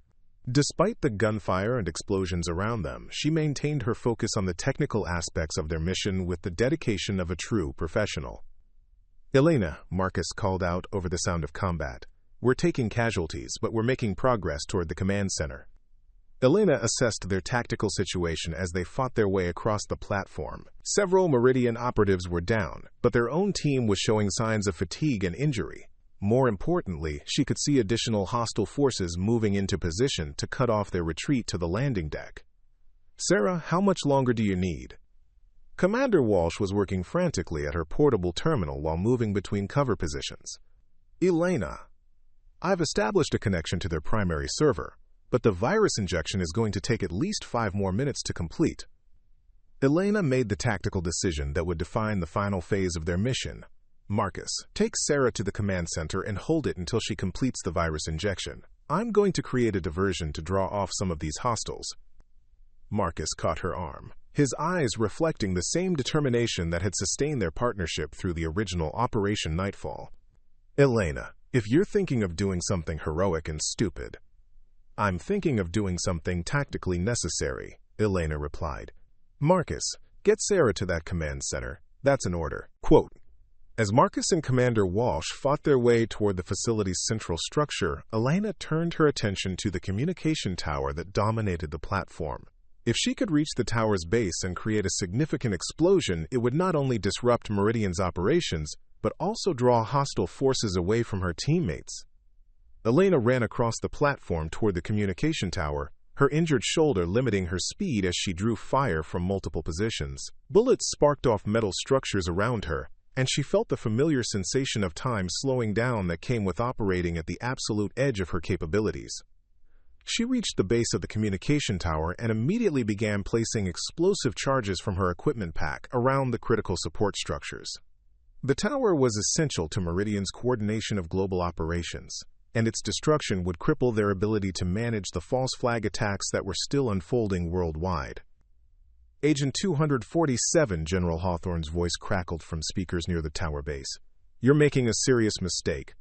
Despite the gunfire and explosions around them, she maintained her focus on the technical aspects of their mission with the dedication of a true professional. "Elena," Marcus called out over the sound of combat, "we're taking casualties, but we're making progress toward the command center." Elena assessed their tactical situation as they fought their way across the platform. Several Meridian operatives were down, but their own team was showing signs of fatigue and injury. More importantly, she could see additional hostile forces moving into position to cut off their retreat to the landing deck. "Sarah, how much longer do you need?" Commander Walsh was working frantically at her portable terminal while moving between cover positions. "Elena, I've established a connection to their primary server, but the virus injection is going to take at least 5 more minutes to complete." Elena made the tactical decision that would define the final phase of their mission. "Marcus, take Sarah to the command center and hold it until she completes the virus injection. I'm going to create a diversion to draw off some of these hostiles." Marcus caught her arm, his eyes reflecting the same determination that had sustained their partnership through the original Operation Nightfall. "Elena, if you're thinking of doing something heroic and stupid..." "I'm thinking of doing something tactically necessary," Elena replied. "Marcus, get Sarah to that command center. That's an order." Quote, as Marcus and Commander Walsh fought their way toward the facility's central structure, Elena turned her attention to the communication tower that dominated the platform. If she could reach the tower's base and create a significant explosion, it would not only disrupt Meridian's operations, but also draw hostile forces away from her teammates. Elena ran across the platform toward the communication tower, her injured shoulder limiting her speed as she drew fire from multiple positions. Bullets sparked off metal structures around her, and she felt the familiar sensation of time slowing down that came with operating at the absolute edge of her capabilities. She reached the base of the communication tower and immediately began placing explosive charges from her equipment pack around the critical support structures. The tower was essential to Meridian's coordination of global operations, and its destruction would cripple their ability to manage the false flag attacks that were still unfolding worldwide. Agent 247, General Hawthorne's voice crackled from speakers near the tower base. You're making a serious mistake.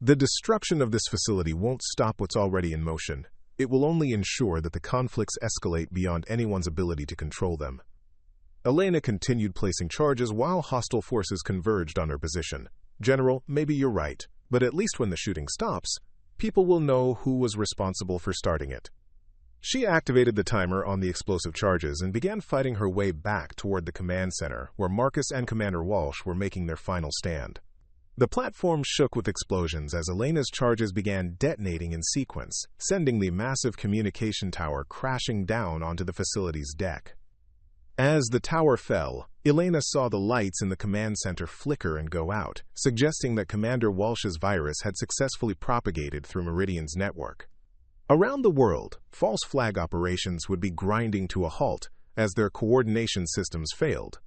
The destruction of this facility won't stop what's already in motion. It will only ensure that the conflicts escalate beyond anyone's ability to control them. Elena continued placing charges while hostile forces converged on her position. General, maybe you're right, but at least when the shooting stops, people will know who was responsible for starting it. She activated the timer on the explosive charges and began fighting her way back toward the command center, where Marcus and Commander Walsh were making their final stand. The platform shook with explosions as Elena's charges began detonating in sequence, sending the massive communication tower crashing down onto the facility's deck. As the tower fell, Elena saw the lights in the command center flicker and go out, suggesting that Commander Walsh's virus had successfully propagated through Meridian's network. Around the world, false flag operations would be grinding to a halt as their coordination systems failed.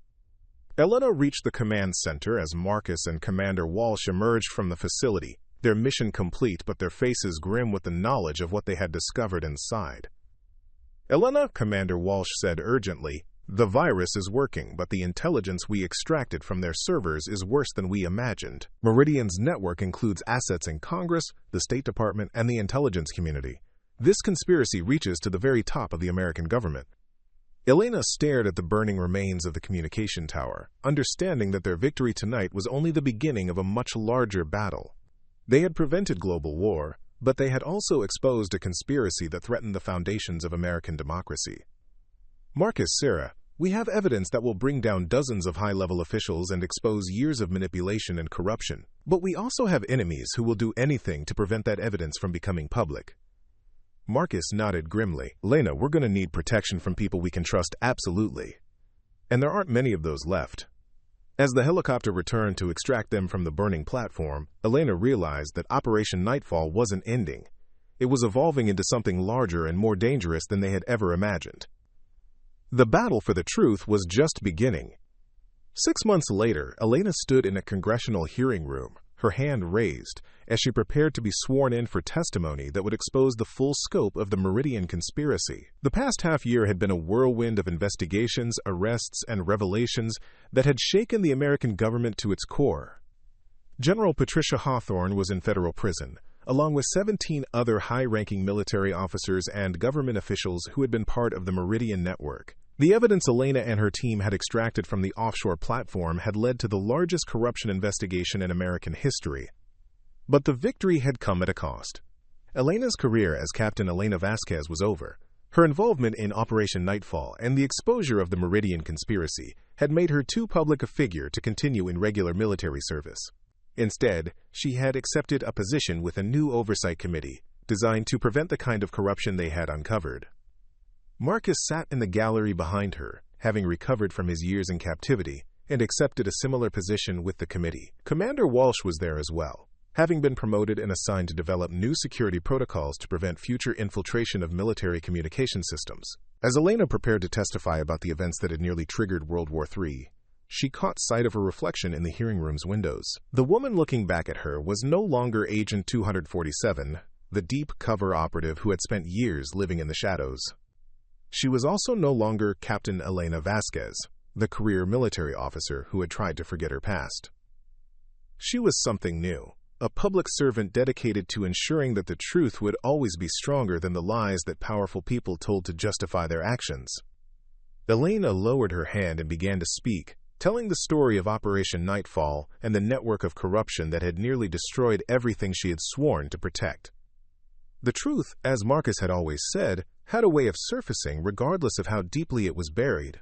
Elena reached the command center as Marcus and Commander Walsh emerged from the facility, their mission complete but their faces grim with the knowledge of what they had discovered inside. Elena, Commander Walsh said urgently, the virus is working, but the intelligence we extracted from their servers is worse than we imagined. Meridian's network includes assets in Congress, the State Department, and the intelligence community. This conspiracy reaches to the very top of the American government. Elena stared at the burning remains of the communication tower, understanding that their victory tonight was only the beginning of a much larger battle. They had prevented global war, but they had also exposed a conspiracy that threatened the foundations of American democracy. Marcus, Sarah, we have evidence that will bring down dozens of high-level officials and expose years of manipulation and corruption, but we also have enemies who will do anything to prevent that evidence from becoming public. Marcus nodded grimly. Elena, we're going to need protection from people we can trust absolutely. And there aren't many of those left. As the helicopter returned to extract them from the burning platform, Elena realized that Operation Nightfall wasn't ending. It was evolving into something larger and more dangerous than they had ever imagined. The battle for the truth was just beginning. 6 months later, Elena stood in a congressional hearing room, her hand raised, as she prepared to be sworn in for testimony that would expose the full scope of the Meridian conspiracy. The past half year had been a whirlwind of investigations, arrests, and revelations that had shaken the American government to its core. General Patricia Hawthorne was in federal prison, along with 17 other high-ranking military officers and government officials who had been part of the Meridian network. The evidence Elena and her team had extracted from the offshore platform had led to the largest corruption investigation in American history. But the victory had come at a cost. Elena's career as Captain Elena Vasquez was over. Her involvement in Operation Nightfall and the exposure of the Meridian conspiracy had made her too public a figure to continue in regular military service. Instead, she had accepted a position with a new oversight committee designed to prevent the kind of corruption they had uncovered. Marcus sat in the gallery behind her, having recovered from his years in captivity, and accepted a similar position with the committee. Commander Walsh was there as well, having been promoted and assigned to develop new security protocols to prevent future infiltration of military communication systems. As Elena prepared to testify about the events that had nearly triggered World War III, she caught sight of her reflection in the hearing room's windows. The woman looking back at her was no longer Agent 247, the deep cover operative who had spent years living in the shadows. She was also no longer Captain Elena Vasquez, the career military officer who had tried to forget her past. She was something new, a public servant dedicated to ensuring that the truth would always be stronger than the lies that powerful people told to justify their actions. Elena lowered her hand and began to speak, telling the story of Operation Nightfall and the network of corruption that had nearly destroyed everything she had sworn to protect. The truth, as Marcus had always said, had a way of surfacing regardless of how deeply it was buried.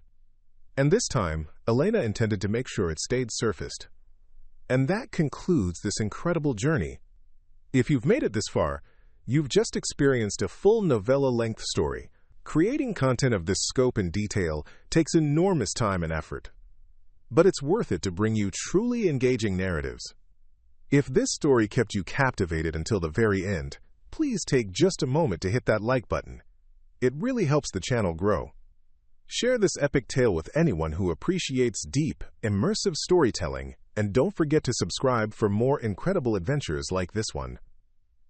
And this time, Elena intended to make sure it stayed surfaced. And that concludes this incredible journey. If you've made it this far, you've just experienced a full novella-length story. Creating content of this scope and detail takes enormous time and effort. But it's worth it to bring you truly engaging narratives. If this story kept you captivated until the very end, please take just a moment to hit that like button. It really helps the channel grow. Share this epic tale with anyone who appreciates deep, immersive storytelling, and don't forget to subscribe for more incredible adventures like this one.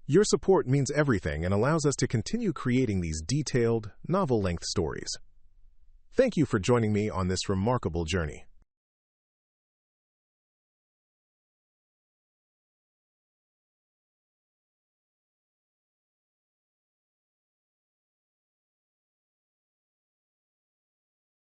Your support means everything and allows us to continue creating these detailed, novel-length stories. Thank you for joining me on this remarkable journey.